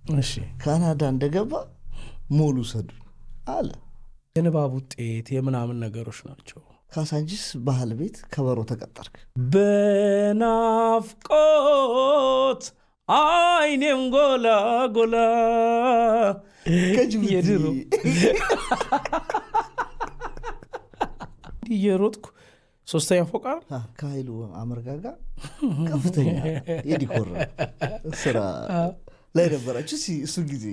እሺ ካናዳ እንደገባ ሞሉ ሰዱ አለ። የንባብ ውጤት የምናምን ነገሮች ናቸው። ካሳንቺስ ባህል ቤት ከበሮ ተቀጠርክ። በናፍቆት አይኔም ጎላ ጎላ የድሮ እየሮጥኩ ሶስተኛ ፎቅ ከኃይሉ አመርጋጋ ከፍተኛ የዲኮር ስራ ላይ ነበራችሁ እሱ ጊዜ።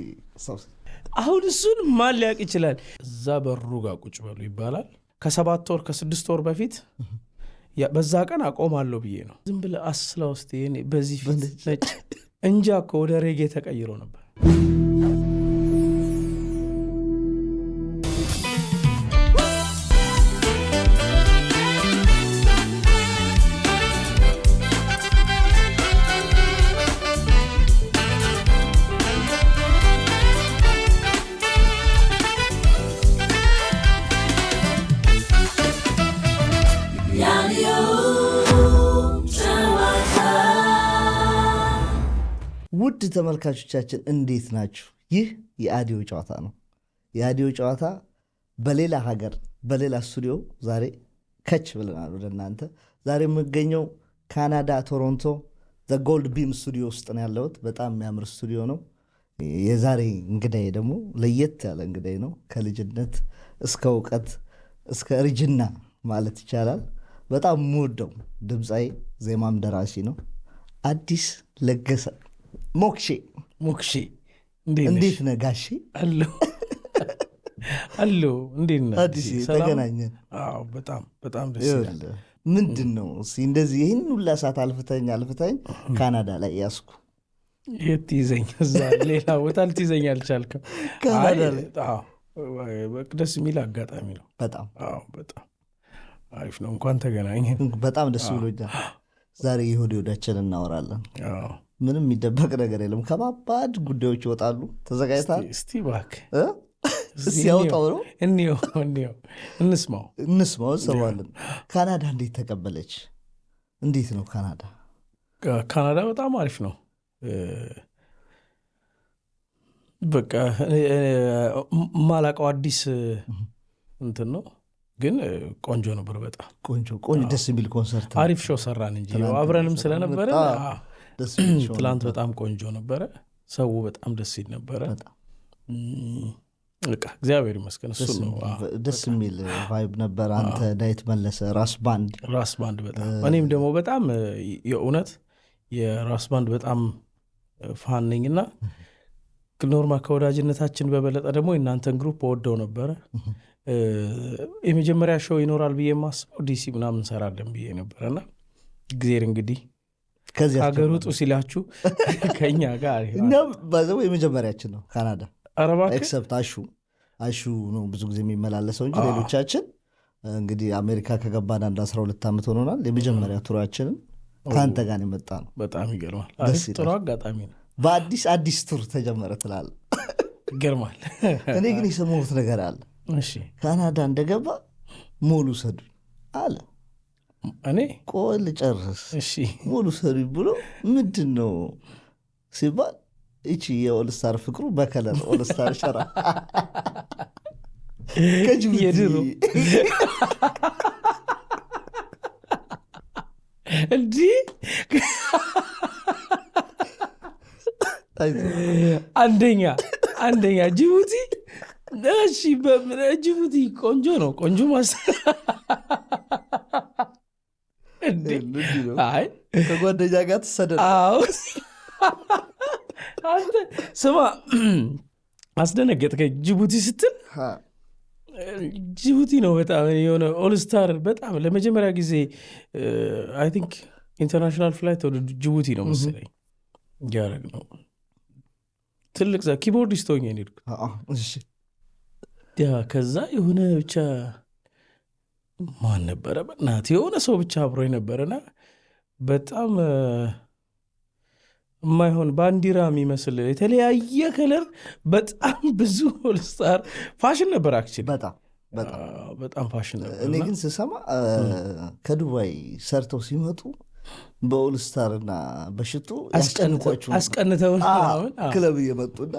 አሁን እሱን ማን ሊያውቅ ይችላል? እዛ በሩ ጋር ቁጭ በሉ ይባላል። ከ7 ወር ከ6 ወር በፊት በዛ ቀን አቆማለሁ ብዬ ነው። ዝም ብለህ አስላ ውስጥ በዚህ ፊት ነጭ እንጃ እኮ ወደ ሬጌ ተቀይሮ ነበር። ውድ ተመልካቾቻችን እንዴት ናችሁ? ይህ የአዲዮ ጨዋታ ነው። የአዲዮ ጨዋታ በሌላ ሀገር በሌላ ስቱዲዮ ዛሬ ከች ብለናል ወደ እናንተ። ዛሬ የምገኘው ካናዳ ቶሮንቶ ዘ ጎልድ ቢም ስቱዲዮ ውስጥ ነው ያለሁት። በጣም የሚያምር ስቱዲዮ ነው። የዛሬ እንግዳዬ ደግሞ ለየት ያለ እንግዳዬ ነው። ከልጅነት እስከ እውቀት እስከ እርጅና ማለት ይቻላል በጣም የምወደው ድምፃዊ ዜማም ደራሲ ነው። አዲስ ለገሰ ሞክሼ እንዴት ነህ ጋሼ? አሎ እንዴት ነህ? አዲስ ተገናኘን። በጣም ደስ ይላል። ምንድን ነው እንደዚህ ይህን ሁላ ሰዓት አልፍተኝ ካናዳ ላይ ያስኩ? የት ይዘኝ? እዛ ሌላ ቦታ ልትይዘኝ አልቻልክም። ካናዳ ላይ ደስ የሚል አጋጣሚ ነው። በጣም አሪፍ ነው። እንኳን ተገናኘን። በጣም ደስ ብሎኛል። ዛሬ የሆድ ወዳችን እናወራለን። ምንም የሚደበቅ ነገር የለም። ከባባድ ጉዳዮች ይወጣሉ። ተዘጋጅተሃል? እስቲ እባክህ ሲያወጣው ነው እንስማው እንሰማለን። ካናዳ እንዴት ተቀበለች? እንዴት ነው ካናዳ? ካናዳ በጣም አሪፍ ነው። በቃ ማላቀው አዲስ እንትን ነው ግን ቆንጆ ነበር። በጣም ቆንጆ ደስ የሚል ኮንሰርት አሪፍ ሾው ሰራን እንጂ አብረንም ስለነበረ ትላንት በጣም ቆንጆ ነበረ። ሰው በጣም ደስ ይል ነበረ። በቃ እግዚአብሔር ይመስገን። እሱ ነው ደስ የሚል ቫይብ ነበር። አንተ ዳዊት መለሰ ራስ ባንድ በጣም እኔም ደግሞ በጣም የእውነት የራስ ባንድ በጣም ፋን ነኝና ኖርማል ከወዳጅነታችን በበለጠ ደግሞ የእናንተን ግሩፕ ወደው ነበረ። የመጀመሪያ ሾው ይኖራል ብዬ ማስበው ዲሲ ምናምን እንሰራለን ብዬ ነበረና እግዚአብሔር እንግዲህ ከሀገር ውጡ ሲላችሁ ከኛ ጋር እኛም ባዘው የመጀመሪያችን ነው ካናዳ። አረባክ ኤክሰፕት አሹ ነው ብዙ ጊዜ የሚመላለሰው እንጂ ሌሎቻችን እንግዲህ አሜሪካ ከገባን 12 ዓመት ሆኖናል። የመጀመሪያ ቱራችንን ከአንተ ጋር የመጣ ነው። በጣም ይገርማል። አሪፍ ጥሩ አጋጣሚ ነው። በአዲስ ቱር ተጀመረ ትላለህ። ይገርማል። እኔ ግን የሰማሁት ነገር አለ። እሺ ካናዳ እንደገባ ሞሉ ሰዱ አለ። እኔ ቆይ ልጨርስ። እሺ ሞሉ ሰዱ ብሎ ምንድን ነው ሲባል እቺ የኦልስታር ፍቅሩ በከለር ኦልስታር ሸራ የድሮ እንዲህ አንደኛ ጅቡቲ። እሺ ጅቡቲ ቆንጆ ነው። ቆንጆ አይ ከጓደኛ ጋር ትሰደድ። አንተ ስማ አስደነገጥከኝ። ጅቡቲ ስትል ጅቡቲ ነው በጣም የሆነ ኦልስታር በጣም ለመጀመሪያ ጊዜ አይ ቲንክ ኢንተርናሽናል ፍላይት ወደ ጅቡቲ ነው መሰለኝ ያደረግ ነው። ትልቅ ኪቦርዲስት ሆኜ ሄድኩ። ከዛ የሆነ ብቻ ማን ነበረ በእናት የሆነ ሰው ብቻ አብሮኝ ነበረና በጣም የማይሆን ባንዲራ የሚመስል የተለያየ ከለር በጣም ብዙ ኦልስታር ፋሽን ነበር። አክቹዋሊ በጣም ፋሽን ነበር። እኔ ግን ስሰማ ከዱባይ ሰርተው ሲመጡ በኦልስታርና በሽቱ አስቀንተው ክለብ እየመጡና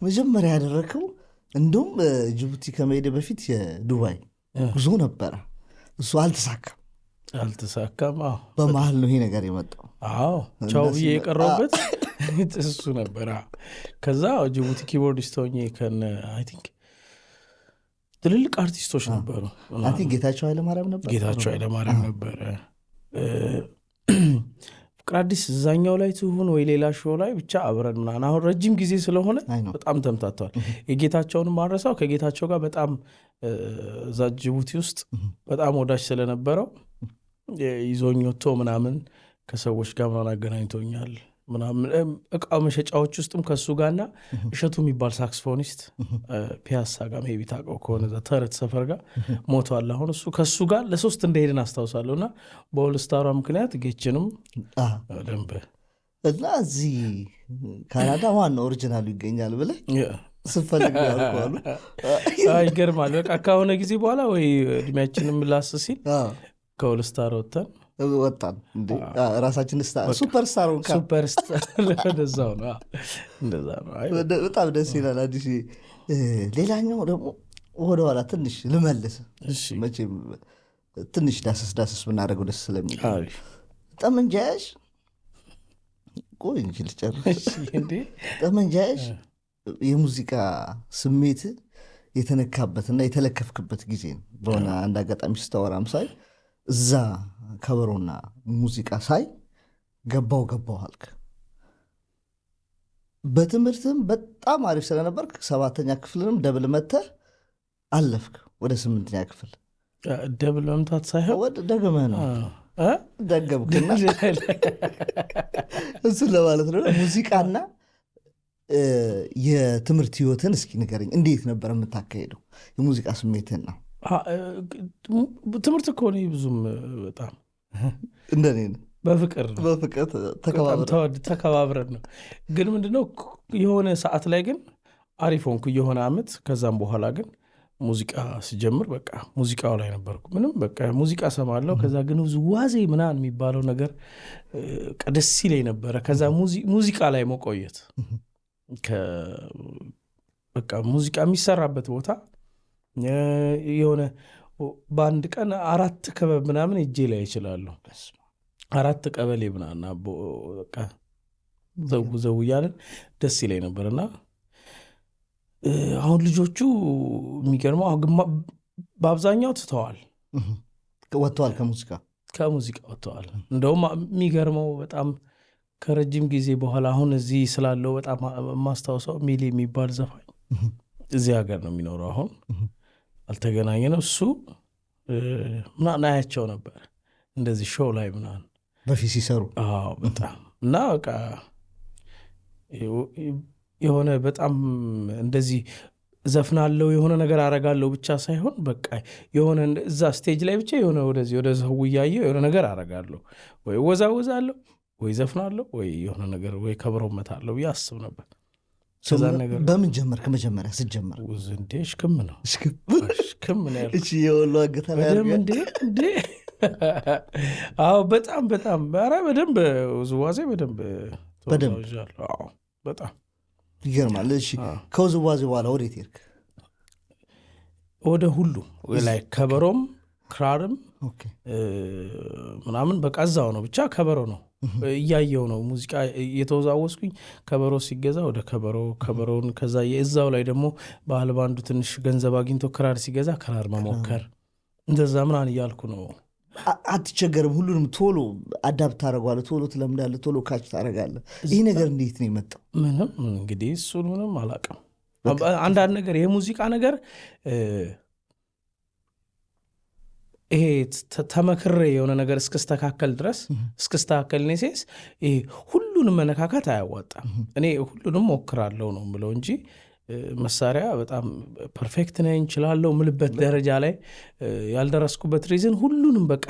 መጀመሪያ ያደረከው እንደውም ጅቡቲ ከመሄድ በፊት የዱባይ ጉዞ ነበረ። እሱ አልተሳካም። በመሀል ነው ይሄ ነገር የመጣው። ቻው ብዬ የቀረውበት እሱ ነበር። ከዛ ጅቡቲ ኪቦርዲስት ሆኜ ከነ አይ ቲንክ ትልልቅ አርቲስቶች ነበሩ። ጌታቸው ኃይለማርያም ነበረ። ፍቅር አዲስ እዛኛው ላይ ትሁን ወይ ሌላ ሾው ላይ ብቻ አብረን ምናምን አሁን ረጅም ጊዜ ስለሆነ በጣም ተምታተዋል። የጌታቸውን ማረሳው ከጌታቸው ጋር በጣም እዛ ጅቡቲ ውስጥ በጣም ወዳጅ ስለነበረው ይዞኝ ወጥቶ ምናምን ከሰዎች ጋር ምናምን አገናኝቶኛል ምናምን እቃ መሸጫዎች ውስጥም ከሱ ጋርና እሸቱ የሚባል ሳክስፎኒስት ፒያሳ ጋር ሜቢ ታውቀው ከሆነ ተረት ሰፈር ጋር ሞቷል። አሁን እሱ ከሱ ጋር ለሶስት እንደሄድን አስታውሳለሁ። እና በኦልስታሯ ምክንያት ጌችንም ደንብ እና እዚህ ካናዳ ዋናው ኦሪጂናሉ ይገኛል ብለህ ስፈልግ ያልኳሉ። ይገርማል። በቃ ከሆነ ጊዜ በኋላ ወይ እድሜያችንም ላስ ሲል ከኦልስታር ወጣን እንዴ ራሳችን ሱፐርስታር እንደዛው ነው። በጣም ደስ ይላል። አዲስ ሌላኛው ደግሞ ወደኋላ ትንሽ ልመልስ። መቼም ትንሽ ዳሰስ ብናደርገው ደስ ስለሚል ጠመንጃያሽ ቆይ እንጂ ልጨርስ። ጠመንጃያሽ የሙዚቃ ስሜት የተነካበትና የተለከፍክበት ጊዜ ነው። በሆነ አንድ አጋጣሚ ስታወራም ሳይ እዛ ከበሮና ሙዚቃ ሳይ ገባው አልክ። በትምህርትም በጣም አሪፍ ስለነበርክ 7ኛ ክፍልንም ደብል መተህ አለፍክ ወደ 8ኛ ክፍል። ደብል መምታት ሳይሆን ወደ ደግመህ ነው ደገምክና እሱን ለማለት ነው። ሙዚቃና የትምህርት ህይወትን እስኪ ንገረኝ። እንዴት ነበር የምታካሄደው የሙዚቃ ስሜትን ነው? ትምህርት እኮ ነው ብዙም በጣም እንደኔ በፍቅር ተከባብረን ነው። ግን ምንድነው የሆነ ሰዓት ላይ ግን አሪፍ ሆንኩ የሆነ አመት። ከዛም በኋላ ግን ሙዚቃ ስጀምር በቃ ሙዚቃው ላይ ነበርኩ። ምንም በቃ ሙዚቃ ሰማለሁ። ከዛ ግን ውዝዋዜ ምናምን የሚባለው ነገር ደስ ይለኝ ነበረ። ከዛ ሙዚቃ ላይ መቆየት በቃ ሙዚቃ የሚሰራበት ቦታ የሆነ በአንድ ቀን 4 ክበብ ምናምን እጄ ላይ ይችላሉ። 4 ቀበሌ ምናምን በቃ ዘው እያለን ደስ ይለኝ ነበርና አሁን ልጆቹ የሚገርመው በአብዛኛው ወጥተዋል፣ ከሙዚቃ ወጥተዋል። እንደውም የሚገርመው በጣም ከረጅም ጊዜ በኋላ አሁን እዚህ ስላለው በጣም ማስታወሰው ሚሊ የሚባል ዘፋኝ እዚህ ሀገር ነው የሚኖረው። አሁን አልተገናኘንም። እሱ ምናምን አያቸው ነበር እንደዚህ ሾው ላይ ምናምን በፊት ሲሰሩ በጣም እና በቃ የሆነ በጣም እንደዚህ ዘፍናለው የሆነ ነገር አረጋለሁ ብቻ ሳይሆን በቃ የሆነ እዛ ስቴጅ ላይ ብቻ የሆነ ወደዚህ ወደ ሰው እያየሁ የሆነ ነገር አረጋለሁ፣ ወይ ወዛወዛለሁ፣ ወይ ዘፍናለሁ፣ ወይ የሆነ ነገር ወይ ከበሮ መታለሁ ብዬ አስብ ነበር። በምን ጀመርክ? መጀመሪያ ስትጀምር እንዴ ሽክም ነው እቺ የወሎ አገተራ እንዴ አዎ በጣም ኧረ በደንብ ውዝዋዜ በደንብ በጣም ይገርማል። እሺ ከውዝዋዜ በኋላ ወዴት ሄድክ? ወደ ሁሉ ላይ ከበሮም ክራርም ምናምን በቃ እዛው ነው፣ ብቻ ከበሮ ነው እያየው ነው ሙዚቃ እየተወዛወስኩኝ። ከበሮ ሲገዛ ወደ ከበሮን ከዛ የእዛው ላይ ደግሞ ባህል ባንዱ ትንሽ ገንዘብ አግኝቶ ክራር ሲገዛ ክራር መሞከር እንደዛ ምናምን እያልኩ ነው። አትቸገርም? ሁሉንም ቶሎ አዳፕት ታደርጓለህ፣ ቶሎ ትለምዳለህ፣ ቶሎ ካች ታደርጋለህ። ይህ ነገር እንዴት ነው የመጣው? ምንም እንግዲህ እሱን ምንም አላውቅም። አንዳንድ ነገር የሙዚቃ ነገር ይሄ ተመክሬ የሆነ ነገር እስክስተካከል ድረስ እስክስተካከል ኔሴስ ይሄ ሁሉንም መነካካት አያዋጣም። እኔ ሁሉንም ሞክራለሁ ነው ምለው እንጂ መሳሪያ በጣም ፐርፌክት ነኝ እችላለሁ ምልበት ደረጃ ላይ ያልደረስኩበት ሪዝን ሁሉንም በቃ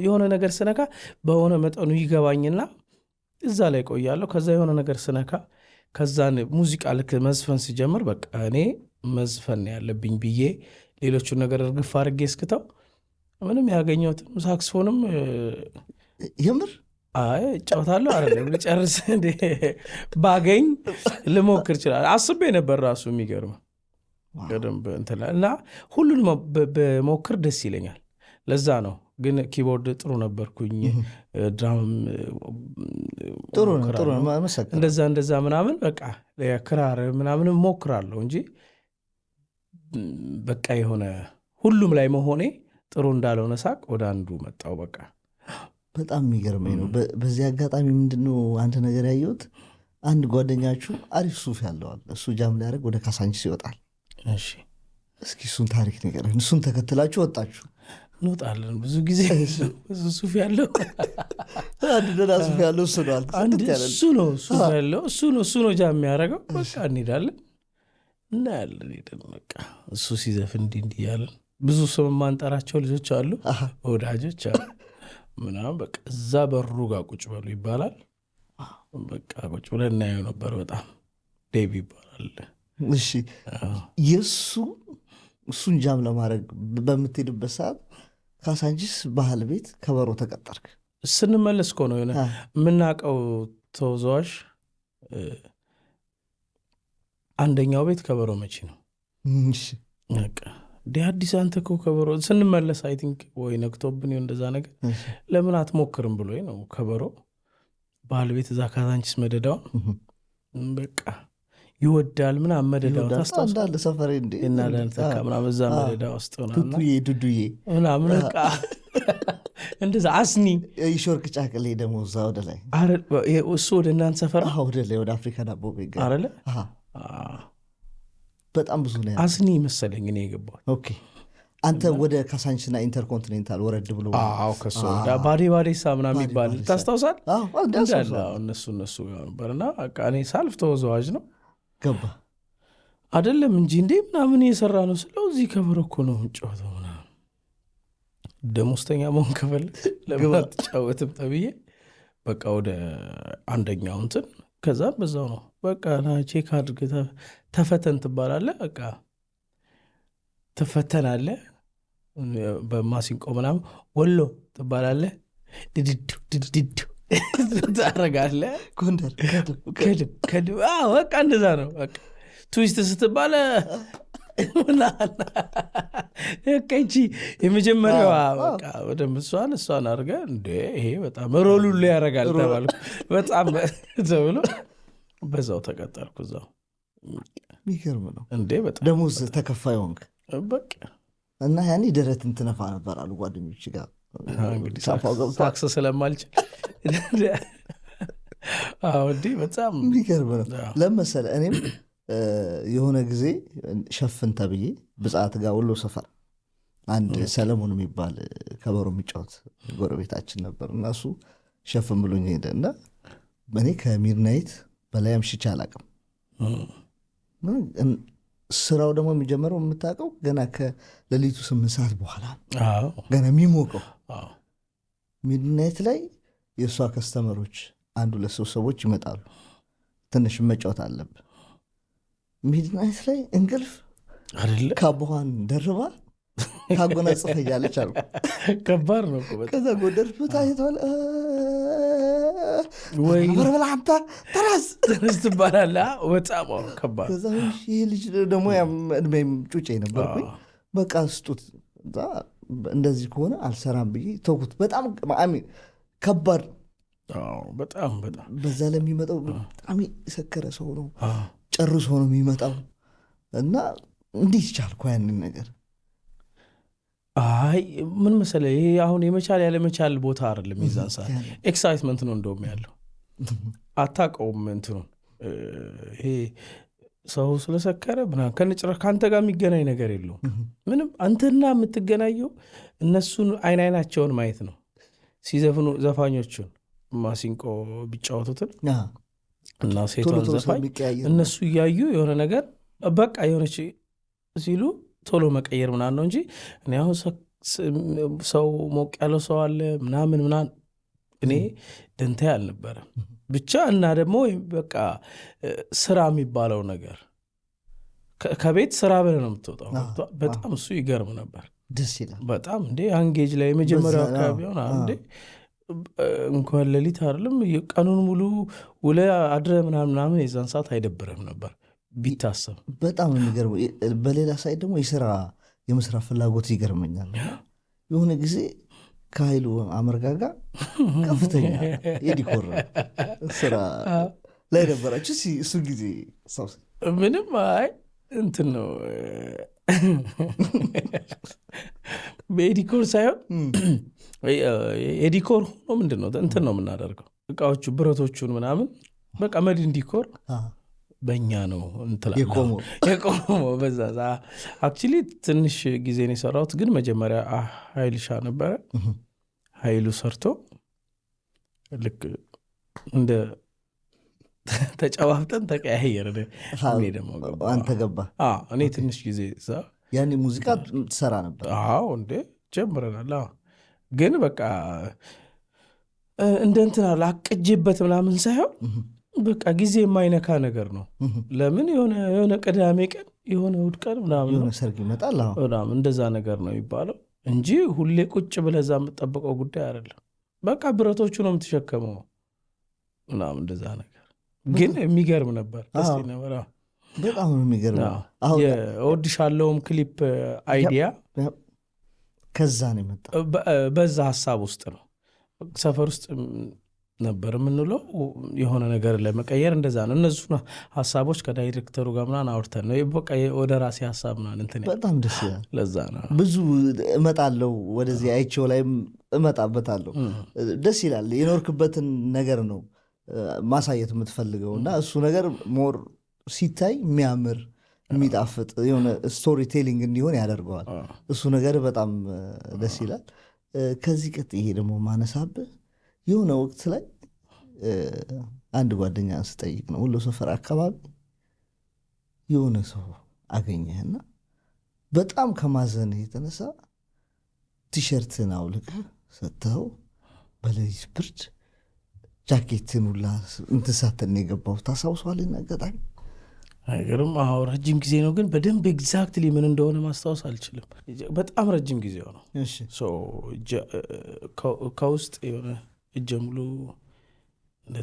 የሆነ ነገር ስነካ በሆነ መጠኑ ይገባኝና እዛ ላይ ቆያለሁ። ከዛ የሆነ ነገር ስነካ ከዛን ሙዚቃ ልክ መዝፈን ሲጀምር በቃ እኔ መዝፈን ያለብኝ ብዬ ሌሎቹን ነገር እርግፍ አድርጌ እስክተው ምንም ያገኘሁት ሳክስፎንም አይ እጫወታለሁ አይደለም ልጨርስ እንዴ ባገኝ ልሞክር ይችላል አስቤ ነበር ራሱ የሚገርም ገደም እና ሁሉንም በሞክር ደስ ይለኛል ለዛ ነው ግን ኪቦርድ ጥሩ ነበርኩኝ ድራም ጥሩ ነው እንደዛ ምናምን በቃ ክራር ምናምን ሞክራለሁ እንጂ በቃ የሆነ ሁሉም ላይ መሆኔ ጥሩ እንዳልሆነ ሳቅ ወደ አንዱ መጣው በቃ በጣም የሚገርመኝ ነው በዚህ አጋጣሚ ምንድነው አንድ ነገር ያየሁት አንድ ጓደኛችሁ አሪፍ ሱፍ ያለዋል እሱ ጃም ሊያደርግ ወደ ካሳንቺስ ይወጣል እሺ እስኪ እሱን ታሪክ ንገረን እሱን ተከትላችሁ ወጣችሁ እንወጣለን ብዙ ጊዜ ብዙ ሱፍ ያለው አንድ ደህና ሱፍ ያለው እሱ ነው እሱ ነው ሱፍ ያለው እሱ ነው ጃም የሚያደርገው በቃ እንሄዳለን እናያለን ሄደን በቃ እሱ ሲዘፍን እንዲህ ያለን ብዙ ሰው ማንጠራቸው ልጆች አሉ ወዳጆች አሉ ምናምን በቃ እዛ በሩ ጋር ቁጭ በሉ ይባላል በቃ ቁጭ ብለን እናየው ነበር በጣም ዴቪ ይባላል እሺ እሱን ጃም ለማድረግ በምትሄድበት ሰዓት ካሳንቺስ ባህል ቤት ከበሮ ተቀጠርክ ስንመለስ እኮ ነው የሆነ የምናውቀው ተወዛዋዥ አንደኛው ቤት ከበሮ መቼ ነው በቃ አዲስ አንተ እኮ ከበሮ ስንመለስ አይ ቲንክ ወይ ነክቶብን እንደዛ ነገር ለምን አትሞክርም ብሎ ነው ከበሮ ባህል ቤት እዛ ካሳንቺስ መደዳውን በቃ ይወዳል ምናምን መደዳው ታስታውሳለህ ሰፈሬ እንዴ እናለን ተካ ምናምን እዛ መደዳ ውስጥ ሆናና ዱዱዬ ምናምን በቃ እንደዛ አስኒ ይሾርክ ጫቅሌ ደግሞ እዛ ወደ ላይ እሱ ወደ እናንተ ሰፈር ወደ ላይ ወደ አፍሪካ ዳቦ ቤት አይደለ በጣም ብዙ ነው አስኒ መሰለኝ እኔ የገባው ኦኬ አንተ ወደ ካሳንቺስና ኢንተርኮንቲኔንታል ወረድ ብሎ ከሱ ባዴ ሳምና የሚባል ታስታውሳል እነሱ ጋር ነበርና በቃ እኔ ሳልፍ ተወዛዋዥ ነው ገባ አይደለም እንጂ እንዴ ምናምን እየሰራ ነው ስለው እዚህ ከበሮ እኮ ነው ጨዋታው ምናምን ደሞዝተኛ መሆን ከፈለግ ለምን አትጫወትም ተብዬ በቃ ወደ አንደኛው እንትን ከዛ በዛው ነው በቃ ና ቼክ አድርገህ ተፈተን ትባላለህ በቃ ትፈተናለህ በማሲንቆ ምናምን ወሎ ትባላለህ ድድዱ ታረጋለህ ጎንደር ከድብ በቃ እንደዛ ነው በቃ ትዊስት ስትባለ ቀንቺ የመጀመሪያዋ በቃ ወደም እሷን አድርገህ እንደ ይሄ በጣም ሮሉ ያደርጋል ተባልኩ በጣም ተብሎ በዛው ተቀጠርኩ እዛው የሚገርም ነው እንዴ በጣም ደሞዝ ተከፋይ ሆንክ በቃ እና ያኔ ደረትን ትነፋ ነበር አሉ ጓደኞች ጋር ታክስ ስለማልችል እንዲህ በጣም የሚገርም ነው ለመሰለ እኔም የሆነ ጊዜ ሸፍን ተብዬ ብጻት ጋር ወሎ ሰፈር አንድ ሰለሞን የሚባል ከበሮ የሚጫወት ጎረቤታችን ነበር እና እሱ ሸፍን ብሎኝ ሄደ እና እኔ ከሚድናይት በላይ አምሽቼ አላውቅም ስራው ደግሞ የሚጀምረው የምታውቀው ገና ከሌሊቱ 8 ሰዓት በኋላ ገና የሚሞቀው ሚድናይት ላይ የእሷ ከስተመሮች አንዱ ለሰው ሰዎች ይመጣሉ ትንሽ መጫወት አለብን ሚድናይት ላይ እንቅልፍ ካቦሃን ደርባ ታጎናጽፈ እያለች አልኩ ከባድ ነው ከዛ ጎደር ፍታ የተዋለ ወይ በርበላ አንተ ተራስ ትባላለ በጣም ከባድ ከዛ ይህ ልጅ ደግሞ እድሜም ጩጬ ነበርኩኝ በቃ ስጡት እንደዚህ ከሆነ አልሰራም ብዬ ተውኩት በጣም ከባድ በጣም በዛ ለሚመጣው በጣም የሰከረ ሰው ነው ጨርሶ ነው የሚመጣው እና እንዴት ቻልኩ ያንን ነገር አይ ምን መሰለህ ይሄ አሁን የመቻል ያለ መቻል ቦታ አይደለም ይዛን ሰዓት ኤክሳይትመንት ነው እንደውም ያለው አታውቀውም እንትኑን ይሄ ሰው ስለሰከረ ምናምን ከነጭራሽ ካንተ ጋር የሚገናኝ ነገር የለውም ምንም አንተና የምትገናኘው እነሱን አይናቸውን ማየት ነው ሲዘፍኑ ዘፋኞቹን ማሲንቆ ቢጫወቱትን እና ሴቷን ዘፋኝ እነሱ እያዩ የሆነ ነገር በቃ የሆነች ሲሉ ቶሎ መቀየር ምናምን ነው እንጂ እኔ አሁን ሰው ሞቅ ያለው ሰው አለ ምናምን እኔ ደንታ አልነበረም ብቻ እና ደግሞ በቃ ስራ የሚባለው ነገር ከቤት ስራ ብለህ ነው የምትወጣው በጣም እሱ ይገርም ነበር ደስ ይላል በጣም እንዴ አንጌጅ ላይ የመጀመሪያው አካባቢ ሆነ እንዴ እንኳን ሌሊት አይደለም ቀኑን ሙሉ ውለ አድረ ምናምን የዛን ሰዓት አይደብርም ነበር ቢታሰብ። በጣም የሚገርመው በሌላ ሳይድ ደግሞ የመስራት ፍላጎት ይገርመኛል። የሆነ ጊዜ ከኃይሉ አመርጋጋ ከፍተኛ የዲኮር ስራ ላይ ነበራችሁ። እሱ ጊዜ ምንም እንትን ነው በኤዲኮር ሳይሆን ኤዲኮር ሆኖ ምንድን ነው እንትን ነው የምናደርገው እቃዎቹ ብረቶቹን ምናምን በቃ መድን ዲኮር በእኛ ነው የቆመው። በዛ አክቹሊ ትንሽ ጊዜ ነው የሰራሁት፣ ግን መጀመሪያ ኃይልሻ ነበረ። ኃይሉ ሰርቶ ልክ እንደ ተጨዋፍጠን ተቀያየርን። እኔ ደግሞ አንተ ገባ። እኔ ትንሽ ጊዜ ያኔ ሙዚቃ ትሰራ ነበር? አዎ እንዴ ጀምረናል። ግን በቃ እንደ እንትና ላቅጄበት ምናምን ሳይሆን በቃ ጊዜ የማይነካ ነገር ነው። ለምን የሆነ ቅዳሜ ቀን የሆነ እሑድ ቀን ምናምን የሆነ ሰርግ ይመጣል ምናምን እንደዛ ነገር ነው የሚባለው እንጂ ሁሌ ቁጭ ብለህ እዛ የምትጠብቀው ጉዳይ አይደለም። በቃ ብረቶቹ ነው የምትሸከመው ምናምን እንደዛ ነገር። ግን የሚገርም ነበር። በጣም ነው የሚገርም። የእወድሻለሁም ክሊፕ አይዲያ ከዛ ነው የመጣው። በዛ ሀሳብ ውስጥ ነው ሰፈር ውስጥ ነበር የምንለው የሆነ ነገር ለመቀየር እንደዛ ነው። እነሱ ሀሳቦች ከዳይሬክተሩ ጋር ምናምን አውርተን ነው በቃ ወደ ራሴ ሀሳብ ምናምን እንትን በጣም ደስ ይላል። ለዛ ነው ብዙ እመጣለሁ ወደዚህ አይቼው ላይም እመጣበታለሁ። ደስ ይላል። የኖርክበትን ነገር ነው ማሳየት የምትፈልገው እና እሱ ነገር ሞር ሲታይ የሚያምር የሚጣፍጥ የሆነ ስቶሪ ቴሊንግ እንዲሆን ያደርገዋል። እሱ ነገር በጣም ደስ ይላል። ከዚህ ቀጥዬ ደግሞ ማነሳብህ የሆነ ወቅት ላይ አንድ ጓደኛ ስጠይቅ ነው ወሎ ሰፈር አካባቢ የሆነ ሰው አገኘህና በጣም ከማዘንህ የተነሳ ቲሸርትን አውልቀህ ሰጥተኸው በሌሊት ብርድ ጃኬትን ሁላ እንትን ሳተን የገባው ታስታውሰዋለህ? አጋጣሚ አይገርም? አዎ ረጅም ጊዜ ነው፣ ግን በደንብ ኤግዛክትሊ ምን እንደሆነ ማስታወስ አልችልም። በጣም ረጅም ጊዜ ነው። ከውስጥ የሆነ እጀ ሙሉ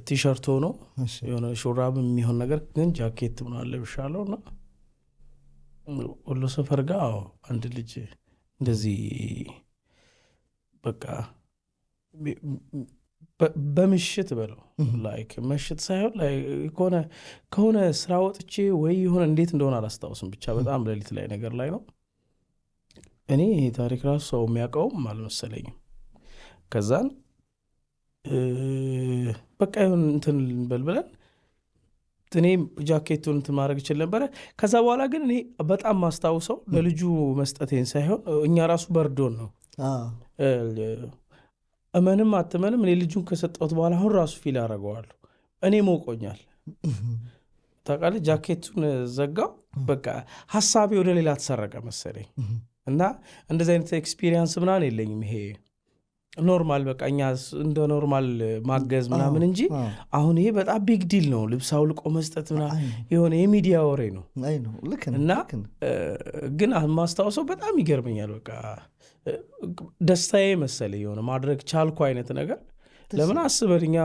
ቲሸርት ሆኖ የሆነ ሹራብ የሚሆን ነገር ግን ጃኬት ምናምን ለብሻለሁ እና ወሎ ሰፈር ጋር አንድ ልጅ እንደዚህ በቃ በምሽት በለው ላይክ ምሽት ሳይሆን ከሆነ ስራ ወጥቼ ወይ የሆነ እንዴት እንደሆነ አላስታውስም፣ ብቻ በጣም ሌሊት ላይ ነገር ላይ ነው። እኔ ታሪክ ራሱ ሰው የሚያውቀውም አልመሰለኝም። ከዛን በቃ ይሁን እንትን በልብለን እኔ ጃኬቱን እንትን ማድረግ ይችል ነበረ። ከዛ በኋላ ግን እኔ በጣም ማስታውሰው ለልጁ መስጠቴን ሳይሆን እኛ ራሱ በርዶን ነው እመንም አትመንም እኔ ልጁን ከሰጠሁት በኋላ አሁን ራሱ ፊል አደርገዋለሁ። እኔ ሞቆኛል ታውቃለህ። ጃኬቱን ዘጋው፣ በቃ ሀሳቤ ወደ ሌላ ተሰረቀ መሰለኝ እና እንደዚህ አይነት ኤክስፒሪየንስ ምናምን የለኝም። ይሄ ኖርማል በቃ እኛ እንደ ኖርማል ማገዝ ምናምን እንጂ አሁን ይሄ በጣም ቢግ ዲል ነው። ልብስ አውልቆ መስጠት ምናምን የሆነ የሚዲያ ወሬ ነው እና ግን ማስታወሰው በጣም ይገርመኛል። በቃ ደስታዬ መሰለኝ የሆነ ማድረግ ቻልኩ አይነት ነገር። ለምን አስበን እኛ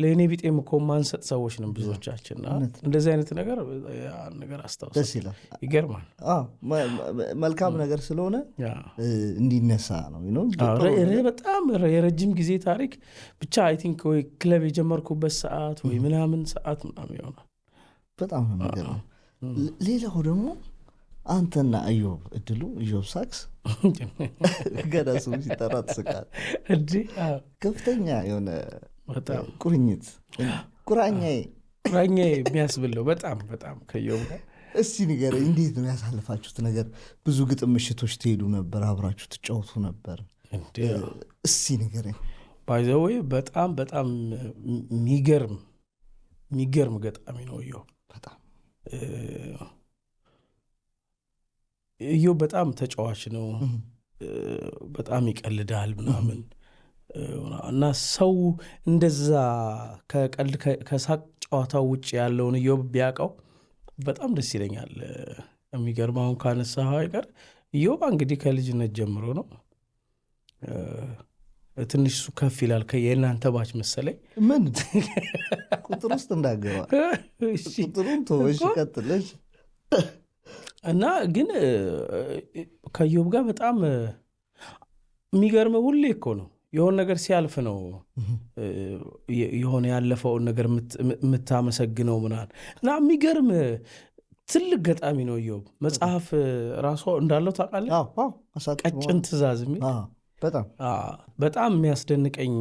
ለእኔ ቢጤም እኮ ማንሰጥ ሰዎች ነን ብዙዎቻችን። እንደዚህ አይነት ነገር አስታውስ ይገርማል። መልካም ነገር ስለሆነ እንዲነሳ ነው። በጣም የረጅም ጊዜ ታሪክ ብቻ አይ ቲንክ ወይ ክለብ የጀመርኩበት ሰዓት ወይ ምናምን ሰዓት ምናምን ይሆናል። በጣም ነው ነገር ነው። ሌላው ደግሞ አንተና ኢዮብ እድሉ ኢዮብ ሳክስ ገና ስሙ ሲጠራ ትስቃል። ከፍተኛ የሆነ ቁርኝት ቁራኛዬ የሚያስብለው በጣም ከኢዮብ ጋር። እስቲ ንገረኝ፣ እንዴት ነው ያሳለፋችሁት ነገር? ብዙ ግጥም ምሽቶች ትሄዱ ነበር፣ አብራችሁ ትጫወቱ ነበር። እስቲ ንገረኝ። ባይ ዘ ዌይ በጣም የሚገርም ገጣሚ ነው ኢዮብ። ኢዮብ በጣም ተጫዋች ነው። በጣም ይቀልዳል ምናምን እና ሰው እንደዛ ከቀልድ ከሳቅ ጨዋታው ውጭ ያለውን ኢዮብ ቢያውቀው በጣም ደስ ይለኛል። የሚገርም አሁን ካነሳኸው አይቀር ኢዮብ እንግዲህ ከልጅነት ጀምሮ ነው ትንሽ እሱ ከፍ ይላል የእናንተ ባች መሰለኝ። ምን ቁጥር ውስጥ እንዳገባ ቁጥሩን ተወሽ ቀጥለሽ እና ግን ከዮብ ጋር በጣም የሚገርም ሁሌ እኮ ነው የሆነ ነገር ሲያልፍ ነው የሆነ ያለፈውን ነገር የምታመሰግነው ምናምን እና የሚገርም ትልቅ ገጣሚ ነው ዮብ። መጽሐፍ ራሱ እንዳለው ታውቃለህ? ቀጭን ትእዛዝ የሚል በጣም የሚያስደንቀኝ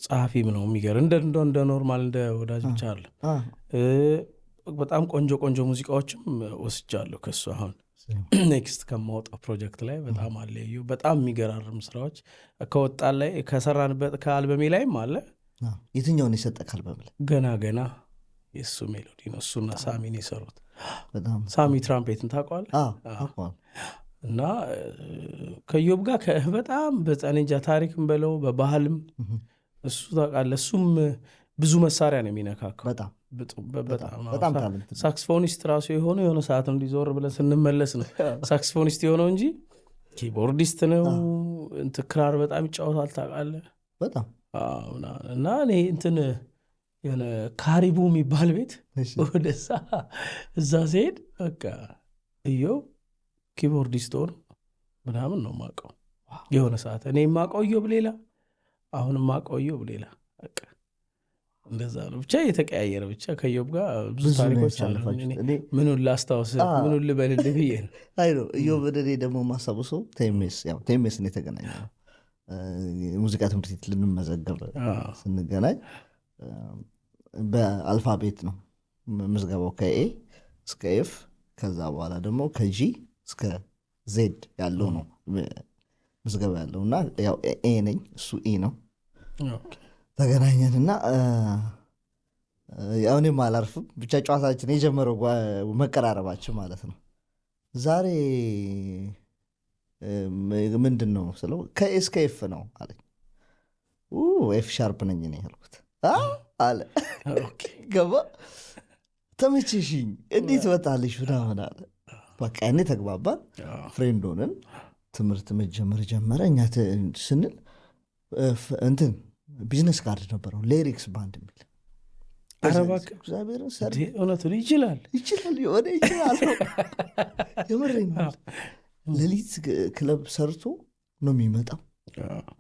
ጸሐፊም ነው። የሚገርም እንደ ኖርማል እንደ ወዳጅ ብቻ አለ። በጣም ቆንጆ ቆንጆ ሙዚቃዎችም ወስጃለሁ ከሱ። አሁን ኔክስት ከማወጣው ፕሮጀክት ላይ በጣም አለ በጣም የሚገራርም ስራዎች ከወጣ ላይ ከሰራንበት ከአልበሜ ላይም አለ። የትኛውን የሰጠ ከአልበም ላይ? ገና ገና የእሱ ሜሎዲ ነው። እሱና ሳሚን የሰሩት። ሳሚ ትራምፔትን ታውቀዋለህ? እና ከዮብ ጋር በጣም በጸኔጃ ታሪክም በለው በባህልም እሱ ታውቃለህ። እሱም ብዙ መሳሪያ ነው የሚነካከው። በጣም ሳክስፎኒስት ራሱ የሆነ ሰዓት እንዲዞር ብለን ስንመለስ ነው ሳክስፎኒስት የሆነው እንጂ ኪቦርዲስት ነው። ክራር በጣም ይጫወታል ታውቃለህ። በጣም እና እኔ እንትን የሆነ ካሪቡ የሚባል ቤት ወደዛ እዛ ሲሄድ በቃ እዮብ ኪቦርዲስት ሆኖ ምናምን ነው የማውቀው። የሆነ ሰዓት እኔ የማውቀው እዮብ ሌላ፣ አሁን የማውቀው እዮብ ሌላ። በቃ እንደዛ ነው ብቻ የተቀያየረ ብቻ ከዮብ ጋር ብዙ ታሪኮች አሉ። ምኑን ላስታውስ ምኑን ልበልልህ ብዬ ነው። አይ ነው እዮብ ወደኔ ደግሞ ማሳብሰው ቴሜስን የተገናኘ ነው። ሙዚቃ ትምህርት ቤት ልንመዘገብ ስንገናኝ በአልፋቤት ነው ምዝገባው፣ ከኤ እስከ ኤፍ፣ ከዛ በኋላ ደግሞ ከጂ እስከ ዜድ ያለው ነው ምዝገባ ያለው እና ያው ኤ ነኝ እሱ ኢ ነው። ተገናኘንና ያው እኔም አላርፍም ብቻ ጨዋታችን የጀመረው መቀራረባችን ማለት ነው። ዛሬ ምንድን ነው ስለው ከኤ እስከ ኤፍ ነው አለኝ። ኤፍ ሻርፕ ነኝ ነው ያልኩት አለ። ገባ ተመቸሽኝ እንዴት ወጣልሽ ምናምን አለ። በቃ እኔ ተግባባን፣ ፍሬንድ ሆነን ትምህርት መጀመር ጀመረ። እኛ ስንል እንትን ቢዝነስ ካርድ ነበረው ሌሪክስ ባንድ የሚል እግዚአብሔርን ሰር እውነቱን ይችላል የሆነ ይችላል የምሬን ሌሊት ክለብ ሰርቶ ነው የሚመጣው።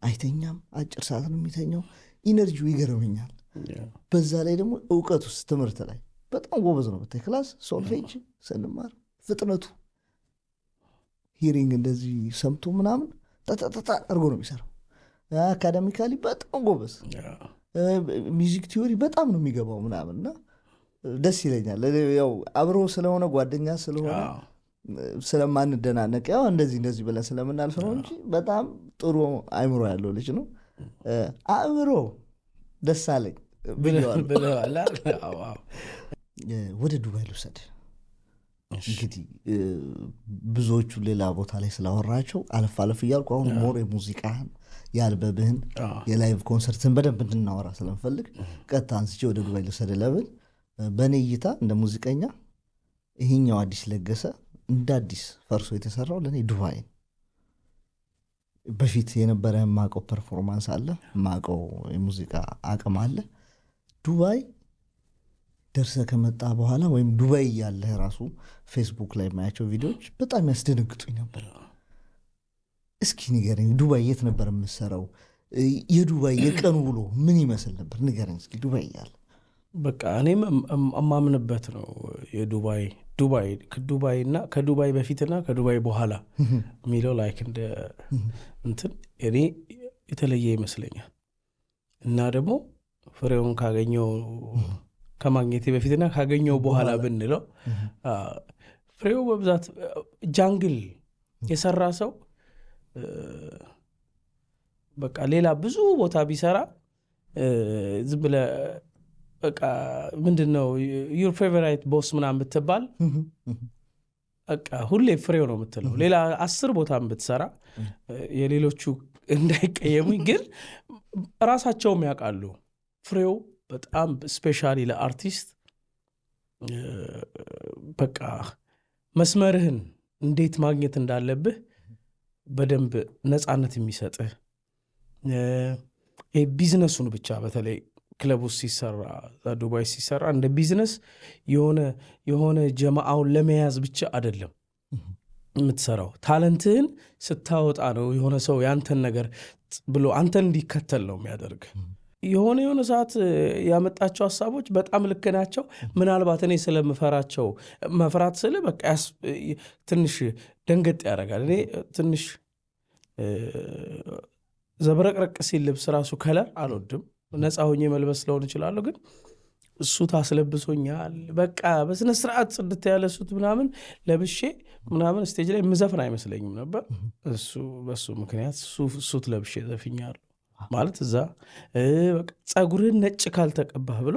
አይተኛም፣ አጭር ሰዓት ነው የሚተኛው። ኢነርጂው ይገርመኛል። በዛ ላይ ደግሞ እውቀት ውስጥ ትምህርት ላይ በጣም ጎበዝ ነው። በታይ ክላስ ሶልፌጅ ስንማር ፍጥነቱ ሂሪንግ እንደዚህ ሰምቶ ምናምን ታታታ አድርጎ ነው የሚሰራው። አካዳሚካሊ በጣም ጎበዝ፣ ሚዚክ ቲዮሪ በጣም ነው የሚገባው ምናምንና ደስ ይለኛል። ያው አብሮ ስለሆነ ጓደኛ ስለሆነ ስለማንደናነቅ ያው እንደዚህ ብለን ስለምናልፍ ነው እንጂ በጣም ጥሩ አእምሮ ያለው ልጅ ነው። አእምሮ ደስ አለኝ ብለዋል። ወደ ዱባይ ልውሰድ እንግዲህ ብዙዎቹ ሌላ ቦታ ላይ ስላወራቸው አለፍ አለፍ እያልኩ አሁን ሞር የሙዚቃህን የአልበምህን የላይቭ ኮንሰርትን በደንብ እንድናወራ ስለምፈልግ ቀጥታ አንስቼ ወደ ዱባይ ልውሰድ። ለምን በእኔ እይታ እንደ ሙዚቀኛ ይሄኛው አዲስ ለገሰ እንደ አዲስ ፈርሶ የተሰራው ለእኔ ዱባይ በፊት የነበረ የማውቀው ፐርፎርማንስ አለ፣ የማውቀው የሙዚቃ አቅም አለ። ዱባይ ደርሰ ከመጣ በኋላ ወይም ዱባይ ያለህ ራሱ ፌስቡክ ላይ የማያቸው ቪዲዮዎች በጣም ያስደነግጡኝ ነበር። እስኪ ንገረኝ፣ ዱባይ የት ነበር የምሰራው? የዱባይ የቀኑ ውሎ ምን ይመስል ነበር? ንገረኝ እስኪ ዱባይ ያለ። በቃ እኔም እማምንበት ነው ዱባይ እና ከዱባይ በፊትና ከዱባይ በኋላ የሚለው ላይክ እንደ እንትን እኔ የተለየ ይመስለኛል። እና ደግሞ ፍሬውን ካገኘው ከማግኘቴ በፊትና ካገኘው በኋላ ብንለው ፍሬው በብዛት ጃንግል የሰራ ሰው በቃ ሌላ ብዙ ቦታ ቢሰራ ዝም ብለህ በቃ ምንድነው ዩር ፌቨራይት ቦስ ምናምን ብትባል በቃ ሁሌ ፍሬው ነው የምትለው። ሌላ 10 ቦታም ብትሰራ የሌሎቹ እንዳይቀየሙኝ ግን ራሳቸውም ያውቃሉ ፍሬው በጣም ስፔሻሊ ለአርቲስት በቃ መስመርህን እንዴት ማግኘት እንዳለብህ በደንብ ነፃነት የሚሰጥህ ቢዝነሱን ብቻ በተለይ ክለብ ውስጥ ሲሰራ ዱባይ ሲሰራ እንደ ቢዝነስ የሆነ ጀማአውን ለመያዝ ብቻ አይደለም የምትሰራው። ታለንትህን ስታወጣ ነው የሆነ ሰው ያንተን ነገር ብሎ አንተን እንዲከተል ነው የሚያደርግ። የሆነ ሰዓት ያመጣቸው ሀሳቦች በጣም ልክ ናቸው። ምናልባት እኔ ስለምፈራቸው መፍራት ስለ በቃ ትንሽ ደንገጥ ያደርጋል። እኔ ትንሽ ዘብረቅረቅ ሲል ልብስ ራሱ ከለር አልወድም። ነፃ ሆኜ መልበስ ስለሆን እችላለሁ፣ ግን እሱት አስለብሶኛል። በቃ በስነ ስርዓት ጽድት ያለ ሱት ምናምን ለብሼ ምናምን ስቴጅ ላይ ምዘፍን አይመስለኝም ነበር። በሱ ምክንያት ሱት ለብሼ ዘፍኛለሁ ማለት እዛ ጸጉርህን ነጭ ካልተቀባህ ብሎ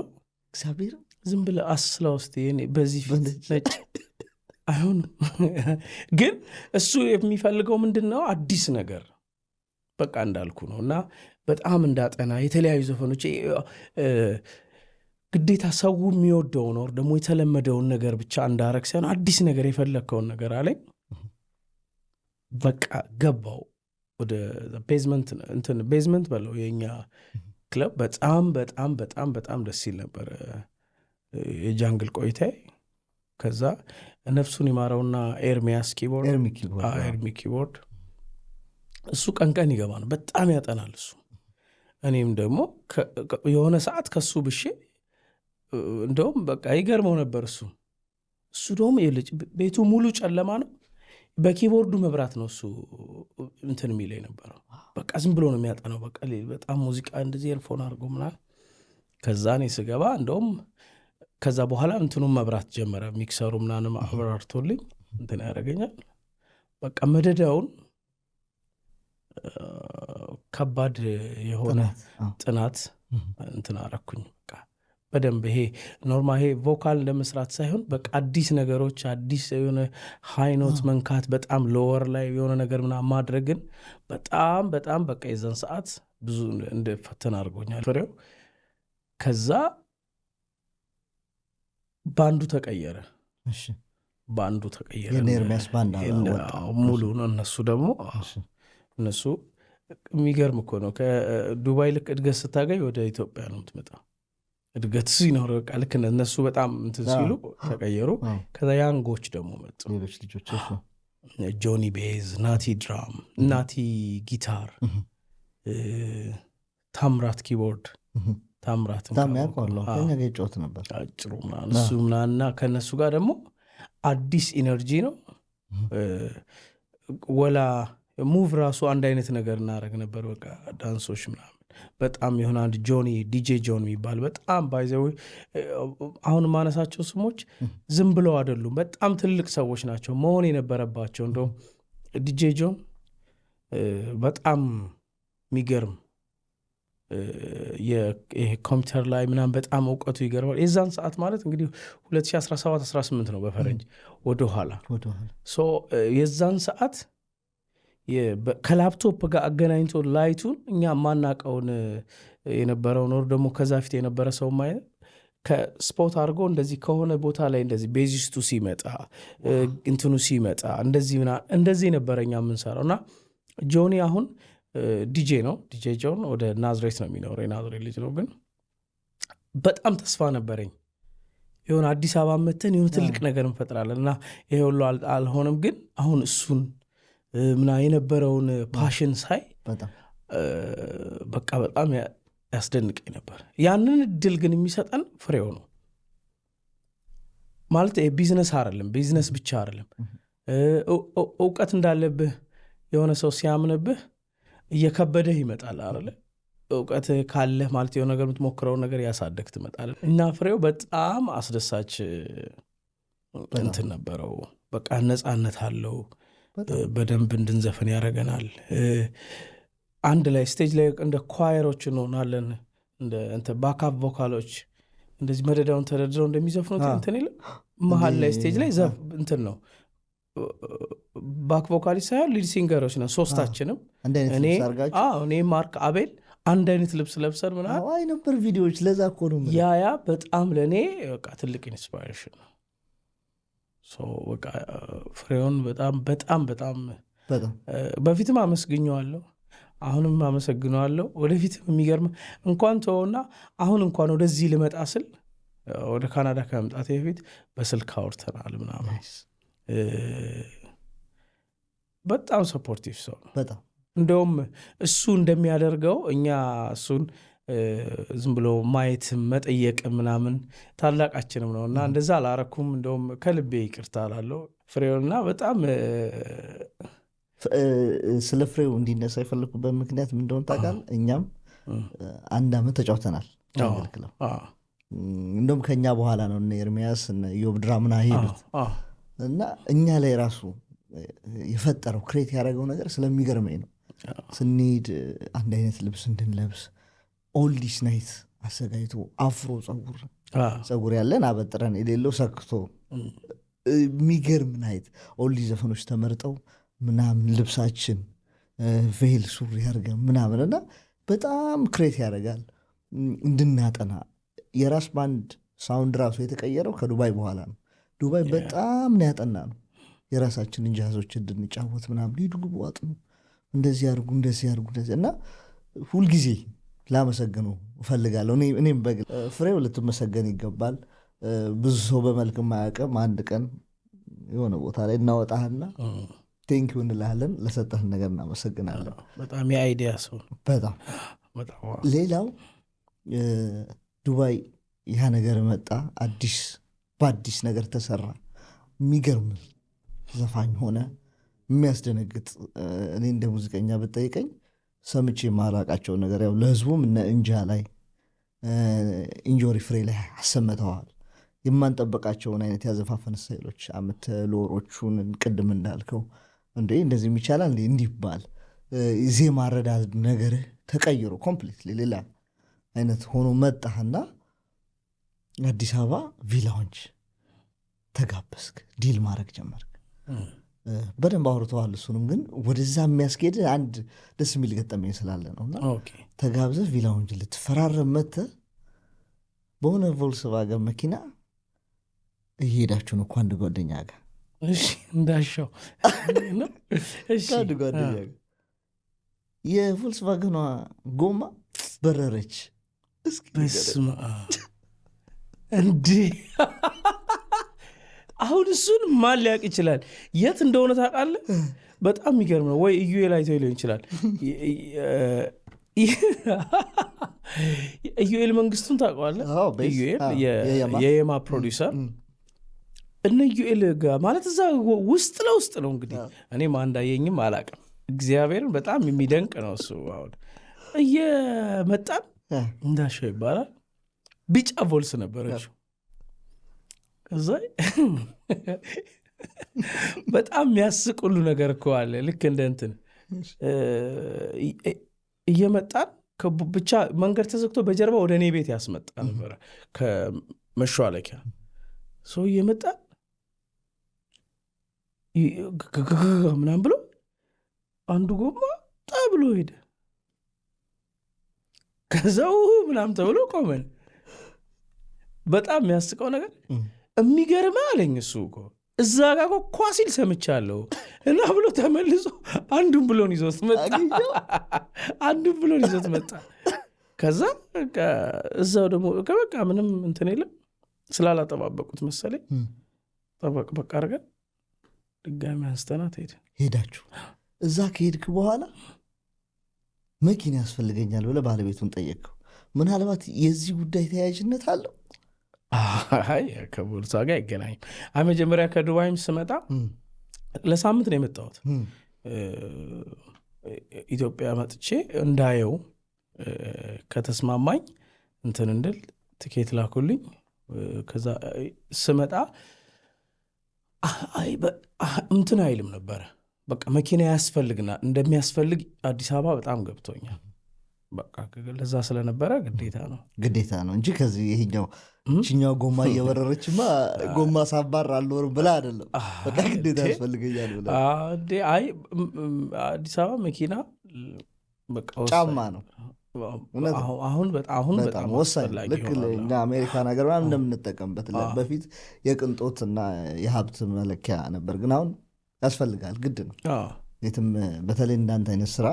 እግዚአብሔር ዝም ብለህ አስላ ውስጥ በዚህ ፊት ነጭ አይሆንም። ግን እሱ የሚፈልገው ምንድን ነው? አዲስ ነገር በቃ እንዳልኩ ነው። እና በጣም እንዳጠና የተለያዩ ዘፈኖች ግዴታ ሰው የሚወደውን ወር ደግሞ የተለመደውን ነገር ብቻ እንዳረግ ሳይሆን አዲስ ነገር የፈለግከውን ነገር አለኝ። በቃ ገባው ወደ ቤዝመንት በለው የኛ ክለብ። በጣም በጣም በጣም በጣም ደስ ይል ነበር የጃንግል ቆይታዬ። ከዛ ነፍሱን ይማረውና ኤርሚ ኪቦርድ እሱ ቀን ይገባ ነው፣ በጣም ያጠናል እሱ። እኔም ደግሞ የሆነ ሰዓት ከሱ ብሼ እንደውም በቃ ይገርመው ነበር እሱ ደግሞ ቤቱ ሙሉ ጨለማ ነው፣ በኪቦርዱ መብራት ነው እሱ እንትን የሚለኝ ነበረው። በቃ ዝም ብሎ ነው የሚያጠናው። በቃ በጣም ሙዚቃ እንደዚህ ኤርፎን አድርጎ ምናምን። ከዛ እኔ ስገባ እንደውም ከዛ በኋላ እንትኑም መብራት ጀመረ፣ ሚክሰሩ ምናምን አብራርቶልኝ እንትን ያደርገኛል። በቃ መደዳውን ከባድ የሆነ ጥናት እንትን አረኩኝ። በቃ በደንብ ይሄ ኖርማል ይሄ ቮካል ለመስራት ሳይሆን በቃ አዲስ ነገሮች አዲስ የሆነ ሃይኖት መንካት በጣም ሎወር ላይ የሆነ ነገር ምናምን ማድረግን በጣም በጣም በቃ የዛን ሰዓት ብዙ እንደፈተና አድርጎኛል ፍሬው። ከዛ ባንዱ ተቀየረ። ሙሉ ነው። እነሱ ደግሞ እነሱ የሚገርም እኮ ነው። ከዱባይ ልክ እድገት ስታገኝ ወደ ኢትዮጵያ ነው የምትመጣው። እድገት ሲኖር በቃ ልክ እነሱ በጣም እንትን ሲሉ ተቀየሩ። ከዛ ያንጎች ደግሞ መጡ፣ ሌሎች ልጆች ጆኒ ቤዝ፣ ናቲ ድራም፣ ናቲ ጊታር፣ ታምራት ኪቦርድ ታምራት ነበር አጭሩ እሱ ምናና ከእነሱ ጋር ደግሞ አዲስ ኢነርጂ ነው። ወላ ሙቭ ራሱ አንድ አይነት ነገር እናደረግ ነበር። በቃ ዳንሶች ምናምን በጣም የሆነ አንድ ዲጄ ጆን የሚባል በጣም ባይዘው አሁን ማነሳቸው ስሞች ዝም ብለው አይደሉም፣ በጣም ትልቅ ሰዎች ናቸው መሆን የነበረባቸው። እንደውም ዲጄ ጆን በጣም የሚገርም የኮምፒውተር ላይ ምናምን በጣም እውቀቱ ይገርማል። የዛን ሰዓት ማለት እንግዲህ 2017-18 ነው በፈረንጅ ወደኋላ። የዛን ሰዓት ከላፕቶፕ ጋር አገናኝቶ ላይቱን እኛ ማናቀውን የነበረውን ወር ደግሞ ከዛ ፊት የነበረ ሰው ማየት ከስፖት አድርጎ እንደዚህ ከሆነ ቦታ ላይ እንደዚህ ቤዚስቱ ሲመጣ እንትኑ ሲመጣ እንደዚህ ነበረኛ የምንሰራው። እና ጆኒ አሁን ዲጄ ነው። ዲጄ ጆን ወደ ናዝሬት ነው የሚኖረው፣ የናዝሬት ልጅ ነው። ግን በጣም ተስፋ ነበረኝ የሆነ አዲስ አበባ መተን የሆነ ትልቅ ነገር እንፈጥራለን እና ይሄ ሁሉ አልሆነም። ግን አሁን እሱን ምና የነበረውን ፓሽን ሳይ በቃ በጣም ያስደንቀኝ ነበር። ያንን እድል ግን የሚሰጠን ፍሬው ነው ማለት ቢዝነስ አይደለም፣ ቢዝነስ ብቻ አይደለም። እውቀት እንዳለብህ የሆነ ሰው ሲያምንብህ እየከበደህ ይመጣል አይደለ? እውቀት ካለህ ማለት የሆነ ነገር የምትሞክረውን ነገር ያሳደግ ትመጣለህ። እና ፍሬው በጣም አስደሳች እንትን ነበረው። በቃ ነፃነት አለው። በደንብ እንድንዘፍን ያደረገናል። አንድ ላይ ስቴጅ ላይ እንደ ኳየሮች እንሆናለን፣ እንደ ባካፕ ቮካሎች እንደዚህ መደዳውን ተደርድረው እንደሚዘፍኑት እንትን የለም። መሀል ላይ ስቴጅ ላይ እንትን ነው ባክ ቮካሊስት ሳይሆን ሊድ ሲንገሮች ነው ሶስታችንም። እኔ ማርክ አቤል አንድ አይነት ልብስ ለብሰን ምናምን ነበር ቪዲዮዎች። ለዛ እኮ ነው ያ በጣም ለእኔ በቃ ትልቅ ኢንስፓይሬሽን ነው። በቃ ፍሬውን በጣም በጣም በጣም በፊትም አመስግኘዋለሁ፣ አሁንም አመሰግነዋለሁ። ወደፊትም የሚገርም እንኳን ተወውና አሁን እንኳን ወደዚህ ልመጣ ስል ወደ ካናዳ ከመምጣቴ በፊት በስልክ አውርተናል ምናምን። በጣም ሰፖርቲቭ ሰው ነው። በጣም እንደውም እሱ እንደሚያደርገው እኛ እሱን ዝም ብሎ ማየት መጠየቅ ምናምን ታላቃችንም ነው እና እንደዛ አላረኩም። እንደውም ከልቤ ይቅርታ አላለሁ ፍሬውና በጣም ስለ ፍሬው እንዲነሳ የፈለኩበት ምክንያት ምን እንደሆነ ታውቃለህ? እኛም 1 ዓመት ተጫውተናል ክለብ። እንደውም ከኛ በኋላ ነው እነ ኤርሚያስ እነ ዮብ ድራምና ሄዱት እና እኛ ላይ ራሱ የፈጠረው ክሬት ያደረገው ነገር ስለሚገርመኝ ነው። ስንሄድ አንድ አይነት ልብስ እንድንለብስ ኦልዲስ ናይት አዘጋጅቶ አፍሮ ጸጉር ያለን አበጥረን የሌለው ሰክቶ የሚገርም ናይት ኦልዲ ዘፈኖች ተመርጠው ምናምን ልብሳችን ቬል ሱሪ ያርገን ምናምን እና በጣም ክሬት ያደርጋል እንድናጠና። የራስ ባንድ ሳውንድ ራሱ የተቀየረው ከዱባይ በኋላ ነው። ዱባይ በጣም ነው ያጠና ነው የራሳችንን ጃዞች እንድንጫወት ምናምን ሂዱ ግቡ አጥኑ እንደዚህ ያርጉ እንደዚህ ያርጉ እንደዚህ እና ሁልጊዜ ላመሰግነው እፈልጋለሁ። እኔም በግል ፍሬው ልትመሰገን ይገባል። ብዙ ሰው በመልክ ማያውቅም። አንድ ቀን የሆነ ቦታ ላይ እናወጣህና ቴንኪው እንላለን። ለሰጠህን ነገር እናመሰግናለን። በጣም የአይዲያ ሰው በጣም ሌላው ዱባይ ያ ነገር መጣ፣ በአዲስ ነገር ተሰራ። የሚገርም ዘፋኝ ሆነ፣ የሚያስደነግጥ። እኔ እንደ ሙዚቀኛ ብጠይቀኝ ሰምቼ ማላቃቸውን ነገር ያው ለህዝቡም እነ እንጃ ላይ ኢንጆሪ ፍሬ ላይ አሰምተዋል። የማንጠበቃቸውን አይነት ያዘፋፈን ስታይሎች አምተሎሮቹን ቅድም እንዳልከው እንዴ እንደዚህ የሚቻላል እንዴ እንዲባል ዜማ አረዳድ ነገር ተቀይሮ ኮምፕሊትሊ ሌላ አይነት ሆኖ መጣህና አዲስ አበባ ቪላውንጅ ተጋበስክ፣ ዲል ማድረግ ጀመርክ። በደንብ አውርተዋል። እሱንም ግን ወደዛ የሚያስኬድ አንድ ደስ የሚል ገጠመኝ ስላለ ነውና ተጋብዘህ ቪላውንጅ ልትፈራረም መጥተህ በሆነ ቮልስቫገን መኪና እየሄዳችሁ ነው እኮ አንድ ጓደኛ ጋር እንዳሻው ከአንድ ጓደኛ ጋር የቮልስቫገኗ ጎማ በረረች። በስመ አብ እንዲህ አሁን እሱን ማን ሊያውቅ ይችላል? የት እንደሆነ ታውቃለህ? በጣም የሚገርም ነው። ወይ ኢዩኤል አይቶ ሊሆን ይችላል። ኢዩኤል መንግስቱን ታውቀዋለህ? ኢዩኤል የየማ ፕሮዲውሰር እነ ኢዩኤል ጋር ማለት እዛ ውስጥ ለውስጥ ነው እንግዲህ። እኔም አንዳየኝም አላውቅም። እግዚአብሔርን በጣም የሚደንቅ ነው እሱ። አሁን እየመጣን እንዳሻው ይባላል ቢጫ ቮልስ ነበረችው። እዛ በጣም የሚያስቅ ሁሉ ነገር እኮ አለ። ልክ እንደ እንትን እየመጣን ብቻ መንገድ ተዘግቶ በጀርባ ወደ እኔ ቤት ያስመጣ ነበረ ከመሿለኪያ ሰው እየመጣን ምናምን ብሎ አንዱ ጎማ ጣ ብሎ ሄደ። ከዛው ምናምን ተብሎ ቆመን። በጣም የሚያስቀው ነገር የሚገርም አለኝ እሱ እኮ እዛ ጋር ኳሲል ሰምቻለሁ እና ብሎ ተመልሶ አንዱን ብሎን ይዞት መጣ። ከዛ እዛው ደግሞ በቃ ምንም እንትን የለም ስላላጠባበቁት መሰለኝ ጠበቅ በቃ አድርገን ድጋሚ አንስተናት ሄዳችሁ እዛ ከሄድክ በኋላ መኪና ያስፈልገኛል ብለህ ባለቤቱን ጠየቅከው። ምናልባት የዚህ ጉዳይ ተያያዥነት አለው? ከቦልሳ ጋር አይገናኝም። መጀመሪያ ከዱባይም ስመጣ ለሳምንት ነው የመጣሁት። ኢትዮጵያ መጥቼ እንዳየው ከተስማማኝ እንትን እንድል ትኬት ላኩልኝ። ከዛ ስመጣ እንትን አይልም ነበረ። በቃ መኪና ያስፈልግና እንደሚያስፈልግ አዲስ አበባ በጣም ገብቶኛል። በቃ ለዛ ስለነበረ ግዴታ ነው እንጂ ከዚህ ይሄኛው ጎማ እየበረረችማ ጎማ ሳባር አልኖርም ብላ አይደለም። በቃ ግዴታ ያስፈልገኛል ብላ አዲስ አበባ መኪና በቃ ጫማ ነው አሁን በጣም ወሳኝ። ልክ እኛ አሜሪካን ሀገር እንደምንጠቀምበት በፊት የቅንጦትና የሀብት መለኪያ ነበር፣ ግን አሁን ያስፈልጋል፣ ግድ ነው። የትም በተለይ እንዳንተ አይነት ስራ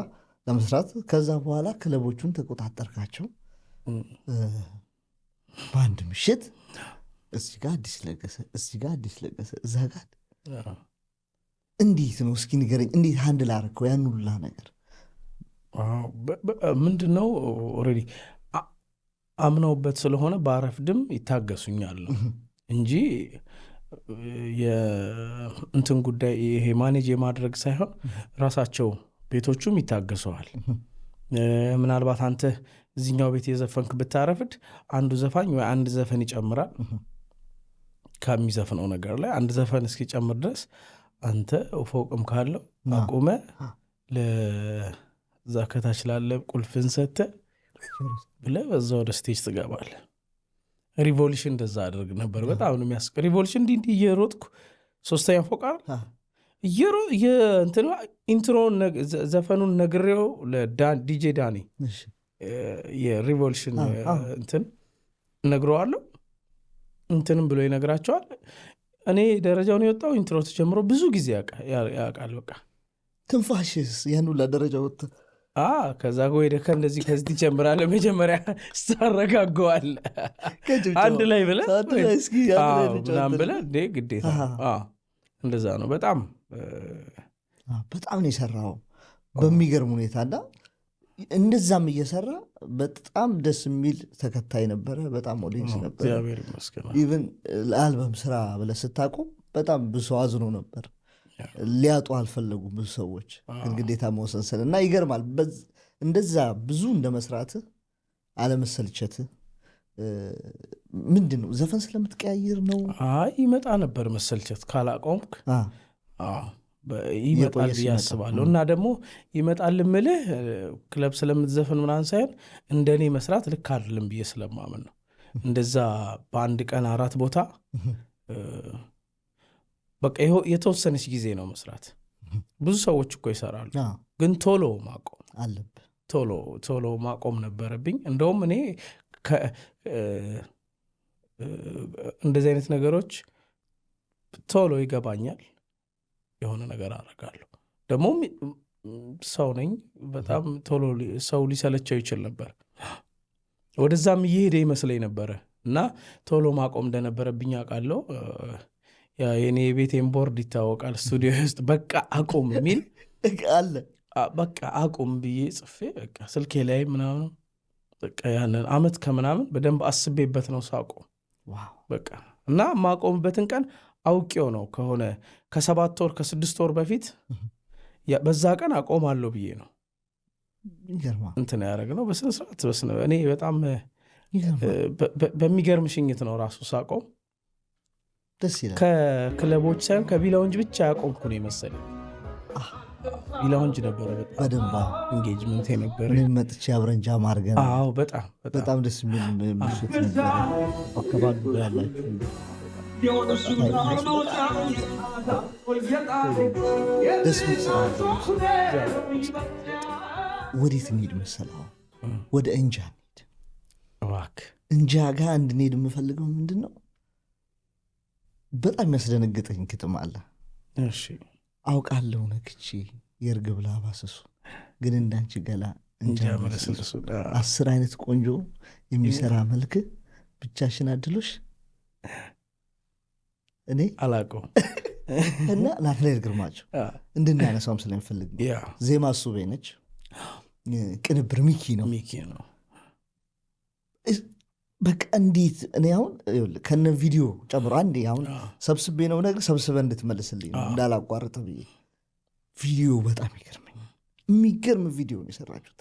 ለመስራት ከዛ በኋላ ክለቦቹን ተቆጣጠርካቸው። በአንድ ምሽት እዚህ ጋር አዲስ ለገሰ፣ እዚህ ጋር አዲስ ለገሰ፣ እዛ ጋር እንዴት ነው እስኪ ንገረኝ፣ እንዴት ሃንድል አደረከው ያን ሁላ ነገር? ምንድን ነው ኦልሬዲ አምነውበት ስለሆነ ባረፍድም ይታገሱኛል እንጂ የእንትን ጉዳይ ይሄ ማኔጅ የማድረግ ሳይሆን ራሳቸው ቤቶቹም ይታገሰዋል። ምናልባት አንተ እዚኛው ቤት የዘፈንክ ብታረፍድ አንዱ ዘፋኝ ወይ አንድ ዘፈን ይጨምራል ከሚዘፍነው ነገር ላይ አንድ ዘፈን እስኪጨምር ድረስ አንተ ፎቅም ካለው አቁመ ለዛ ከታች ላለ ቁልፍን ሰተ ብለህ በዛ ወደ ስቴጅ ትገባለህ። ሪቮሉሽን እንደዛ አድርግ ነበር። በጣም ነው የሚያስቅ ሪቮሉሽን። እንዲህ እየሮጥኩ ሶስተኛ ፎቅ ኢንትሮን ዘፈኑን ነግሬው ለዲጄ ዳኒ የሪቮሉሽን እንትን ነግረዋለሁ። እንትንም ብሎ ይነግራቸዋል። እኔ ደረጃውን የወጣው ኢንትሮ ተጀምሮ ብዙ ጊዜ ያውቃል። በቃ ትንፋሽስ ያን ሁላ ደረጃ ወጥቶ ከዛ ሄደ ከእንደዚህ ከዚህ ትጀምራለህ። መጀመሪያ ስታረጋገዋል አንድ ላይ ብለህ ምናምን ብለህ ግዴታ እንደዛ ነው። በጣም ነው የሰራው በሚገርም ሁኔታ እና እንደዛም እየሰራ በጣም ደስ የሚል ተከታይ ነበረ። በጣም ኦዲየንስ ነበረ። ኢቨን ለአልበም ስራ ብለህ ስታቆም በጣም ብዙ አዝኖ ነበር። ሊያጡ አልፈለጉም ብዙ ሰዎች፣ ግን ግዴታ መወሰን ስለ እና ይገርማል። እንደዛ ብዙ እንደ መስራት አለመሰልቸት ምንድን ነው? ዘፈን ስለምትቀያይር ነው? ይመጣ ነበር መሰልቸት ካላቆምክ ይመጣል ብዬ አስባለሁ። እና ደግሞ ይመጣል ምልህ ክለብ ስለምትዘፍን ምናምን ሳይሆን እንደኔ መስራት ልክ አይደለም ብዬ ስለማምን ነው። እንደዛ በአንድ ቀን 4 ቦታ በቃ የተወሰነች ጊዜ ነው መስራት። ብዙ ሰዎች እኮ ይሰራሉ፣ ግን ቶሎ ማቆም አለብህ። ቶሎ ማቆም ነበረብኝ። እንደውም እኔ እንደዚህ አይነት ነገሮች ቶሎ ይገባኛል፣ የሆነ ነገር አደርጋለሁ። ደግሞ ሰው ነኝ፣ በጣም ቶሎ ሰው ሊሰለቸው ይችል ነበር። ወደዛም እየሄደ ይመስለኝ ነበረ እና ቶሎ ማቆም እንደነበረብኝ አውቃለሁ። የኔ የቤቴን ቦርድ ይታወቃል ስቱዲዮ ውስጥ በቃ አቁም የሚል አለ። በቃ አቁም ብዬ ጽፌ በቃ ስልኬ ላይ ምናምን በቃ ያንን አመት ከምናምን በደንብ አስቤበት ነው ሳቆም በቃ። እና ማቆምበትን ቀን አውቄው ነው ከሆነ ከ7 ወር ከ6 ወር በፊት በዛ ቀን አቆማለሁ ብዬ ነው እንትን ያደረግነው በስነስርዓት። እኔ በጣም በሚገርም ሽኝት ነው ራሱ ሳቆም። ደስ ይላል። ከክለቦች ሳይሆን ከቪላውንጅ ብቻ ያቆምኩ ነው የመሰለኝ። ቪላውንጅ ነበረ በደንብ ኢንጌጅመንት የነበረ መጥቼ አብረንጃ ማርገን። በጣም ደስ የሚል ምሽት ነበረ። አካባቢ ያላችሁ ደስ ሚል ስራ። ወዴት እንሂድ መሰለህ? ወደ እንጃ እንሂድ። እንጃ ጋር እንድንሄድ የምፈልገው ምንድን ነው? በጣም ያስደነግጠኝ ግጥም አለ። አውቃለሁ ነክቼ የእርግብ ላባ ስሱ፣ ግን እንዳንቺ ገላ እንጃ መለስለሱ። 10 አይነት ቆንጆ የሚሰራ መልክ ብቻሽን አድሎሽ እኔ አላውቀው እና ናትናኤል ግርማቸው እንድናነሳውም ስለሚፈልግ ዜማ እሱቤ ነች፣ ቅንብር ሚኪ ነው። በቃ እንዴት እኔ አሁን ከነ ቪዲዮ ጨምሮ አንዴ አሁን ሰብስቤ ነው ነገር ሰብስበ እንድትመልስልኝ ነው እንዳላቋርጥ ብዬ። ቪዲዮ በጣም ይገርመኝ፣ የሚገርም ቪዲዮ ነው የሰራችሁት።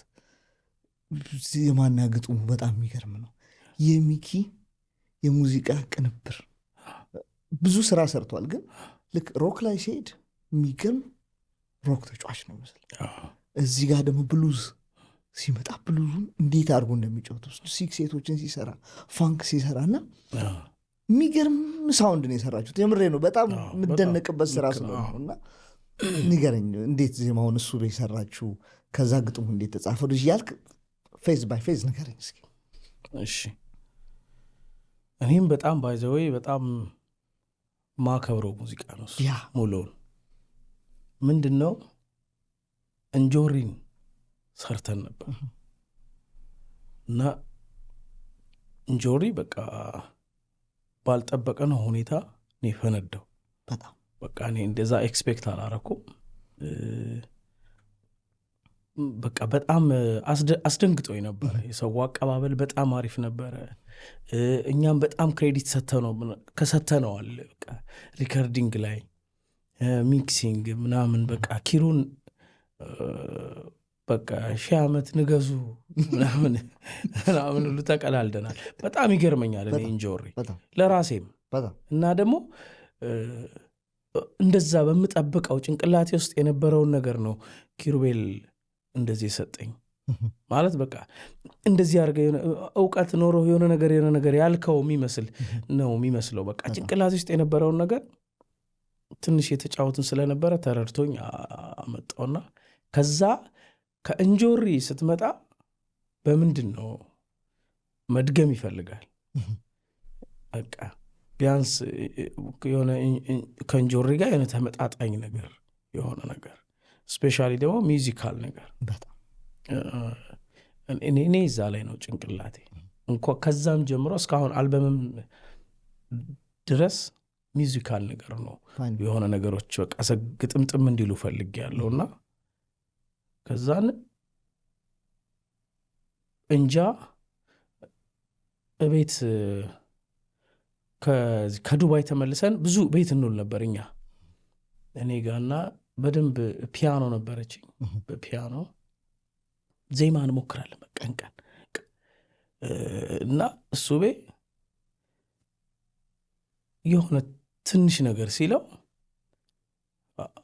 ዜማና ግጥሙ በጣም የሚገርም ነው። የሚኪ የሙዚቃ ቅንብር ብዙ ስራ ሰርቷል፣ ግን ልክ ሮክ ላይ ሲሄድ የሚገርም ሮክ ተጫዋች ነው መስል። እዚህ ጋር ደግሞ ብሉዝ ሲመጣ ብሉዙን እንዴት አድርጎ እንደሚጫወቱ ሲክሴቶችን ሲሰራ ፋንክ ሲሰራ እና የሚገርም ሳውንድ ነው የሰራችሁት። የምሬ ነው። በጣም የምደነቅበት ስራ ስለሆነ እና ንገረኝ፣ እንዴት ዜማውን እሱ ቤት ሰራችሁ? ከዛ ግጥሙ እንዴት ተጻፈ? ልጅ ያልክ ፌዝ ባይ ፌዝ ንገረኝ እስኪ። እሺ፣ እኔም በጣም ባይዘወይ በጣም ማከብረው ሙዚቃ ነው ሙሉውን። ምንድን ነው እንጆሪን ሰርተን ነበር እና እንጆሪ በቃ ባልጠበቀ ነው ሁኔታ እኔ ፈነዳው። በቃ እኔ እንደዛ ኤክስፔክት አላረኩም። በቃ በጣም አስደንግጦኝ ነበረ። የሰው አቀባበል በጣም አሪፍ ነበረ። እኛም በጣም ክሬዲት ከሰተነዋል። በቃ ሪከርዲንግ ላይ ሚክሲንግ ምናምን በቃ ኪሩን በቃ 1000 ዓመት ንገዙ ምናምን ሁሉ ተቀላልደናል። በጣም ይገርመኛል እኔ እንጆሪ ለራሴም እና ደግሞ እንደዛ በምጠብቀው ጭንቅላቴ ውስጥ የነበረውን ነገር ነው ኪሩቤል እንደዚህ ሰጠኝ ማለት በቃ እንደዚህ አድርገ እውቀት ኖሮ የሆነ ነገር ያልከው የሚመስለው በቃ ጭንቅላቴ ውስጥ የነበረውን ነገር ትንሽ የተጫወትን ስለነበረ ተረድቶኝ አመጣውና ከዛ ከእንጆሪ ስትመጣ በምንድን ነው መድገም ይፈልጋል። በቃ ቢያንስ የሆነ ከእንጆሪ ጋር የሆነ ተመጣጣኝ ነገር የሆነ ነገር ስፔሻሊ ደግሞ ሚውዚካል ነገር እኔ እዛ ላይ ነው ጭንቅላቴ እንኳ ከዛም ጀምሮ እስካሁን አልበምም ድረስ ሚውዚካል ነገር ነው የሆነ ነገሮች በቃ ግጥምጥም እንዲሉ ፈልጌያለሁና ከዛን እንጃ ቤት ከዱባይ ተመልሰን ብዙ ቤት እንውል ነበር እኔ ጋርና በደንብ ፒያኖ ነበረችኝ። በፒያኖ ዜማ እንሞክራለን ቀን እና እሱ የሆነ ትንሽ ነገር ሲለው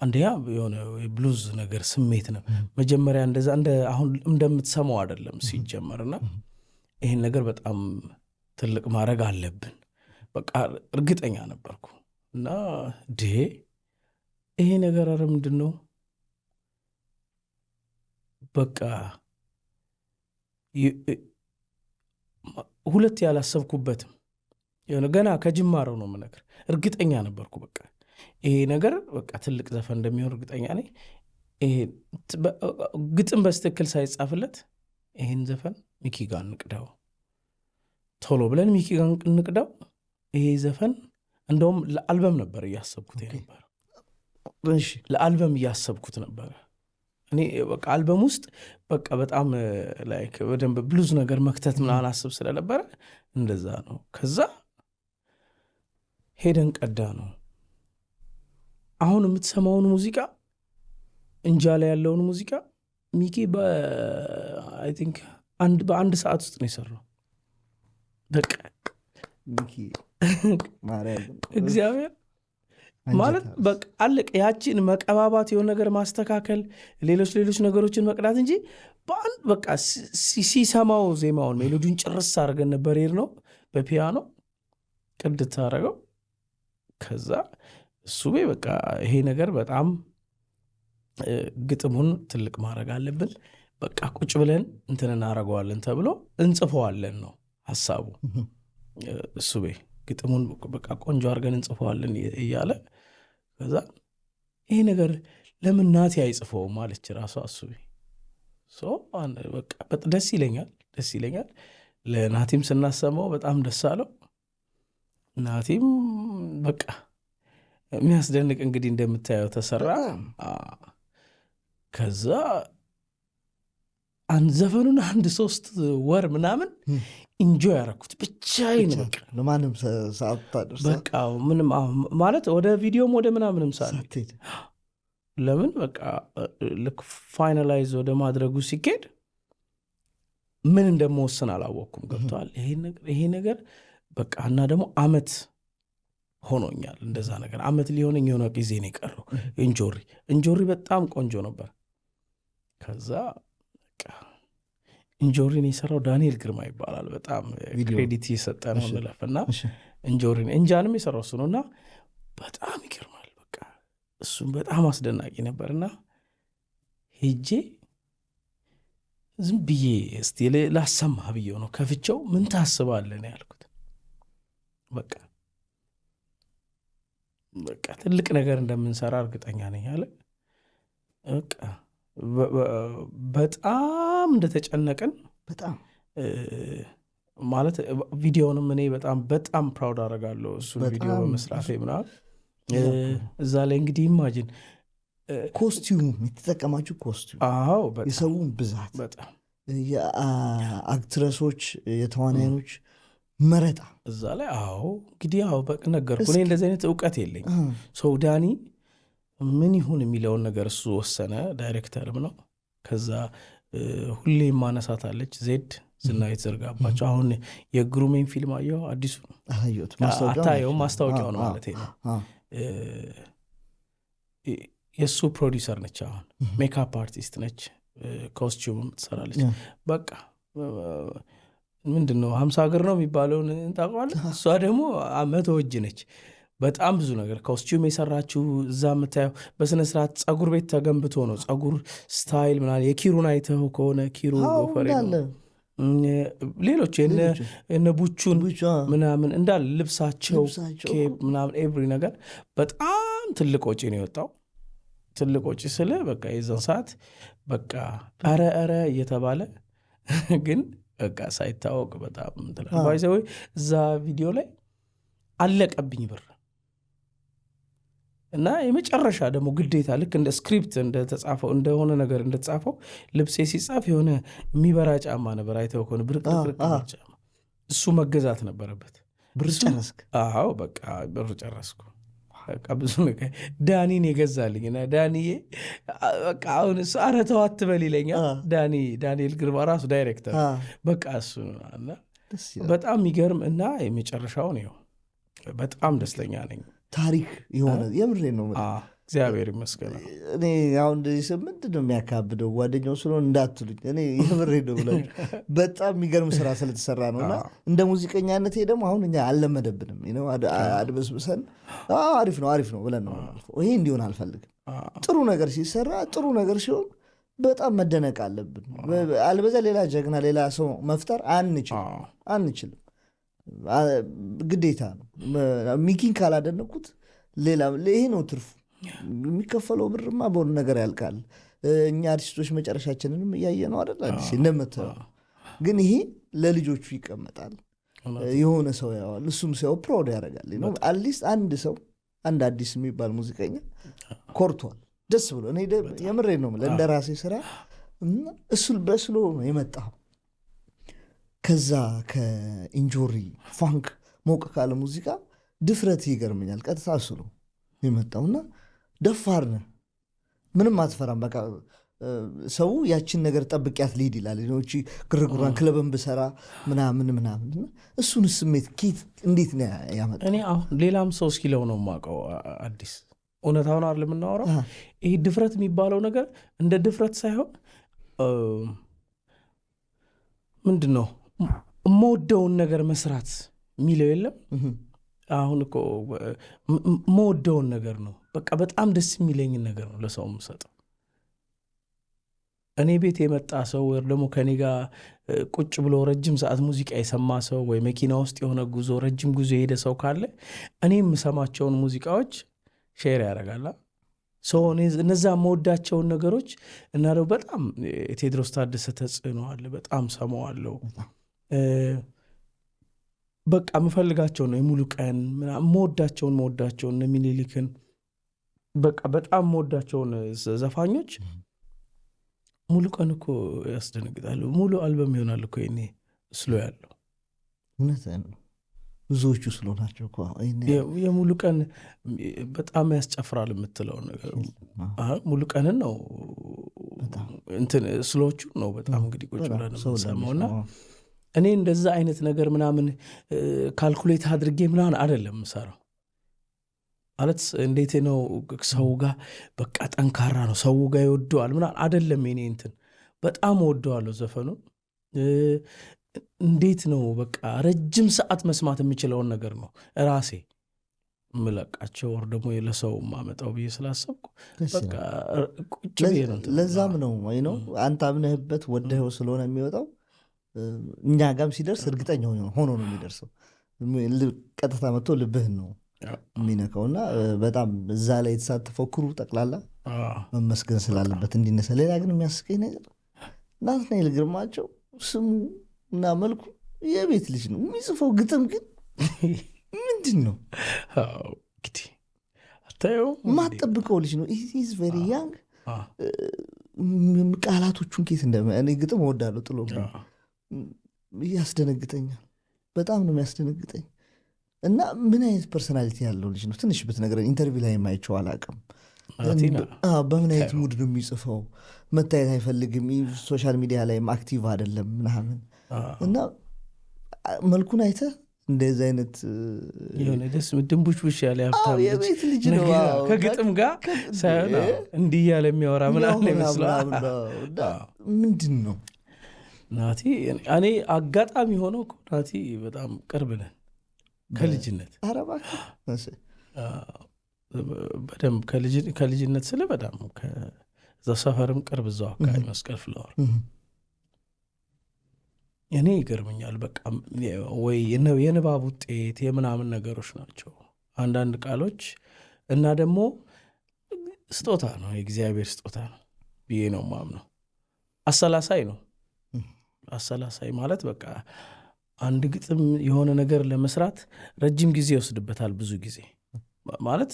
አንደኛ የሆነ ብሉዝ ነገር ስሜት ነው መጀመሪያ እንደዛ አሁን እንደምትሰማው አይደለም ሲጀመርና ይሄን ነገር በጣም ትልቅ ማድረግ አለብን በቃ እርግጠኛ ነበርኩ እና ይሄ ነገር አረ ምንድነው በቃ ሁለት ያላሰብኩበትም የሆነ ገና ከጅማሬው ነው የምነግር እርግጠኛ ነበርኩ በቃ ይሄ ነገር በቃ ትልቅ ዘፈን እንደሚሆን እርግጠኛ ነኝ። ይሄ ግጥም በስትክክል ሳይጻፍለት ይሄን ዘፈን ሚኪ ጋር እንቅዳው ቶሎ ብለን ሚኪ ጋር እንቅዳው ይሄ ዘፈን እንደውም ለአልበም ነበር እያሰብኩት ነበር። እሺ ለአልበም እያሰብኩት ነበር እኔ በቃ አልበም ውስጥ በቃ በጣም ላይክ በደንብ ብሉዝ ነገር መክተት ምናምን አስብ ስለነበረ እንደዛ ነው። ከዛ ሄደን ቀዳ ነው አሁን የምትሰማውን ሙዚቃ እንጃ ላይ ያለውን ሙዚቃ ሚኪ አይ ቲንክ በአንድ ሰዓት ውስጥ ነው የሰራው። በቃ ሚኪ ማርያም እግዚአብሔር ማለት በቃ አለቀ። ያቺን መቀባባት የሆነ ነገር ማስተካከል ሌሎች ነገሮችን መቅዳት እንጂ በአንድ በቃ ሲሰማው ዜማውን ሜሎዲውን ጭርስ አድርገን ነበር ነው በፒያኖ ቅድት አደረገው። ከዛ እሱ በቃ ይሄ ነገር በጣም ግጥሙን ትልቅ ማድረግ አለብን በቃ ቁጭ ብለን እንትን እናደርገዋለን ተብሎ እንጽፈዋለን ነው ሐሳቡ። እሱ ግጥሙን በቃ ቆንጆ አድርገን እንጽፈዋለን እያለ ከዛ ይሄ ነገር ለምን ናቲ አይጽፈውም ማለች ራሱ አሱቤ በቃ ደስ ይለኛል። ለናቲም ስናሰማው በጣም ደስ አለው። ናቲም በቃ የሚያስደንቅ እንግዲህ እንደምታየው ተሰራ። ከዛ ዘፈኑን 1-3 ወር ምናምን ኢንጆይ ያደረኩት ብቻዬን በቃ ለማንም ሰዓት ታደርሳ በቃ ምንም ማለት ወደ ቪዲዮም ወደ ምናምንም ሰዓት ለምን በቃ ልክ ፋይናላይዝ ወደ ማድረጉ ሲኬድ ምን እንደምወስን አላወቅኩም። ገብቷል ይሄ ነገር በቃ እና ደግሞ አመት ሆኖኛል እንደዛ ነገር አመት ሊሆነኝ የሆነ ጊዜ ነው የቀረው። እንጆሪ በጣም ቆንጆ ነበር። ከዛ በቃ እንጆሪን የሰራው ዳንኤል ግርማ ይባላል። በጣም ክሬዲት የሰጠ ነው እንለፍና እንጃንም የሰራው እሱ ነውና በጣም ይገርማል። በቃ እሱም በጣም አስደናቂ ነበርና ሄጄ ዝም ብዬ እስቲ ላሰማህ ብዬው ነው ከፍቼው ምን ታስባለህ ነው ያልኩት። በቃ ትልቅ ነገር እንደምንሰራ እርግጠኛ ነኝ አለ። በቃ በጣም እንደተጨነቅን በጣም ማለት ቪዲዮንም እኔ በጣም ፕራውድ አደርጋለሁ እሱን ቪዲዮ በመስራቴ ምናምን። እዛ ላይ እንግዲህ ኢማጂን ኮስቲዩም የተጠቀማችሁ ኮስቲዩም፣ የሰውን ብዛት፣ በጣም የአክትረሶች የተዋናዮች መረጣ እዛ ላይ እንግዲህ ነገርኩ እኔ እንደዚህ አይነት እውቀት የለኝ። ሰው ዳኒ ምን ይሁን የሚለውን ነገር እሱ ወሰነ። ዳይሬክተርም ነው። ከዛ ሁሌ ማነሳታለች ዜድ ዝና የተዘርጋባቸው አሁን የግሩሜን ፊልም አየው አዲሱ አታየው ማስታወቂያው ነው ማለት ነው። የእሱ ፕሮዲውሰር ነች። አሁን ሜካፕ አርቲስት ነች። ኮስቲዩም ትሰራለች። በቃ ምንድነው 50 ሀገር ነው የሚባለውን ታውቃለህ። እሷ ደግሞ 100 እጅ ነች። በጣም ብዙ ነገር ኮስቲዩም የሰራችው እዛ የምታየው በስነ ስርዓት ጸጉር ቤት ተገንብቶ ነው። ጸጉር ስታይል ምናምን የኪሩን አይተው ከሆነ ኪሩ ጎፈሬ ነው። ሌሎች የነ ቡቹን ምናምን እንዳለ ልብሳቸው ኬፕ ምናምን ኤቭሪ ነገር በጣም ትልቅ ወጪ ነው የወጣው። ትልቅ ወጪ ስለ በቃ የዛን ሰዓት በቃ ኧረ እየተባለ ግን በቃ ሳይታወቅ በጣም ባይዘው እዛ ቪዲዮ ላይ አለቀብኝ ብር እና የመጨረሻ ደግሞ ግዴታ ልክ እንደ ስክሪፕት እንደተጻፈው እንደሆነ ነገር እንደተጻፈው ልብሴ ሲጻፍ የሆነ የሚበራ ጫማ ነበር። አይተው ከሆነ ብርቅርቅ ጫማ እሱ መገዛት ነበረበት። ብር ጨረስክ? አዎ በቃ ብር ጨረስኩ። በቃ ብዙ ነገር ዳኒን የገዛልኝ እና ዳኒዬ በቃ አሁን እሱ ኧረ ተው አትበል ይለኛል። ዳንኤል ግርማ ራሱ ዳይሬክተር በቃ እሱ እና በጣም የሚገርም እና የመጨረሻው ነው። በጣም ደስተኛ ነኝ። ታሪክ የሆነ የምሬ ነው። እግዚአብሔር ይመስገን። እኔ አሁን እንደዚህ ስም ምንድን ነው የሚያካብደው ጓደኛው ስለሆን እንዳትሉኝ፣ እኔ የምሬ ነው ብላችሁ በጣም የሚገርም ስራ ስለተሰራ ነው። እና እንደ ሙዚቀኛነቴ ደግሞ አሁን እኛ አልለመደብንም። አድበስብሰን አሪፍ ነው ብለን ነው ይሄ እንዲሆን አልፈልግም። ጥሩ ነገር ሲሰራ ጥሩ ነገር ሲሆን በጣም መደነቅ አለብን። አልበዛ ሌላ ጀግና ሌላ ሰው መፍጠር አንችልም። ግዴታ ነው። ሚኪን ካላደነኩት ሌላ ይሄ ነው ትርፉ። የሚከፈለው ብርማ በሆነ ነገር ያልቃል። እኛ አርቲስቶች መጨረሻችንንም እያየ ነው አይደል? አዲስ እንደምታየው ግን ይሄ ለልጆቹ ይቀመጣል። የሆነ ሰው ያዋል፣ እሱም ሰው ፕራውድ ያደርጋል። አትሊስት አንድ ሰው አንድ አዲስ የሚባል ሙዚቀኛ ኮርቷል፣ ደስ ብሎ እኔ የምሬ ነው እንደ ራሴ ስራ እሱ በስሎ ነው የመጣው። ከዛ ከኢንጆሪ ፋንክ ሞቅ ካለ ሙዚቃ ድፍረት ይገርመኛል። ቀጥታ እሱ ነው የመጣውና ደፋር ነህ፣ ምንም አትፈራም። በቃ ሰው ያችን ነገር ጠብቂያት ሊሄድ ይላል። ግርግሯን ክለብን ብሰራ ምናምን እሱን ስሜት ኬት እንዴት ነው ያመጣ? እኔ አሁን ሌላም ሰው እስኪለው ነው የማውቀው። አዲስ እውነታውን አይደል የምናወራው። ይሄ ድፍረት የሚባለው ነገር እንደ ድፍረት ሳይሆን ምንድን ነው የምወደውን ነገር መስራት የሚለው የለም። አሁን እኮ የምወደውን ነገር ነው በቃ በጣም ደስ የሚለኝን ነገር ነው ለሰው የምሰጠው። እኔ ቤት የመጣ ሰው ወይ ደግሞ ከኔ ጋር ቁጭ ብሎ ረጅም ሰዓት ሙዚቃ የሰማ ሰው ወይ መኪና ውስጥ የሆነ ጉዞ ረጅም ጉዞ የሄደ ሰው ካለ እኔ የምሰማቸውን ሙዚቃዎች ሼር ያደርጋል ሰው። እነዛ የምወዳቸውን ነገሮች እና ደግሞ በጣም ቴዎድሮስ ታደሰ ተጽዕኖ አለ፣ በጣም ሰማዋለሁ። በቃ የምፈልጋቸው ነው የሙሉ ቀን መወዳቸውን ሚኒሊክን በቃ በጣም መወዳቸውን ዘፋኞች ሙሉ ቀን እኮ ያስደነግጣሉ። ሙሉ አልበም ይሆናል እኮ ይኔ ስሎ ያለው እውነት ነው። ብዙዎቹ ስሎ ናቸው እኮ የሙሉ ቀን በጣም ያስጨፍራል የምትለው ነገር ሙሉ ቀንን ነው እንትን ስሎቹ ነው በጣም እንግዲህ ቁጭ ብለን ሰማውና እኔ እንደዛ አይነት ነገር ምናምን ካልኩሌት አድርጌ ምናምን አይደለም የምሰራው። ማለት እንዴት ነው ሰው ጋር በቃ ጠንካራ ነው ሰው ጋር ይወደዋል ምናምን አይደለም። እኔ እንትን በጣም ወደዋለሁ ዘፈኑን። እንዴት ነው በቃ ረጅም ሰዓት መስማት የሚችለውን ነገር ነው ራሴ ምለቃቸው ወር ደግሞ ለሰው ማመጣው ብዬ ስላሰብኩ በቃ ቁጭ ብዬ ነው። ለዛም ነው አንተ አምነህበት ወደኸው ስለሆነ የሚወጣው እኛ ጋም ሲደርስ እርግጠኛ ሆኖ ነው የሚደርሰው። ቀጥታ መጥቶ ልብህን ነው የሚነካውና በጣም እዛ ላይ የተሳተፈው ክሩ ጠቅላላ መመስገን ስላለበት እንዲነሳ። ሌላ ግን የሚያስቀኝ ነገር ናትናኤል ግርማቸው ስሙ እና መልኩ የቤት ልጅ ነው። የሚጽፈው ግጥም ግን ምንድን ነው እንግዲህ አታየው ማጠብቀው ልጅ ነው። ኢዝ ቬሪ ያንግ። ቃላቶቹን ኬት እኔ ግጥም እወዳለሁ ጥሎ ያስደነግጠኛል። በጣም ነው የሚያስደነግጠኝ። እና ምን አይነት ፐርሶናሊቲ ያለው ልጅ ነው? ትንሽ ብትነግረኝ። ኢንተርቪው ላይ የማይቸው አላውቅም። በምን አይነት ሙድ ነው የሚጽፈው? መታየት አይፈልግም። ሶሻል ሚዲያ ላይም አክቲቭ አይደለም ምናምን። እና መልኩን አይተህ እንደዚህ አይነት የሆነ ደስ ድንቡሽቡሽ ያለ የቤት ልጅ ነው ከግጥም ጋር ሳይሆን እንዲህ እያለ የሚያወራ ምናምን ይመስላል። ምንድን ነው ናቲ? እኔ አጋጣሚ ሆነው ናቲ በጣም ቅርብ ነን ከልጅነት። በደንብ ከልጅነት ስለ በጣም ከዛ ሰፈርም ቅርብ እዛው አካባቢ መስቀል ፍለዋል። እኔ ይገርመኛል። በቃ ወይ የንባብ ውጤት የምናምን ነገሮች ናቸው አንዳንድ ቃሎች። እና ደግሞ ስጦታ ነው፣ የእግዚአብሔር ስጦታ ነው ብዬ ነው ማምነው። አሰላሳይ ነው። አሰላሳይ ማለት በቃ አንድ ግጥም የሆነ ነገር ለመስራት ረጅም ጊዜ ይወስድበታል። ብዙ ጊዜ ማለት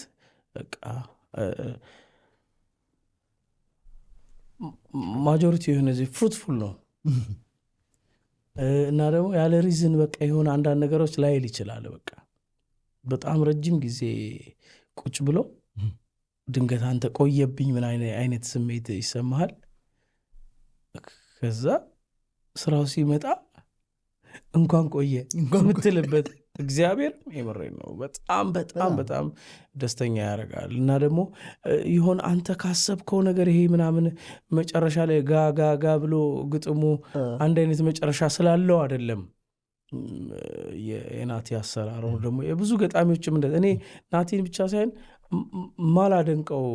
በቃ ማጆሪቲ የሆነ ፍሩትፉል ነው። እና ደግሞ ያለ ሪዝን በቃ የሆነ አንዳንድ ነገሮች ላይል ይችላል። በቃ በጣም ረጅም ጊዜ ቁጭ ብሎ ድንገት አንተ ቆየብኝ ምን አይነት ስሜት ይሰማሃል። ከዛ ስራው ሲመጣ እንኳን ቆየ የምትልበት እግዚአብሔር የምሬን ነው በጣም በጣም በጣም ደስተኛ ያደርጋል። እና ደግሞ ይሆን አንተ ካሰብከው ነገር ይሄ ምናምን መጨረሻ ላይ ጋጋጋ ብሎ ግጥሙ አንድ አይነት መጨረሻ ስላለው አይደለም። የናቲ አሰራር ደግሞ የብዙ ገጣሚዎችም እኔ ናቲን ብቻ ሳይሆን ማላደንቀው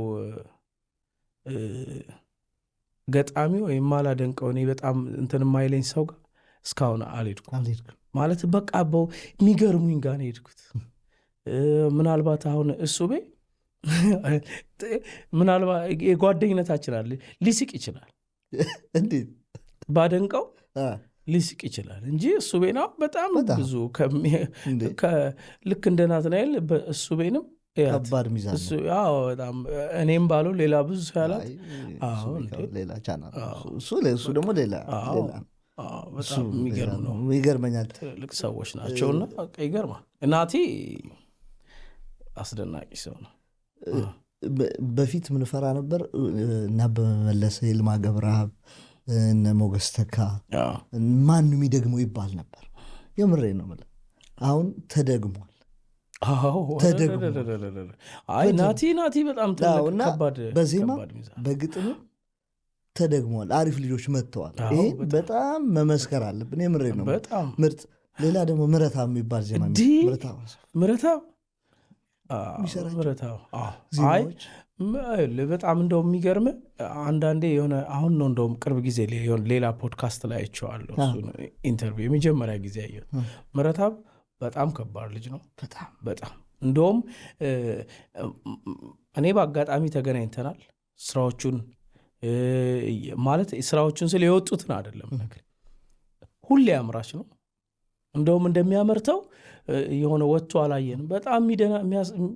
ገጣሚ ወይም ማላደንቀው እኔ በጣም እንትን የማይለኝ ሰው ጋር እስካሁን አልሄድኩም። ማለት በቃ የሚገርሙኝ ጋር ነው የሄድኩት። ምናልባት አሁን እሱ ቤ ምናልባት የጓደኝነታችን አለ ሊስቅ ይችላል። እንዴት ባደንቀው ሊስቅ ይችላል እንጂ እሱ ቤና በጣም ብዙ ልክ እንደ ናትናኤል እሱ ቤንም ከባድ ሚዛን ነው። በጣም እኔም ባለው ሌላ ብዙ ሰው ያላት ሌላ ቻናል እሱ ደግሞ ሌላ በጣም የሚገርም ነው። ይገርመኛል። ትልልቅ ሰዎች ናቸውና ይገርማል። እናቴ አስደናቂ ሰው ነው። በፊት ምንፈራ ነበር እና በመመለሰ ይልማ ገብረአብ እነ ሞገስ ተካ ማን የሚደግመው ይባል ነበር። የምሬ ነው የምልህ። አሁን ተደግሟል። ናቲ በጣም ትልቅ ከባድ በዜማ በግጥም ተደግሟል። አሪፍ ልጆች መጥተዋል። ይሄ በጣም መመስከር አለብን። የምሬ ነው በጣም ምርጥ። ሌላ ደግሞ ምረታብ የሚባል ዜማ ምረታብ በጣም እንደው የሚገርም አንዳንዴ የሆነ አሁን ነው እንደውም ቅርብ ጊዜ ሌላ ፖድካስት ላይ አይቼዋለሁ። ኢንተርቪው የመጀመሪያ ጊዜ አየሁት። ምረታብ በጣም ከባድ ልጅ ነው። በጣም እንደውም እኔ በአጋጣሚ ተገናኝተናል። ስራዎቹን ማለት ስራዎቹን ስለ የወጡትን አይደለም ነገር ሁሌ አምራች ነው። እንደውም እንደሚያመርተው የሆነ ወጥቶ አላየንም። በጣም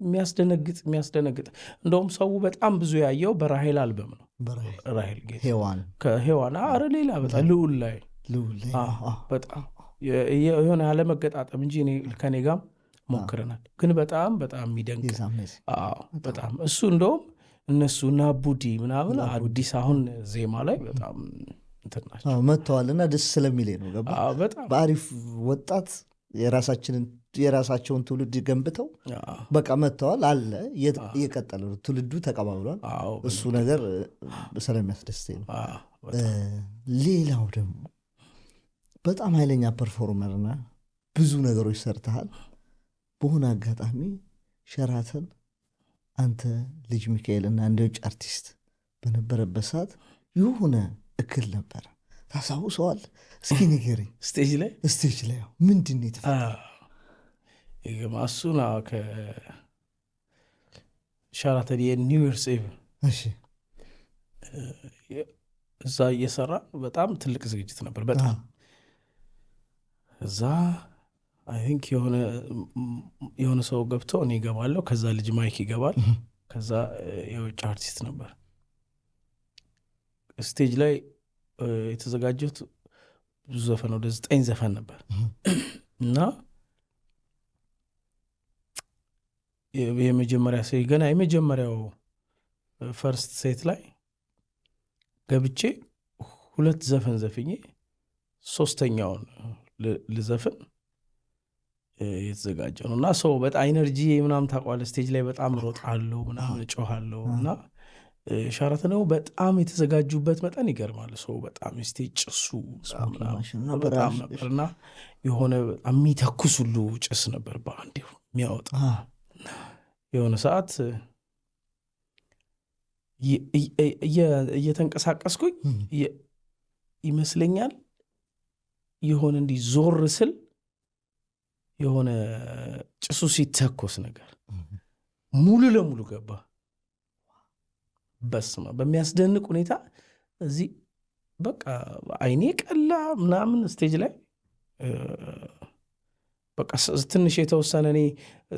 የሚያስደነግጥ እንደውም ሰው በጣም ብዙ ያየው በራሄል አልበም ነው። ራሄል ከሄዋን አረ ሌላ በጣም ልዑል ላይ በጣም የሆነ ያለመገጣጠም እንጂ ከኔ ጋር ሞክረናል። ግን በጣም በጣም የሚደንቅ በጣም እሱ እንደውም እነሱ ናቡዲ ምናምን አዲስ አሁን ዜማ ላይ በጣም እንትናቸው መጥተዋልና ደስ ስለሚለኝ ነው። ገባ በአሪፍ ወጣት የራሳቸውን ትውልድ ገንብተው በቃ መጥተዋል አለ እየቀጠለ ነው። ትውልዱ ተቀባብሏል። እሱ ነገር ስለሚያስደስተኝ ነው። ሌላው ደግሞ በጣም ኃይለኛ ፐርፎርመርና ብዙ ነገሮች ሰርተሃል። በሆነ አጋጣሚ ሸራተን አንተ ልጅ ሚካኤልና እንደ ውጭ አርቲስት በነበረበት ሰዓት የሆነ እክል ነበረ። ታስታውሰዋል? እስኪ ንገረኝ። ስቴጅ ላይ ምንድን ነው የተፈጠረው? እሱና ከሸራተን የኒው ይርስ ኢቭ እዛ እየሰራ በጣም ትልቅ ዝግጅት ነበር። በጣም እዛ አይ ቲንክ የሆነ ሰው ገብቶ እኔ እገባለሁ፣ ከዛ ልጅ ማይክ ይገባል፣ ከዛ የውጭ አርቲስት ነበር። ስቴጅ ላይ የተዘጋጀሁት ብዙ ዘፈን ወደ 9 ዘፈን ነበር እና የመጀመሪያ ገና የመጀመሪያው ፈርስት ሴት ላይ ገብቼ 2 ዘፈን ዘፍኜ 3ኛውን ልዘፍን የተዘጋጀ ነው እና ሰው በጣም ኢነርጂ ምናምን ታውቀዋለህ። ስቴጅ ላይ በጣም ሮጣለሁ ምናምን እጮሃለሁ እና ሻራተነው በጣም የተዘጋጁበት መጠን ይገርማል። ሰው በጣም ስቴጅ ጭሱ በጣም ነበርና የሆነ የሚተኩስ ሁሉ ጭስ ነበር በአንድ የሚያወጣ። የሆነ ሰዓት እየተንቀሳቀስኩኝ ይመስለኛል የሆነ እንዲህ ዞር ስል የሆነ ጭሱ ሲተኮስ ነገር ሙሉ ለሙሉ ገባ። በስማ በሚያስደንቅ ሁኔታ እዚህ በቃ አይኔ ቀላ ምናምን ስቴጅ ላይ በቃ ትንሽ የተወሰነ እኔ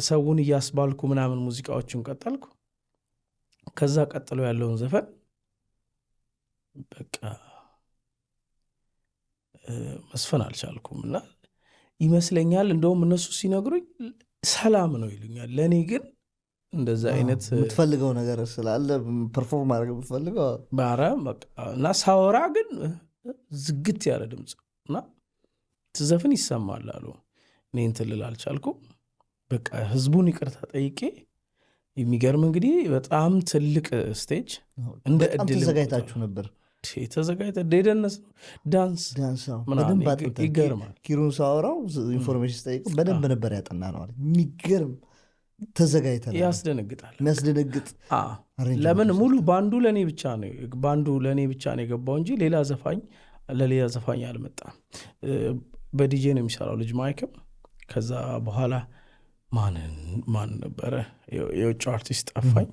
ሰውን እያስባልኩ ምናምን ሙዚቃዎቹን ቀጠልኩ። ከዛ ቀጥሎ ያለውን ዘፈን በቃ መስፈን አልቻልኩም እና ይመስለኛል እንደውም እነሱ ሲነግሩኝ ሰላም ነው ይሉኛል። ለእኔ ግን እንደዛ አይነት የምትፈልገው ነገር ስላለ ፐርፎርም ማድረግ የምትፈልገው ባረ እና ሳወራ ግን ዝግት ያለ ድምፅ እና ትዘፍን ይሰማል አሉ። እኔ እንትን ልል አልቻልኩም። በቃ ህዝቡን ይቅርታ ጠይቄ የሚገርም እንግዲህ በጣም ትልቅ ስቴጅ እንደ እድል ተዘጋጅታችሁ ነበር። ተዘጋጅተ ደደነስ ዳንስ ምናምን ይገርማል። ኪሩን ሳወራው ኢንፎርሜሽን ጠይቅ በደንብ ነበር ያጠና ነው አለ። የሚገርም ተዘጋጅተናል። ያስደነግጣል። የሚያስደነግጥ ለምን ሙሉ ባንዱ ለእኔ ብቻ ነው የገባው እንጂ ለሌላ ዘፋኝ አልመጣም። በዲጄ ነው የሚሰራው ልጅ ማይክም። ከዛ በኋላ ማን ነበረ የውጭ አርቲስት ጠፋኝ።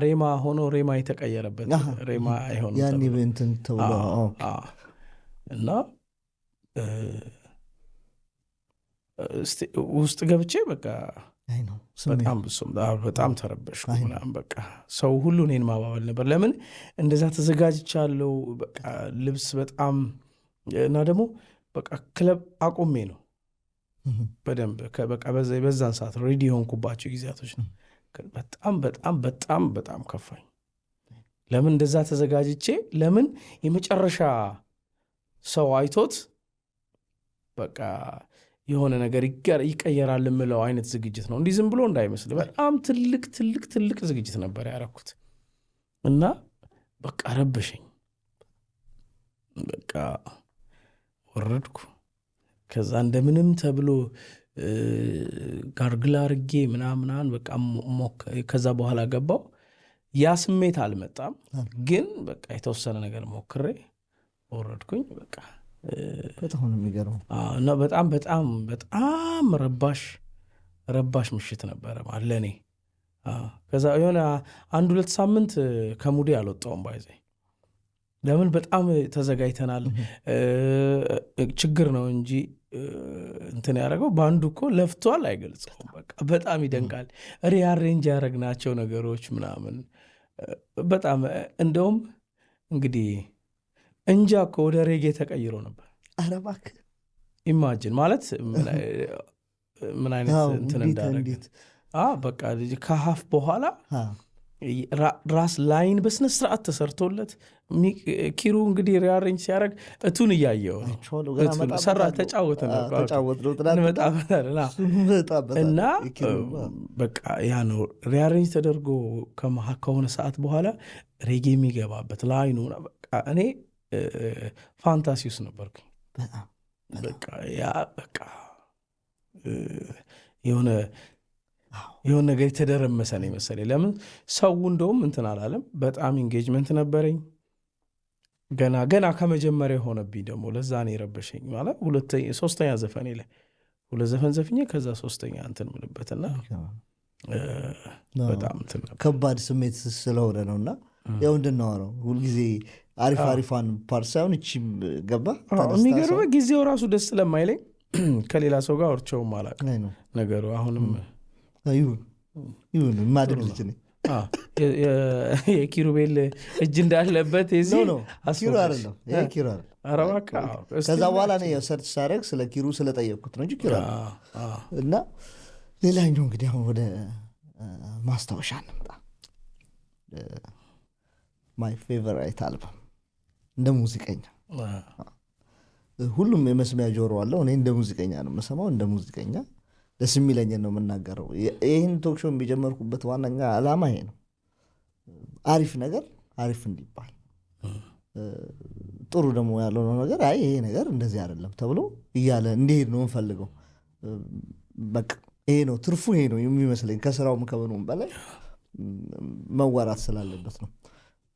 ሬማ ሆኖ ሬማ የተቀየረበት ሬማ አይሆንም ያኔ እንትን ተብሎ እና ውስጥ ገብቼ በቃ በጣም ተረበሽኩ ምናምን። በቃ ሰው ሁሉ እኔን ማባበል ነበር። ለምን እንደዛ ተዘጋጅቻለሁ። በቃ ልብስ በጣም እና ደግሞ በቃ ክለብ አቁሜ ነው በደንብ በቃ በዛን ሰዓት ሬዲ ሆንኩባቸው ጊዜያቶች ነው። በጣም በጣም በጣም በጣም ከፋኝ። ለምን እንደዛ ተዘጋጅቼ ለምን የመጨረሻ ሰው አይቶት በቃ የሆነ ነገር ይቀየራል የምለው አይነት ዝግጅት ነው። እንዲህ ዝም ብሎ እንዳይመስል በጣም ትልቅ ትልቅ ትልቅ ዝግጅት ነበር ያረኩት እና በቃ ረበሸኝ። በቃ ወረድኩ። ከዛ እንደምንም ተብሎ ጋርግላ አርጌ ምናምናን በቃ ከዛ በኋላ ገባው። ያ ስሜት አልመጣም፣ ግን በቃ የተወሰነ ነገር ሞክሬ ወረድኩኝ። በቃ በጣም ነው የሚገርመው እና በጣም በጣም በጣም ረባሽ ምሽት ነበረ ማለት ለእኔ። ከዛ የሆነ 1-2 ሳምንት ከሙዴ አልወጣውም ባይዘ። ለምን በጣም ተዘጋጅተናል። ችግር ነው እንጂ እንትን ያደረገው በአንዱ እኮ ለፍቷል አይገልጸውም። በቃ በጣም ይደንቃል። ሪአሬንጅ ያደረግናቸው ነገሮች ምናምን በጣም እንደውም እንግዲህ እንጃ እኮ ወደ ሬጌ ተቀይሮ ነበር። ኧረ እባክህ ኢማጂን ማለት ምን አይነት እንትን እንዳደረገ በቃ ከሀፍ በኋላ ራስ ላይን በስነ ስርዓት ተሰርቶለት ኪሩ እንግዲህ ሪአሬንጅ ሲያደርግ እቱን እያየው ሰራ ተጫወተ እና በቃ ያ ነው ሪአሬንጅ ተደርጎ ከሆነ ሰዓት በኋላ ሬጌ የሚገባበት ላይኑ በቃ እኔ ፋንታሲ ውስጥ ነበርኩኝ። በቃ ያ በቃ የሆነ ነገር የተደረመሰ ነው መሰለኝ። ለምን ሰው እንደውም እንትን አላለም። በጣም ኢንጌጅመንት ነበረኝ ገና ከመጀመሪያ ሆነብኝ። ደግሞ ለዛ ነው የረበሸኝ። ማለት 3ኛ ዘፈኔ ላይ 2 ዘፈን ዘፍኜ ከዛ 3ኛ እንትን ምልበትና በጣም እንትን ከባድ ስሜት ስለሆነ ነውና ያው እንድናወራው ሁልጊዜ አሪፍ አሪፋን ፓርት ሳይሆን እቺም ገባ የሚገርም ጊዜው ራሱ ደስ ስለማይለኝ ከሌላ ሰው ጋር አውርቼውም አላውቅም ነገሩ አሁንም ይሁን ማድር ልጅ ነኝ የኪሩቤል እጅ እንዳለበት የዚህ ኪሩ አይደለም ኪሩ ከዛ በኋላ ነው ሰርች ሳደርግ ስለ ኪሩ ስለጠየቅኩት ነው እንጂ ኪሩ እና ሌላኛው እንግዲህ አሁን ወደ ማስታወሻ እንምጣ ማይ ፌቨራይት አልበም እንደ ሙዚቀኛ ሁሉም የመስሚያ ጆሮ አለው እኔ እንደ ሙዚቀኛ ነው የምሰማው እንደ ሙዚቀኛ ደስ የሚለኝን ነው የምናገረው ይህን ቶክሾው የሚጀመርኩበት ዋናኛ ዓላማ ይሄ ነው አሪፍ ነገር አሪፍ እንዲባል ጥሩ ደግሞ ያለው ነገር አይ ይሄ ነገር እንደዚህ አይደለም ተብሎ እያለ እንዲሄድ ነው እንፈልገው በቃ ይሄ ነው ትርፉ ይሄ ነው የሚመስለኝ ከስራውም ከበኑም በላይ መዋራት ስላለበት ነው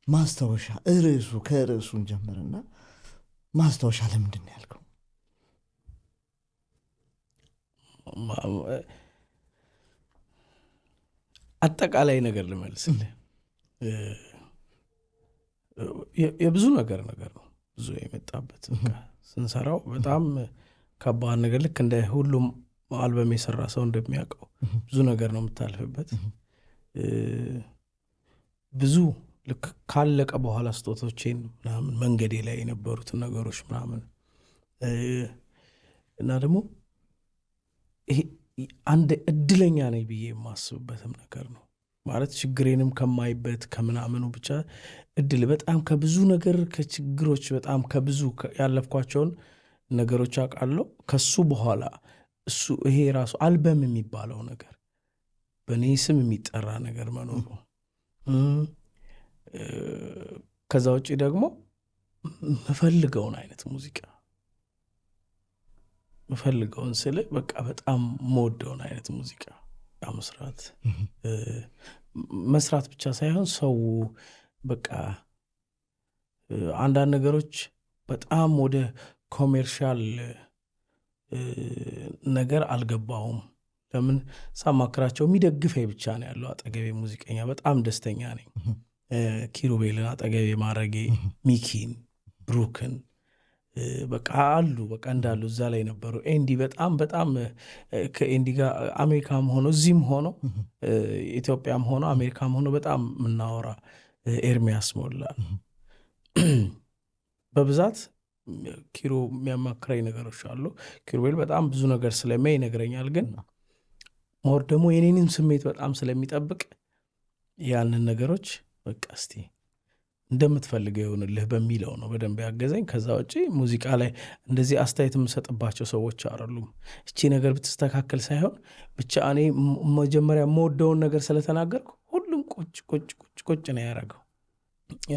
ማስታወሻ ርዕሱ ከርዕሱን ጀምርና ማስታወሻ ለምንድን ነው ያልከው አጠቃላይ ነገር ልመልስልህ የብዙ ነገር ነው ብዙ የመጣበት ስንሰራው በጣም ከባድ ነገር ልክ እንደ ሁሉም አልበም የሰራ ሰው እንደሚያውቀው ብዙ ነገር ነው የምታልፍበት ብዙ ልክ ካለቀ በኋላ ስጦቶቼን ምናምን መንገዴ ላይ የነበሩትን ነገሮች ምናምን እና ደግሞ ይሄ አንድ እድለኛ ነኝ ብዬ የማስብበትም ነገር ነው ማለት ችግሬንም ከማይበት ከምናምኑ ብቻ እድል በጣም ከብዙ ነገር ከችግሮች በጣም ከብዙ ያለፍኳቸውን ነገሮች አውቃለሁ ከሱ በኋላ እሱ ይሄ ራሱ አልበም የሚባለው ነገር በእኔ ስም የሚጠራ ነገር መኖሩ ከዛ ውጪ ደግሞ መፈልገውን አይነት ሙዚቃ መፈልገውን ስለ በቃ በጣም ሞደውን አይነት ሙዚቃ መስራት ብቻ ሳይሆን ሰው በቃ አንዳንድ ነገሮች በጣም ወደ ኮሜርሻል ነገር አልገባሁም ለምን ሳማክራቸው የሚደግፈኝ ብቻ ነው ያለው አጠገቤ ሙዚቀኛ በጣም ደስተኛ ነኝ ኪሩቤልን አጠገቤ ማረጌ ሚኪን ብሩክን በቃ አሉ በቃ እንዳሉ እዛ ላይ ነበሩ ኤንዲ በጣም ከኤንዲ ጋር አሜሪካም ሆኖ እዚህም ሆኖ ኢትዮጵያም ሆኖ አሜሪካም ሆኖ በጣም ምናወራ ኤርሚያስ ሞላ በብዛት ኪሩ የሚያማክረኝ ነገሮች አሉ ኪሩቤል በጣም ብዙ ነገር ስለሚያይ ይነግረኛል ግን ሞር ደግሞ የኔንም ስሜት በጣም ስለሚጠብቅ ያንን ነገሮች በቃ እስቲ እንደምትፈልገው ይሆንልህ በሚለው ነው በደንብ ያገዘኝ ከዛ ውጪ ሙዚቃ ላይ እንደዚህ አስተያየት የምሰጥባቸው ሰዎች አይደሉም እቺ ነገር ብትስተካከል ሳይሆን ብቻ እኔ መጀመሪያ የምወደውን ነገር ስለተናገርኩ ሁሉም ቁጭ ነው ያደረገው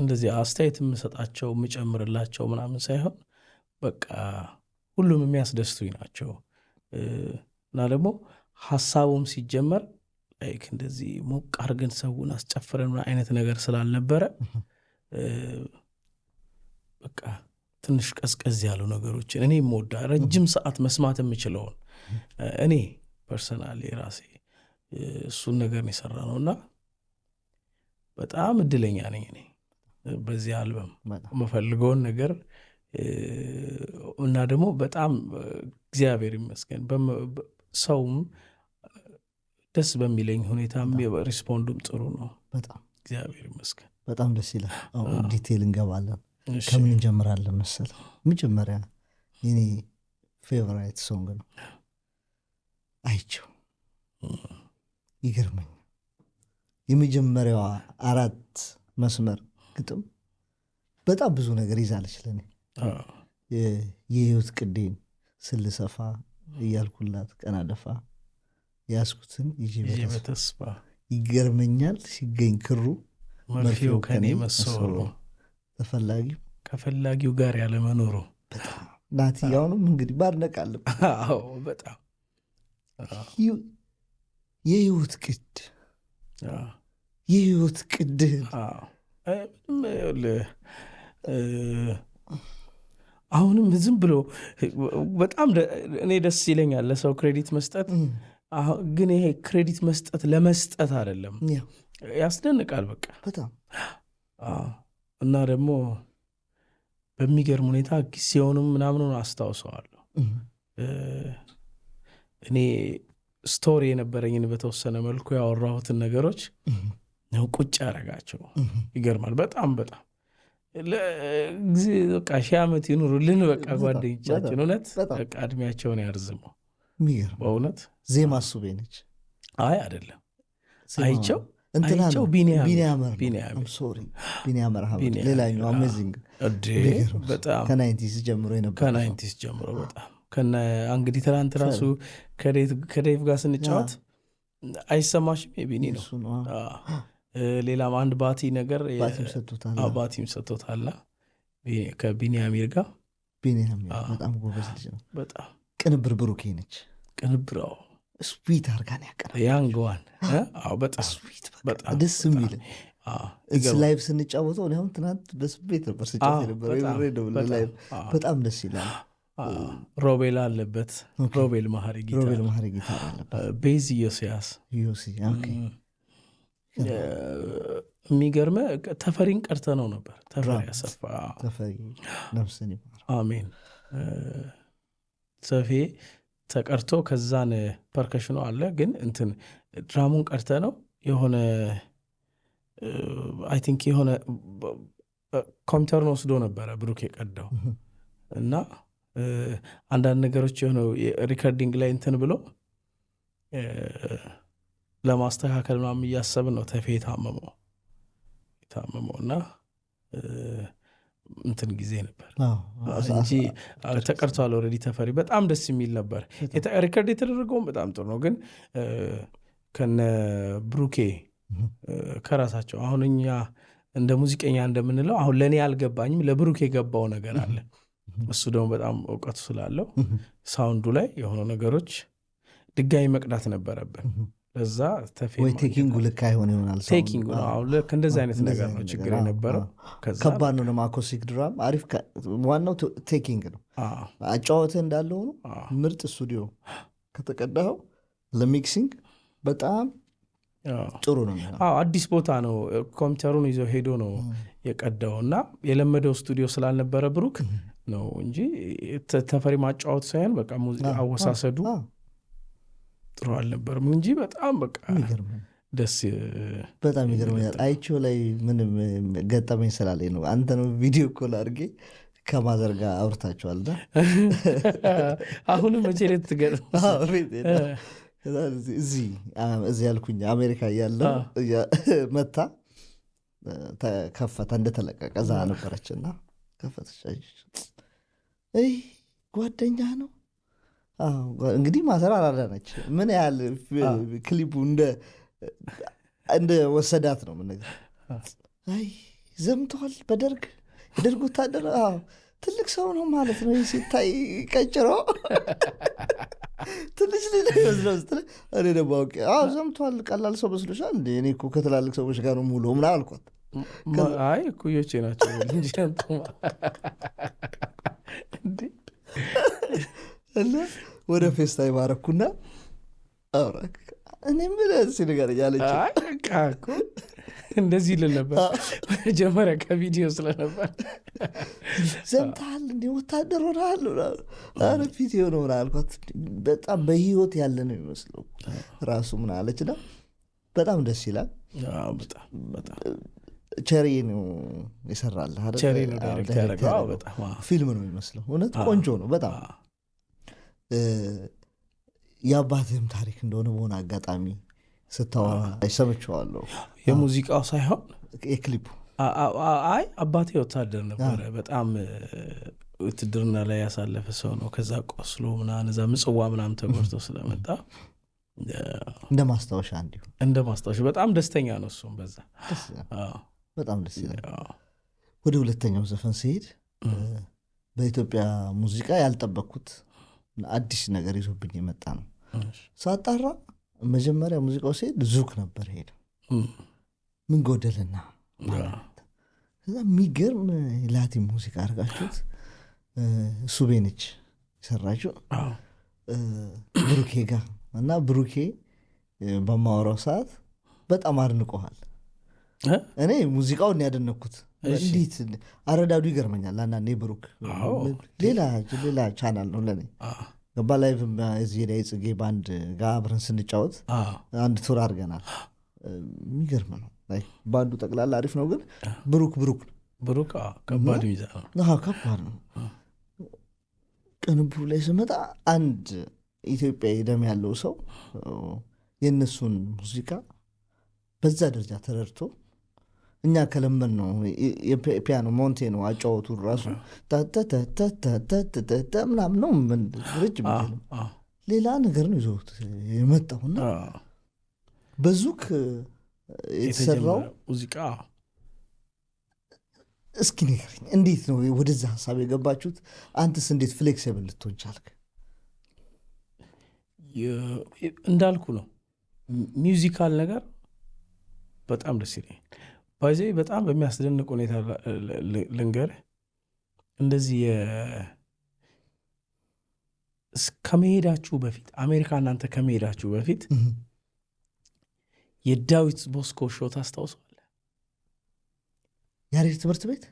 እንደዚህ አስተያየት የምሰጣቸው የምጨምርላቸው ምናምን ሳይሆን በቃ ሁሉም የሚያስደስቱኝ ናቸው እና ደግሞ ሐሳቡም ሲጀመር ላይክ እንደዚህ ሞቅ አድርገን ሰውን አስጨፍረን አይነት ነገር ስላልነበረ በቃ ትንሽ ቀዝቀዝ ያሉ ነገሮችን እኔ ሞዳ ረጅም ሰዓት መስማት የምችለውን እኔ ፐርሰናሊ ራሴ እሱን ነገር ነው የሰራነውና በጣም እድለኛ ነኝ እኔ በዚህ አልበም መፈልገውን ነገር እና ደግሞ በጣም እግዚአብሔር ይመስገን ሰውም ደስ በሚለኝ ሁኔታም ሪስፖንዱም ጥሩ ነው በጣም እግዚአብሔር ይመስገን በጣም ደስ ይላል አሁን ዲቴል እንገባለን ከምን እንጀምራለን መሰለህ መጀመሪያ የኔ ፌቨራይት ሶንግ ነው አይቼው ይገርመኝ የመጀመሪያዋ 4 መስመር ግጥም በጣም ብዙ ነገር ይዛለች ለኔ የህይወት ቅዴን ስልሰፋ እያልኩላት ቀና ደፋ ያስኩትን ይዤ በተስፋ ይገርመኛል ሲገኝ ክሩ መርፌው ከኔ መሰወሩ ከፈላጊው ጋር ያለ መኖሩ ናትያውንም እንግዲህ ባድነቃለሁ በጣም የህይወት ቅድ የህይወት ቅድህን አሁንም ዝም ብሎ በጣም እኔ ደስ ይለኛል ለሰው ክሬዲት መስጠት ግን ይሄ ክሬዲት መስጠት ለመስጠት አይደለም ያስደንቃል በቃ በጣም እና ደግሞ በሚገርም ሁኔታ ጊዜውንም ምናምኑን አስታውሰዋለሁ። እኔ ስቶሪ የነበረኝን በተወሰነ መልኩ ያወራሁትን ነገሮች ቁጭ ያደረጋቸው ይገርማል። በጣም በጣም በቃ 1000 ዓመት ይኑሩልን በቃ ጓደኞቻችን፣ እውነት በቃ እድሜያቸውን ያርዝመው። በእውነት ዜማ ሱቤ ነች? አይ አይደለም፣ አይቸው ቢኒያም ሌላኛው አሜዚንግ በጣም ከናይንቲስ ጀምሮ በጣም ከነ እንግዲህ ትናንት ራሱ ከዴቭ ጋር ስንጫወት አይሰማሽም የቢኒ ነው። ሌላም አንድ ባቲ ነገር ባቲም ሰጥቶታል ከቢኒያሚር ጋር። በጣም ጎበዝ ልጅ ነው። በጣም ቅንብር ብሩኬ ነች። ቅንብር ስዊት አርጋን ያቀረ ያንገዋን በጣም በጣም ደስ የሚል ላይቭ ስንጫወተው አሁን ትናንት በስቤት ነበር ስጫወት የነበረ በጣም ደስ ይላል። ሮቤል አለበት፣ ሮቤል ማህሪ ጊታር አለበት፣ ቤዝ ዮሲያስ የሚገርመ ተፈሪን ቀርተ ነው ነበር። ተፈሪ ያሰፋ አሜን ሰፌ ተቀርቶ ከዛን ፐርከሽኑ አለ ግን እንትን ድራሙን ቀርተ ነው የሆነ አይ ቲንክ የሆነ ኮምፒውተርን ወስዶ ነበረ ብሩክ የቀዳው እና አንዳንድ ነገሮች የሆነው ሪከርዲንግ ላይ እንትን ብሎ ለማስተካከል ምናምን እያሰብን ነው። ተፌ የታመመው እና እንትን ጊዜ ነበር እንጂ ተቀርቷል ኦልሬዲ። ተፈሪ በጣም ደስ የሚል ነበር። ሪከርድ የተደረገውን በጣም ጥሩ ነው። ግን ከነ ብሩኬ ከራሳቸው አሁን እኛ እንደ ሙዚቀኛ እንደምንለው አሁን ለእኔ አልገባኝም፣ ለብሩኬ የገባው ነገር አለ። እሱ ደግሞ በጣም እውቀቱ ስላለው ሳውንዱ ላይ የሆኑ ነገሮች ድጋሚ መቅዳት ነበረብን። ለዛ ወይ ቴኪንጉ ልክ አይሆን ይሆናል። ቴኪንጉ ነው አሁን ልክ እንደዚህ አይነት ነገር ነው ችግር የነበረው። ከባድ ነው ደግሞ አኮስቲክ ድራም አሪፍ። ዋናው ቴኪንግ ነው። አጫወትህ እንዳለ ሆኖ ምርጥ ስቱዲዮ ከተቀዳኸው ለሚክሲንግ በጣም ጥሩ ነው። አዲስ ቦታ ነው። ኮምፒውተሩን ይዞ ሄዶ ነው የቀዳው እና የለመደው ስቱዲዮ ስላልነበረ ብሩክ ነው እንጂ ተፈሪ ማጫወት ሳይሆን በቃ አወሳሰዱ ጥሩ አልነበርም እንጂ በጣም በቃ ደስ በጣም ይገርመኛል። አይቼው ላይ ምንም ገጠመኝ ስላለኝ ነው። አንተ ነው ቪዲዮ ኮል አድርጌ ከማዘር ጋር አውርታችኋልና አሁንም መቼ ላይ ትገጥም እዚህ ያልኩኝ አሜሪካ እያለሁ መታ ከፈታ እንደተለቀቀ እዛ ነበረችና ከፈተች። ጓደኛ ነው እንግዲህ ማሰራ አራዳነች። ምን ያህል ክሊፑ እንደ ወሰዳት ነው ምንገር። አይ ዘምተዋል በደርግ የደርግ ወታደር ትልቅ ሰው ነው ማለት ነው ሲታይ ቀጭሮ ትንሽ ልጅ ይመስለው ስትል እኔ ደግሞ አውቄ ዘምተዋል ቀላል ሰው መስሎሻል እንዴ? እኔ እኮ ከትላልቅ ሰዎች ጋር ነው ሙሉ ምናምን አልኳት። አይ እኩዮቼ ናቸው እና ወደ ፌስታ ይባረኩና እኔ ምን ሲነገር ያለች እንደዚህ ልል ነበር መጀመሪያ ከቪዲዮ ስለነበር ዘምተሃል እንዲ ወታደር ሆነሃል ኧረ ቪዲዮ ነው ምናምን አልኳት። በጣም በህይወት ያለ ነው የሚመስለው ራሱ ምናምን አለችና በጣም ደስ ይላል። ቸሪ ነው የሰራልህ ፊልም ነው የሚመስለው። እውነት ቆንጆ ነው በጣም። የአባትህም ታሪክ እንደሆነ በሆነ አጋጣሚ ስታወራ ሰምቼዋለሁ። የሙዚቃው ሳይሆን የክሊፑ። አይ አባቴ ወታደር ነበረ። በጣም ውትድርና ላይ ያሳለፈ ሰው ነው። ከዛ ቆስሎ ምናምን እዛ ምጽዋ ምናምን ተጎድቶ ስለመጣ እንደ ማስታወሻ እንዲሁ እንደ ማስታወሻ በጣም ደስተኛ ነው እሱም በዛ በጣም ደስ ይላል። ወደ ሁለተኛው ዘፈን ሲሄድ በኢትዮጵያ ሙዚቃ ያልጠበቅኩት አዲስ ነገር ይዞብኝ የመጣ ነው። ሳጣራ መጀመሪያ ሙዚቃው ሲሄድ ዙክ ነበር ሄደው ምን ጎደልና ከዛ የሚገርም ላቲን ሙዚቃ አድርጋችሁት ሱቤነች የሰራችው ብሩኬ ጋር እና ብሩኬ በማወራው ሰዓት በጣም አድንቆሃል። እኔ ሙዚቃውን ያደነኩት እንዴት አረዳዱ ይገርመኛል። አንዳንዴ ብሩክ ሌላ ቻናል ነው ለእኔ ገባ። ላይቭም እዚህ ላይ ጽጌ ባንድ ጋር አብረን ስንጫወት አንድ ቱር አድርገናል። የሚገርም ነው። ባንዱ ጠቅላላ አሪፍ ነው፣ ግን ብሩክ ከባድ ሚዛን ነው። ከባድ ነው። ቅንብሩ ላይ ስመጣ አንድ ኢትዮጵያዊ ደም ያለው ሰው የእነሱን ሙዚቃ በዛ ደረጃ ተረድቶ እኛ ከለመን ነው የፒያኖ ሞንቴ ነው አጫወቱ ራሱ ምናምን ነው ረጅም ሌላ ነገር ነው ይዞት የመጣውና በዙክ የተሰራው ሙዚቃ እስኪ ንገረኝ፣ እንዴት ነው ወደዛ ሀሳብ የገባችሁት? አንተስ እንዴት ፍሌክሲብል ልትሆን ቻልክ? እንዳልኩ ነው ሚውዚካል ነገር በጣም ደስ ይለኛል። ባይዘ በጣም በሚያስደንቅ ሁኔታ ልንገርህ፣ እንደዚህ ከመሄዳችሁ በፊት አሜሪካ እናንተ ከመሄዳችሁ በፊት የዳዊት ቦስኮ ሾው ታስታውሰዋለህ? ያሬድ ትምህርት ቤት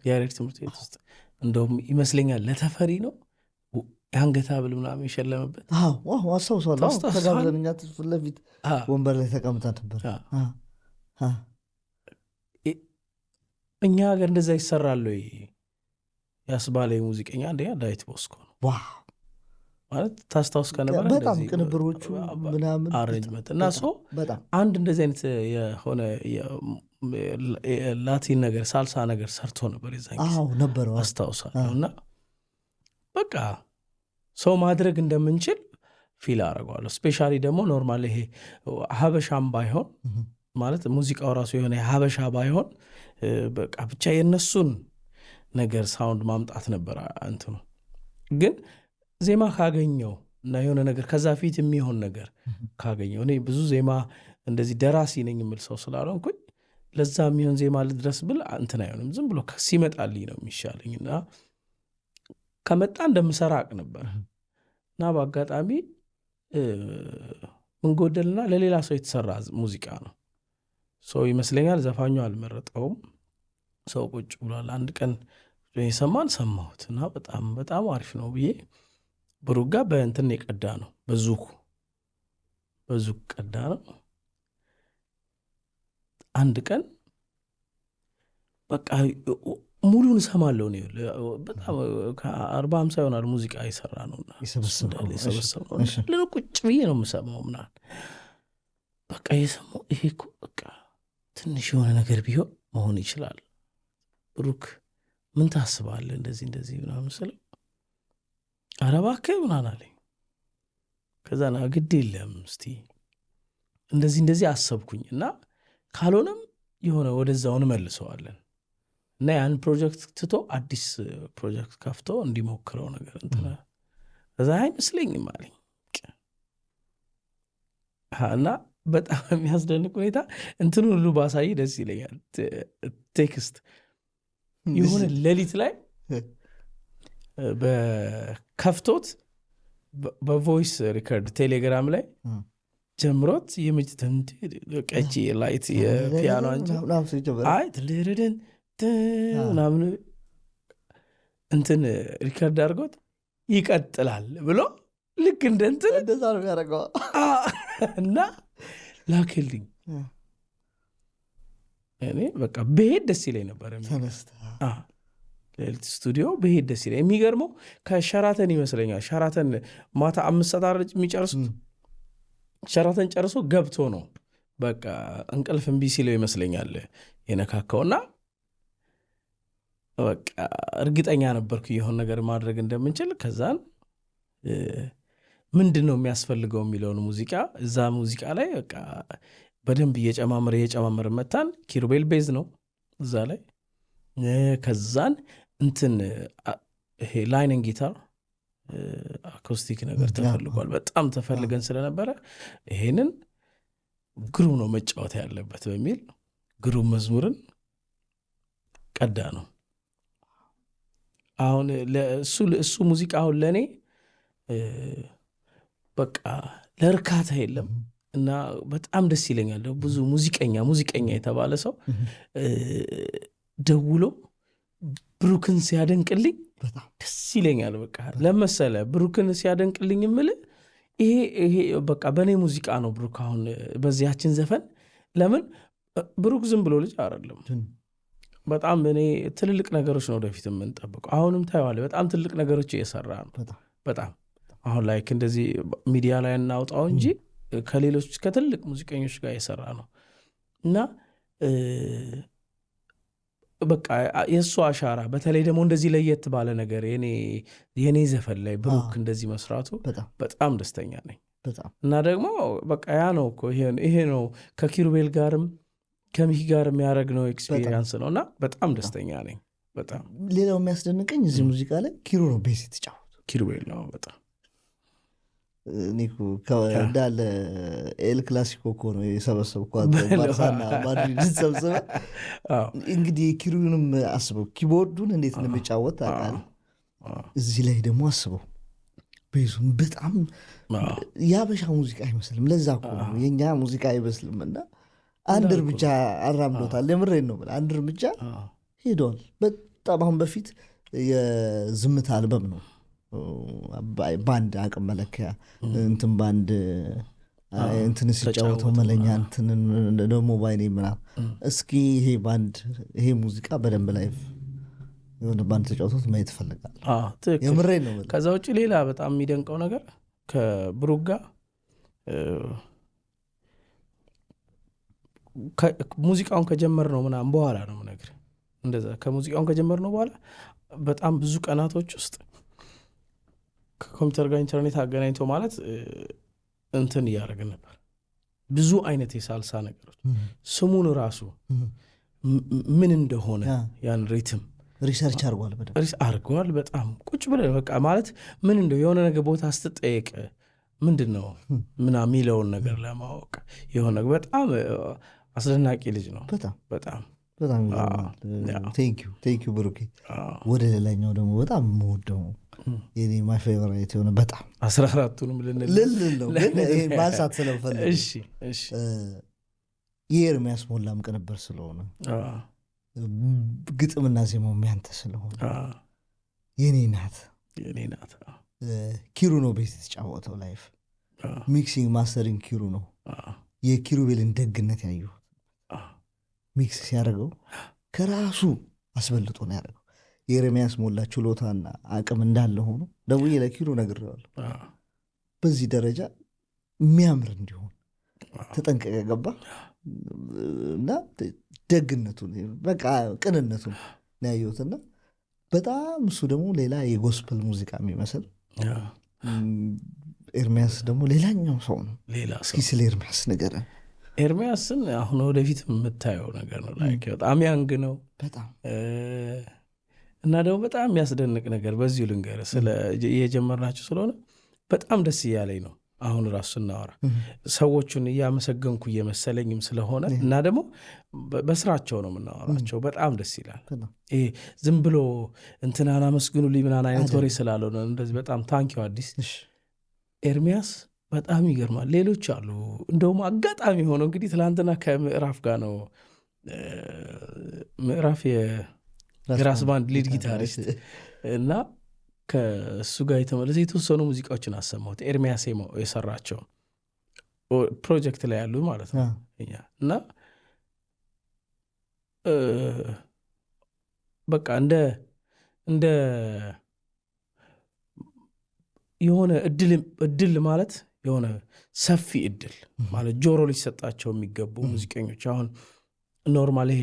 ውስጥ እንደውም ይመስለኛል ለተፈሪ ነው የአንገት ሐብል ምናምን የሸለመበት። አስታውሰዋለሁ። ተጋብዘን እኛ ፊት ለፊት ወንበር ላይ ተቀምጠን ነበር። እኛ ሀገር እንደዛ ይሰራሉ ያስባለ ሙዚቀኛ አንደኛ ዳዊት ቦስኮ ነው ማለት ታስታውስ ከነበረ በጣም ቅንብሮቹ ምናምን አሬንጅመንት እና አንድ እንደዚህ አይነት የሆነ ላቲን ነገር ሳልሳ ነገር ሰርቶ ነበር የዛን ጊዜ ነበረው አስታውሳለሁ። እና በቃ ሰው ማድረግ እንደምንችል ፊል አደርገዋለሁ። ስፔሻሊ ደግሞ ኖርማል ይሄ ሀበሻም ባይሆን ማለት ሙዚቃው ራሱ የሆነ ሀበሻ ባይሆን በቃ ብቻ የነሱን ነገር ሳውንድ ማምጣት ነበር እንትኑ። ግን ዜማ ካገኘው እና የሆነ ነገር ከዛ ፊት የሚሆን ነገር ካገኘው እኔ ብዙ ዜማ እንደዚህ ደራሲ ነኝ የምል ሰው ስላልሆንኩኝ ለዛ የሚሆን ዜማ ልድረስ ብል እንትን አይሆንም። ዝም ብሎ ሲመጣልኝ ነው የሚሻለኝ እና ከመጣ እንደምሰራ አቅ ነበር እና በአጋጣሚ ምንጎደልና ለሌላ ሰው የተሰራ ሙዚቃ ነው። ሰው ይመስለኛል ዘፋኙ አልመረጠውም። ሰው ቁጭ ብሏል። አንድ ቀን ሰማሁት እና በጣም በጣም አሪፍ ነው ብዬ ብሩጋ በእንትን የቀዳ ነው በዙክ ቀዳ ነው። አንድ ቀን በቃ ሙሉን እሰማለሁ ነው። በጣም 40-50 ይሆናል ሙዚቃ የሰራ ነውና የሰበሰብ ነው። ቁጭ ብዬ ነው የምሰማው ምናምን በቃ የሰማው ይሄ እኮ በቃ ትንሽ የሆነ ነገር ቢሆን መሆን ይችላል። ብሩክ ምን ታስባለህ? እንደዚህ ምናምን ስለው ኧረ እባክህ ምናምን አለኝ። ከዛ ና ግድ የለም እስቲ እንደዚህ አሰብኩኝ እና ካልሆነም የሆነ ወደዛውን መልሰዋለን እና ያን ፕሮጀክት ትቶ አዲስ ፕሮጀክት ከፍቶ እንዲሞክረው ነገር እንትና ከዛ አይመስለኝም አለኝ እና በጣም የሚያስደንቅ ሁኔታ እንትን ሁሉ ባሳይ ደስ ይለኛል። ቴክስት የሆነ ሌሊት ላይ በከፍቶት በቮይስ ሪከርድ ቴሌግራም ላይ ጀምሮት ቀጪ ላይት የፒያኖ ትልርድን ምናምን እንትን ሪከርድ አድርጎት ይቀጥላል ብሎ ልክ እንደ እንትን እንደዛ ነው የሚያደርገው እና ላክልኝ። እኔ በቃ በሄድ ደስ ይለኝ ነበር። ሌሊት ስቱዲዮ በሄድ ደስ ይለኝ። የሚገርመው ከሸራተን ይመስለኛል ሸራተን ማታ 5 ሰዓት የሚጨርሱት ሸራተን ጨርሶ ገብቶ ነው በቃ እንቅልፍ እምቢ ሲለው ይመስለኛል የነካካውና በቃ እርግጠኛ ነበርኩ የሆነ ነገር ማድረግ እንደምንችል። ከዛን ምንድን ነው የሚያስፈልገው የሚለውን ሙዚቃ እዛ ሙዚቃ ላይ በቃ በደንብ እየጨማመረ መታን። ኪሩቤል ቤዝ ነው እዛ ላይ። ከዛን እንትን ይሄ ላይንን ጊታር አኮስቲክ ነገር ተፈልጓል። በጣም ተፈልገን ስለነበረ ይሄንን ግሩም ነው መጫወት ያለበት በሚል ግሩም መዝሙርን ቀዳ ነው። አሁን እሱ ሙዚቃ አሁን ለእኔ በቃ ለእርካታ የለም እና በጣም ደስ ይለኛል። ብዙ ሙዚቀኛ የተባለ ሰው ደውሎ ብሩክን ሲያደንቅልኝ ደስ ይለኛል። በቃ ለመሰለ ብሩክን ሲያደንቅልኝ የምልህ ይሄ በቃ በእኔ ሙዚቃ ነው ብሩክ አሁን በዚያችን ዘፈን። ለምን ብሩክ ዝም ብሎ ልጅ አይደለም። በጣም እኔ ትልልቅ ነገሮች ነው ወደፊት የምንጠብቀው። አሁንም ታየዋለህ በጣም ትልቅ ነገሮች እየሰራ ነው። በጣም አሁን ላይ እንደዚህ ሚዲያ ላይ እናውጣው እንጂ ከሌሎች ከትልቅ ሙዚቀኞች ጋር የሰራ ነው እና በቃ የእሱ አሻራ በተለይ ደግሞ እንደዚህ ለየት ባለ ነገር የኔ ዘፈን ላይ ብሩክ እንደዚህ መስራቱ በጣም ደስተኛ ነኝ። እና ደግሞ በቃ ያ ነው እኮ ይሄ ነው ከኪሩቤል ጋርም ከሚኪ ጋር የሚያደርግነው ኤክስፒሪየንስ ነው እና በጣም ደስተኛ ነኝ። በጣም ሌላው የሚያስደንቀኝ እዚህ ሙዚቃ ላይ ኪሩ ነው ቤዝ የተጫወቱ። ኪሩቤል ነው በጣም ኒኩ እንዳለ ኤል ክላሲኮ እኮ ነው የሰበሰብኳት ባርሳና ማድሪድ ሰብስበ እንግዲህ ኪሩንም አስበው ኪቦርዱን እንዴት እንደሚጫወት ታውቃለህ። እዚህ ላይ ደግሞ አስበው ቤዙም በጣም ያበሻ ሙዚቃ አይመስልም። ለዛ እኮ ነው የኛ ሙዚቃ አይመስልም። እና አንድ እርምጃ አራምዶታል። የምሬን ነው ብለህ አንድ እርምጃ ሄደዋል። በጣም አሁን በፊት የዝምታ አልበም ነው ባንድ አቅም መለኪያ እንትን ባንድ እንትን ሲጫወተው መለኛ እንትን ደግሞ ባይኔ ምናምን እስኪ ይሄ ባንድ ይሄ ሙዚቃ በደንብ ላይ የሆነ ባንድ ተጫውቶት ማየት ይፈልጋል። የምሬን ነው። ከዛ ውጭ ሌላ በጣም የሚደንቀው ነገር ከብሩክ ጋር ሙዚቃውን ከጀመርነው ምናምን በኋላ ነው የምነግርህ። እንደዛ ከሙዚቃውን ከጀመርነው በኋላ በጣም ብዙ ቀናቶች ውስጥ ከኮምፒውተር ጋር ኢንተርኔት አገናኝቶ ማለት እንትን እያደረግን ነበር። ብዙ አይነት የሳልሳ ነገሮች ስሙን ራሱ ምን እንደሆነ ያን ሪትም ሪሰርች አርጓል። በጣም ቁጭ ብለን በቃ ማለት ምን እንደው የሆነ ነገር ቦታ ስትጠየቅ ምንድን ነው ምና የሚለውን ነገር ለማወቅ የሆነ በጣም አስደናቂ ልጅ ነው። በጣም ቴንኪው ብሩኬ። ወደ ሌላኛው ደግሞ በጣም የምወደው የኔ ማይ ፌቨራይት የሆነ በጣም 14ቱንም ልል ነው ግን ማንሳት ስለምፈልግ የኤርሚያስ ሞላም ቅንብር ስለሆነ ግጥምና ዜማው የሚያንተ ስለሆነ የኔ ናት ኪሩ ነው ቤት የተጫወተው ላይፍ ሚክሲንግ ማስተሪንግ ኪሩ ነው። የኪሩቤልን ደግነት ያዩ ሚክስ ሲያደርገው ከራሱ አስበልጦ ነው ያደረገው። የኤርሚያስ ሞላ ችሎታና አቅም እንዳለ ሆኖ ደውዬ ለኪሩ ነግሬዋለሁ። በዚህ ደረጃ የሚያምር እንዲሆን ተጠንቀቀ ገባ እና ደግነቱን በቃ ቅንነቱን ያየሁትና በጣም እሱ ደግሞ ሌላ የጎስፐል ሙዚቃ የሚመስል ኤርሚያስ ደግሞ ሌላኛው ሰው ነው። እስኪ ስለ ኤርሚያስ ንገረን። ኤርሚያስን አሁን ወደፊት የምታየው ነገር ነው። በጣም ያንግ ነው በጣም እና ደግሞ በጣም የሚያስደንቅ ነገር በዚሁ ልንገር የጀመርናቸው ስለሆነ በጣም ደስ እያለኝ ነው። አሁን ራሱ ስናወራ ሰዎቹን እያመሰገንኩ እየመሰለኝም ስለሆነ እና ደግሞ በስራቸው ነው የምናወራቸው። በጣም ደስ ይላል። ይሄ ዝም ብሎ እንትናን አመስግኑልኝ ምናምን አይነት ወሬ ስላልሆነ እንደዚህ በጣም ታንኪው አዲስ ኤርሚያስ በጣም ይገርማል። ሌሎች አሉ እንደውም አጋጣሚ ሆነው እንግዲህ ትላንትና ከምዕራፍ ጋር ነው ምዕራፍ የራስ ባንድ ሊድ ጊታሪስት እና ከእሱ ጋር የተመለሰ የተወሰኑ ሙዚቃዎችን አሰማሁት። ኤርሚያስ የሰራቸው ፕሮጀክት ላይ ያሉ ማለት ነው እና በቃ እንደ የሆነ እድል ማለት የሆነ ሰፊ እድል ማለት ጆሮ ሊሰጣቸው የሚገቡ ሙዚቀኞች አሁን ኖርማል ይሄ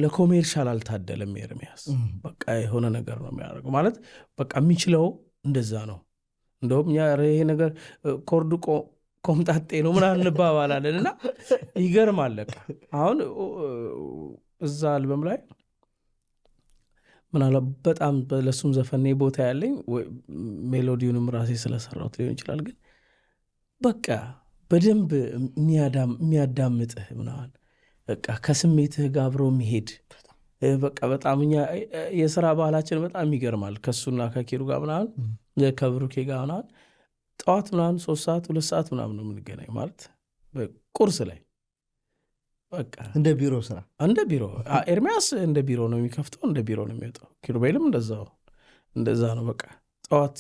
ለኮሜርሻል አልታደለም። ኤርሚያስ በቃ የሆነ ነገር ነው የሚያደርገው ማለት በቃ የሚችለው እንደዛ ነው። እንደውም ይሄ ነገር ኮርዱ ኮምጣጤ ነው ምናምን እንባባላለን እና ይገርማል። አሁን እዛ አልበም ላይ ምናለ በጣም ለሱም ዘፈኔ ቦታ ያለኝ ሜሎዲውንም ራሴ ስለሰራሁት ሊሆን ይችላል። ግን በቃ በደንብ የሚያዳምጥህ ምናምን በቃ ከስሜትህ ጋር አብሮ የሚሄድ በቃ በጣም እኛ የሥራ ባህላችን በጣም ይገርማል። ከሱና ከኪሩ ጋር ምናምን ከብሩኬ ጋር ምናምን ጠዋት ምናምን 3 ሰዓት 2 ሰዓት ምናምን ነው የምንገናኝ ማለት ቁርስ ላይ በቃ እንደ ቢሮ ስራ እንደ ቢሮ ኤርሚያስ እንደ ቢሮ ነው የሚከፍተው እንደ ቢሮ ነው የሚወጣው ኪሩቤልም እንደዛ ነው በቃ ጠዋት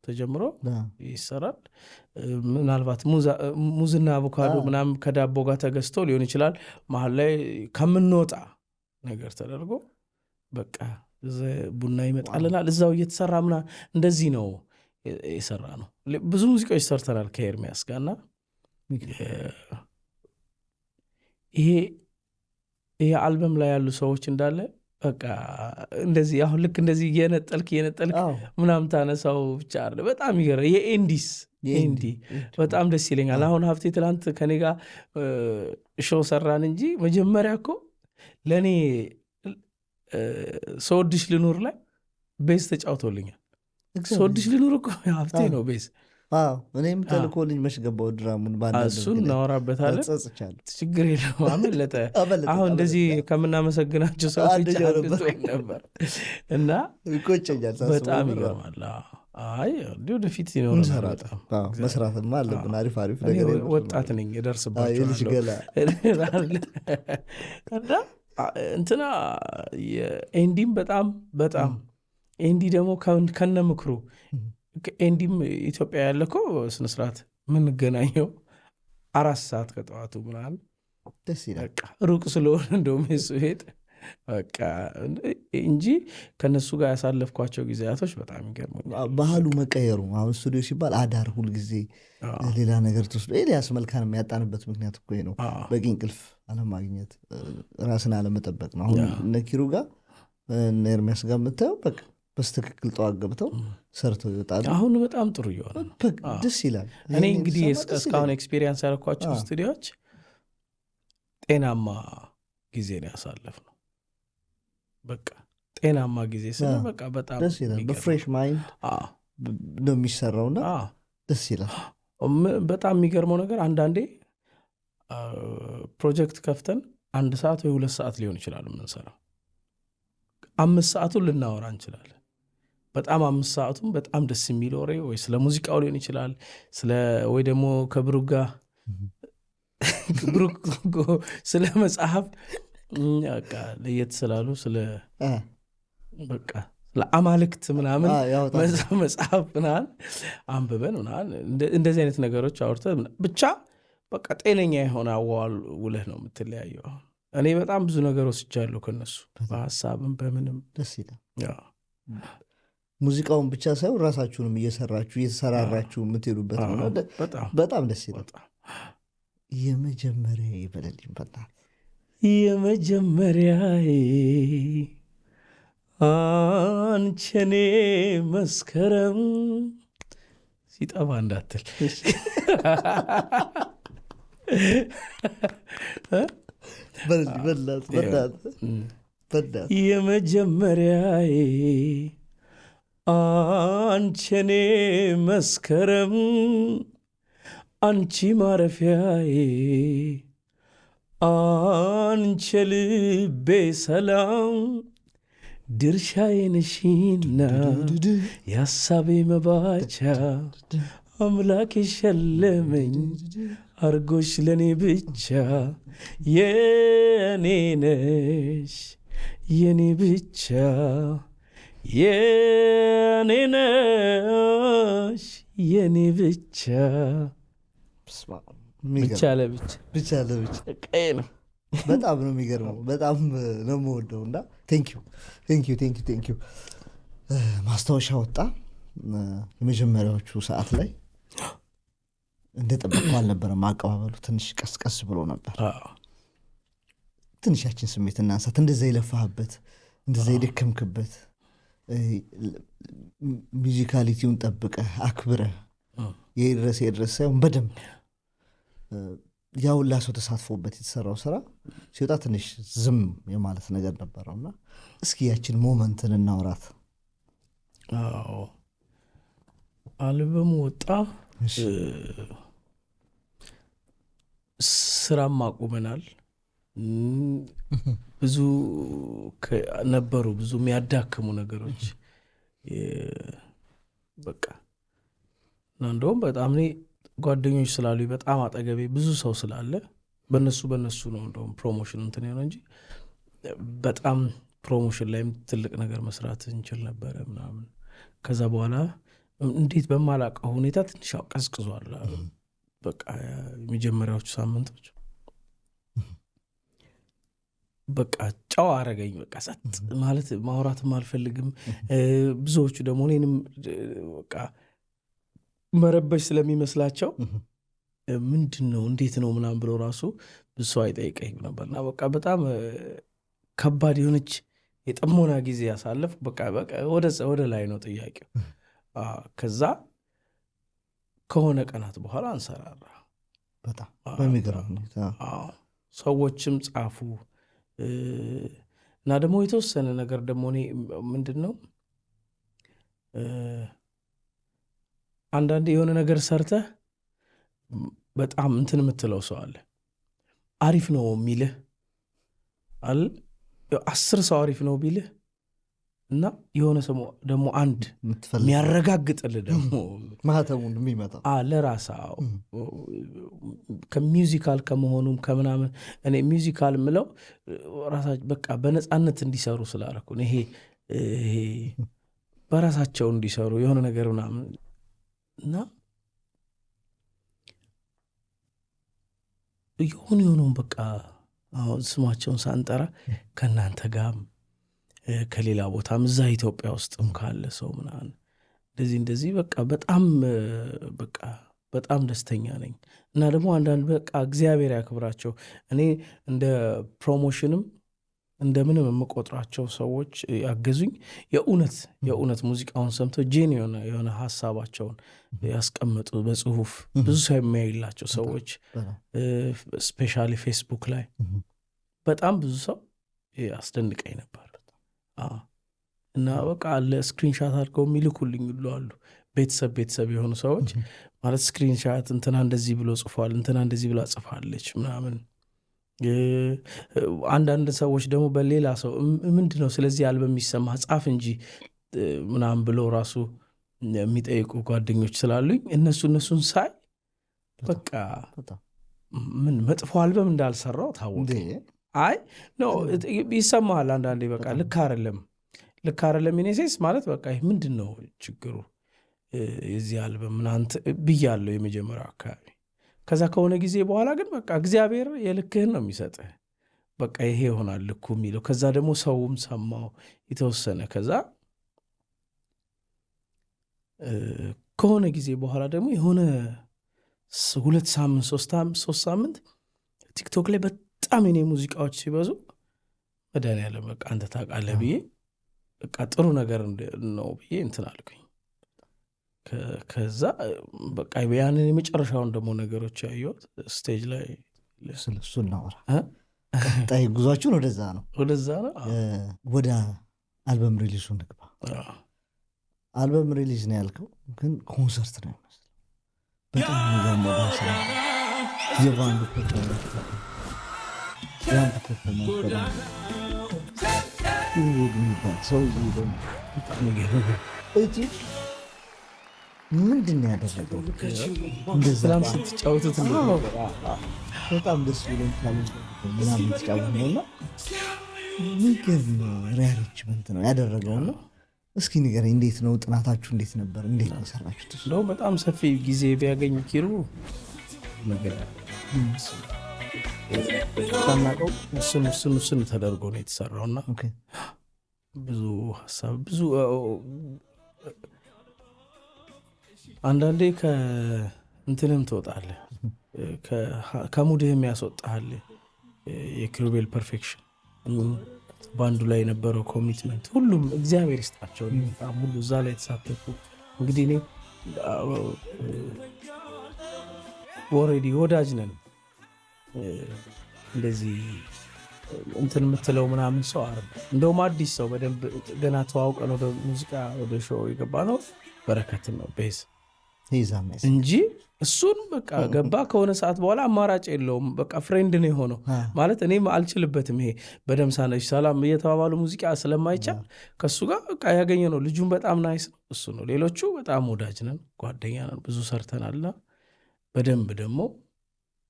ተጀምሮ ይሰራል ምናልባት ሙዝና አቮካዶ ምናምን ከዳቦ ጋር ተገዝቶ ሊሆን ይችላል መሀል ላይ ከምንወጣ ነገር ተደርጎ በቃ ቡና ይመጣልናል እዛው እየተሰራ ምናምን እንደዚህ ነው የሰራ ነው ብዙ ሙዚቃዎች ሰርተናል ከኤርሚያስ ጋርና ይሄ አልበም ላይ ያሉ ሰዎች እንዳለ በቃ እንደዚህ አሁን ልክ እንደዚህ እየነጠልክ ምናምን ታነሳው ብቻ አለ በጣም ይገርም የኤንዲስ በጣም ደስ ይለኛል አሁን ሀብቴ ትላንት ከኔ ጋር ሾው ሰራን እንጂ መጀመሪያ እኮ ለእኔ ሰወድሽ ልኑር ላይ ቤዝ ተጫውቶልኛል ሰወድሽ ልኑር እኮ ሀብቴ ነው ቤዝ እኔም ተልኮልኝ መሽገባው ድራሙን እሱን እናወራበታለን ችግር የለም አመለጠ አሁን እንደዚህ ከምናመሰግናቸው ሰዎች ነበር እና ይቆጨኛል በጣም ይገርማል እንዲሁ ወደፊት ይኖረናል መስራትማ አለብን አሪፍ ነገር ወጣት ነኝ እደርስባቸዋለሁ እና እንትና ኤንዲም በጣም ኤንዲ ደግሞ ከነ ምክሩ ኤንዲም ኢትዮጵያ ያለኮ ስነስርዓት ምንገናኘው 4 ሰዓት ከጠዋቱ ምናምን ደስ ይላል ሩቅ ስለሆነ እንደውም የሱ ሄድ በቃ እንጂ ከነሱ ጋር ያሳለፍኳቸው ጊዜያቶች በጣም ይገርሙኛል ባህሉ መቀየሩ አሁን ስቱዲዮ ሲባል አዳር ሁልጊዜ ሌላ ነገር ተወስዶ ኤልያስ መልካን የሚያጣንበት ምክንያት እኮ ነው በቂ እንቅልፍ አለማግኘት ራስን አለመጠበቅ ነው አሁን እነ ኪሩ ጋር እነ ኤርሚያስ ጋር የምታየው በቃ በስተክክል ጠዋት ገብተው ሰርተው ይወጣሉ አሁን በጣም ጥሩ ይሆናል ደስ ይላል እኔ እንግዲህ እስካሁን ኤክስፒሪየንስ ያደረኳቸው ስቱዲዮዎች ጤናማ ጊዜ ነው ያሳለፍነው በቃ ጤናማ ጊዜ ስለ በቃ በጣም ደስ ይላል በፍሬሽ ማይንድ ነው የሚሰራውና ደስ ይላል በጣም የሚገርመው ነገር አንዳንዴ ፕሮጀክት ከፍተን 1 ሰዓት ወይ 2 ሰዓት ሊሆን ይችላል የምንሰራው 5 ሰዓቱን ልናወራ እንችላለን በጣም 5 ሰዓቱም በጣም ደስ የሚል ወሬ ወይ ስለ ሙዚቃው ሊሆን ይችላል ወይ ደግሞ ከብሩክ ጋር ስለ መጽሐፍ በቃ ለየት ስላሉ ስለ ለአማልክት ምናምን መጽሐፍ ምናምን አንብበን ምናምን እንደዚህ አይነት ነገሮች አውርተን ብቻ በቃ ጤነኛ የሆነ አዋዋል ውለህ ነው የምትለያየው እኔ በጣም ብዙ ነገር ወስጃለሁ ከነሱ በሀሳብም በምንም ደስ ይላል ሙዚቃውን ብቻ ሳይሆን ራሳችሁንም እየተሰራራችሁ የምትሄዱበት ነው በጣም ደስ ይላል የመጀመሪያ ይበለልኝ በጣም የመጀመሪያዬ አንቸኔ መስከረም ሲጠባ እንዳትል የመጀመሪያዬ አንቸኔ መስከረም አንቺ ማረፊያዬ አንቺ ልቤ ሰላም ድርሻዬ ነሽና የሐሳቤ መባቻ አምላክ የሸለመኝ አርጎሽ ለኔ ብቻ የኔ ነሽ የኔ ብቻ የኔ ነሽ የኔ ብቻ ብቻ ለብቻ ቀይ ነው በጣም ነው የሚገርመው በጣም ነው የምወደው እና ቴንኪዩ ማስታወሻ ወጣ የመጀመሪያዎቹ ሰዓት ላይ እንደጠበቅኩ አልነበረም አቀባበሉ ትንሽ ቀስቀስ ብሎ ነበር ትንሽ ያችን ስሜት እናንሳት እንደዛ የለፋህበት እንደዛ የደከምክበት ሚዚካሊቲውን ጠብቀህ አክብረህ የድረስ ሳይሆን በደንብ ያውላ ሰው ተሳትፎበት የተሰራው ስራ ሲወጣ ትንሽ ዝም የማለት ነገር ነበረውና እስኪ ያችን ሞመንትን እናውራት አልበሙ ወጣ ስራም አቁመናል ብዙ ነበሩ ብዙ የሚያዳክሙ ነገሮች በቃ እንደውም በጣም እኔ ጓደኞች ስላሉ በጣም አጠገቤ ብዙ ሰው ስላለ በነሱ ነው እንደውም ፕሮሞሽን እንትን የሆነ እንጂ በጣም ፕሮሞሽን ላይም ትልቅ ነገር መስራት እንችል ነበረ ምናምን። ከዛ በኋላ እንዴት በማላውቀው ሁኔታ ትንሽ ቀዝቅዟል። በቃ የመጀመሪያዎቹ ሳምንቶች በቃ ጨዋ አረገኝ። በቃ ጸጥ ማለት ማውራትም አልፈልግም። ብዙዎቹ ደግሞ እኔንም በቃ መረበሽ ስለሚመስላቸው ምንድን ነው እንዴት ነው ምናምን ብሎ ራሱ ብዙ ሰው አይጠይቀኝ ነበርና በቃ በጣም ከባድ የሆነች የጥሞና ጊዜ ያሳለፍ። በቃ ወደ ላይ ነው ጥያቄው። ከዛ ከሆነ ቀናት በኋላ አንሰራራ። በጣም በሚገርም ሁኔታ ሰዎችም ጻፉ እና ደግሞ የተወሰነ ነገር ደግሞ እኔ ምንድን ነው አንዳንዴ የሆነ ነገር ሰርተህ በጣም እንትን የምትለው ሰው አለ፣ አሪፍ ነው የሚልህ አለ። 10 ሰው አሪፍ ነው ቢልህ እና የሆነ ሰው ደግሞ አንድ የሚያረጋግጥልህ ደግሞ ማህተሙን የሚመጣ ለራስህ ከሚውዚካል ከመሆኑም ከምናምን እኔ ሚውዚካል ምለው ራሳቸው በቃ በነፃነት እንዲሰሩ ስላደረኩ ይሄ በራሳቸው እንዲሰሩ የሆነ ነገር ምናምን እና የሆነውን በቃ አሁን ስማቸውን ሳንጠራ ከእናንተ ጋር ከሌላ ቦታም እዛ ኢትዮጵያ ውስጥም ካለ ሰው ምናምን እንደዚህ በጣም ደስተኛ ነኝ። እና ደግሞ አንዳንድ በቃ እግዚአብሔር ያክብራቸው። እኔ እንደ ፕሮሞሽንም እንደምንም የምቆጥራቸው ሰዎች ያገዙኝ የእውነት ሙዚቃውን ሰምተው የሆነ ሀሳባቸውን ያስቀመጡ በጽሁፍ ብዙ ሰው የሚያይላቸው ሰዎች ስፔሻሊ ፌስቡክ ላይ በጣም ብዙ ሰው አስደንቀኝ ነበር። እና በቃ ለስክሪንሻት አድርገው የሚልኩልኝ ሁሉ አሉ። ቤተሰብ የሆኑ ሰዎች ማለት ስክሪንሻት እንትና እንደዚህ ብሎ ጽፏል፣ እንትና እንደዚህ ብላ ጽፋለች ምናምን። አንዳንድ ሰዎች ደግሞ በሌላ ሰው ምንድነው ስለዚህ አልበም የሚሰማ ጻፍ እንጂ ምናምን ብሎ ራሱ የሚጠይቁ ጓደኞች ስላሉኝ እነሱን ሳይ በቃ ምን መጥፎ አልበም እንዳልሰራው ታወቀ። አይ ኖ ይሰማሃል አንዳንዴ በቃ ልክ አይደለም ኢኔሴስ ማለት በቃ ምንድን ነው ችግሩ የዚህ አልበም ምናንተ ብያለሁ የመጀመሪያው አካባቢ። ከዛ ከሆነ ጊዜ በኋላ ግን በቃ እግዚአብሔር የልክህን ነው የሚሰጥህ። በቃ ይሄ ይሆናል ልኩ የሚለው። ከዛ ደግሞ ሰውም ሰማው የተወሰነ። ከዛ ከሆነ ጊዜ በኋላ ደግሞ የሆነ 2 ሳምንት 3 ሳምንት ቲክቶክ ላይ በጣም የኔ ሙዚቃዎች ሲበዙ መድኃኒዓለም በቃ አንተ ታውቃለህ ብዬ በቃ ጥሩ ነገር ነው ብዬ እንትን አልኩኝ። ከዛ በቃ ያንን የመጨረሻውን ደግሞ ነገሮች ያየሁት ስቴጅ ላይ ስለሱ እናወራ። ቀጣይ ጉዟችን ወደዛ ነው ወደ አልበም ሪሊዙ ንግባ። አልበም ሪሊዝ ነው ያልከው፣ ግን ኮንሰርት ነው የሚመስለው። በጣም የሚገርመው ዳንስራ የባንዱ ፐርፎርማንስ ያንተ ፐርፎርማንስ ሰው ምንድን ነው ያደረገው? ሰላም ስትጫወቱት በጣም ደስ ብሎኝ ምናምን የተጫወት ነውና የሚገርም ሪያሪችመንት ነው ያደረገውና እስኪ ንገረኝ፣ እንዴት ነው ጥናታችሁ? እንዴት ነበር? እንዴት ነው ሰራችሁት? ነው በጣም ሰፊ ጊዜ ቢያገኝ ኪሩ ነገር ሳናቀው እሱን ተደርጎ ነው የተሰራውና ብዙ ሀሳብ ብዙ አንዳንዴ ከእንትንም ትወጣለህ ከሙድህም ያስወጣሃል። የኪሩቤል ፐርፌክሽን ባንዱ ላይ የነበረው ኮሚትመንት ሁሉም እግዚአብሔር ይስጣቸው በጣም ሁሉ እዛ ላይ የተሳተፉ። እንግዲህ እኔ ኦልሬዲ ወዳጅ ነን እንደዚህ እንትን የምትለው ምናምን ሰው አይደል። እንደውም አዲስ ሰው በደንብ ገና ተዋውቀን ወደ ሙዚቃ ወደ ሾው የገባ ነው በረከት ነው ቤዝ እንጂ እሱን በቃ ገባ ከሆነ ሰዓት በኋላ አማራጭ የለውም። በቃ ፍሬንድ ነው የሆነው ማለት እኔም አልችልበትም። ይሄ በደምሳነሽ ሰላም እየተባባሉ ሙዚቃ ስለማይቻል ከሱ ጋር በቃ ያገኘ ነው። ልጁን በጣም ናይስ ነው እሱ ነው። ሌሎቹ በጣም ወዳጅ ነን፣ ጓደኛ ነን፣ ብዙ ሰርተናል። በደንብ ደግሞ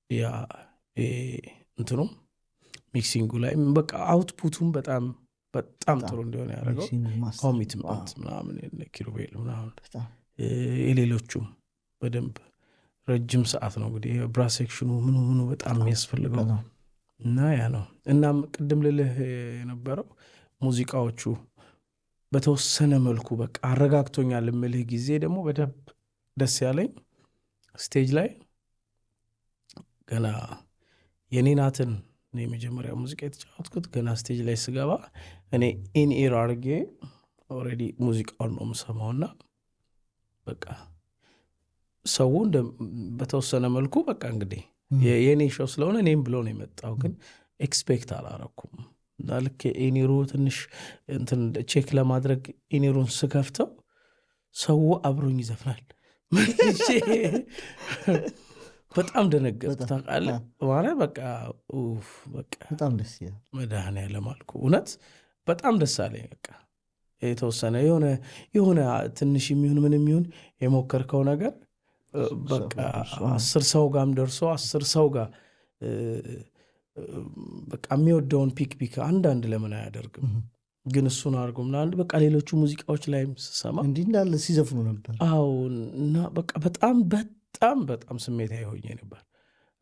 ያ እንትኑም ሚክሲንጉ ላይ በቃ አውትፑቱም በጣም ጥሩ እንዲሆን ያደረገው ኮሚትመንት ምናምን ኪሩቤል ምናምን የሌሎቹም በደንብ ረጅም ሰዓት ነው እንግዲህ ብራስ ሴክሽኑ ምኑ በጣም የሚያስፈልገው እና ያ ነው። እናም ቅድም ልልህ የነበረው ሙዚቃዎቹ በተወሰነ መልኩ በቃ አረጋግቶኛል የምልህ ጊዜ ደግሞ በደንብ ደስ ያለኝ ስቴጅ ላይ ገና የኔ ናትን የመጀመሪያ ሙዚቃ የተጫወትኩት ገና ስቴጅ ላይ ስገባ እኔ ኢንኢር አድርጌ ኦልሬዲ ሙዚቃውን ነው የምሰማውና በቃ ሰው በተወሰነ መልኩ በቃ እንግዲህ የኔ ሾው ስለሆነ እኔም ብሎ ነው የመጣው። ግን ኤክስፔክት አላረኩም እና ልክ ኢኒሩ ትንሽ እንትን ቼክ ለማድረግ ኢኒሩን ስከፍተው ሰው አብሮኝ ይዘፍናል። በጣም ደነገጥኩ ታውቃለህ። ማለት በቃ በጣም ደስ ይላል። መድኃኔዓለም አልኩ እውነት በጣም ደስ አለኝ። በቃ የተወሰነ የሆነ ትንሽ የሚሆን ምን የሚሆን የሞከርከው ነገር በቃ 10 ሰው ጋርም ደርሶ 10 ሰው ጋር በቃ የሚወደውን ፒክ አንዳንድ ለምን አያደርግም? ግን እሱን አድርጎ ምናምን በቃ ሌሎቹ ሙዚቃዎች ላይም ስሰማ እንዲህ እንዳለ ሲዘፍኑ ነበር። አዎ እና በቃ በጣም ስሜታዊ ሆኜ ነበር።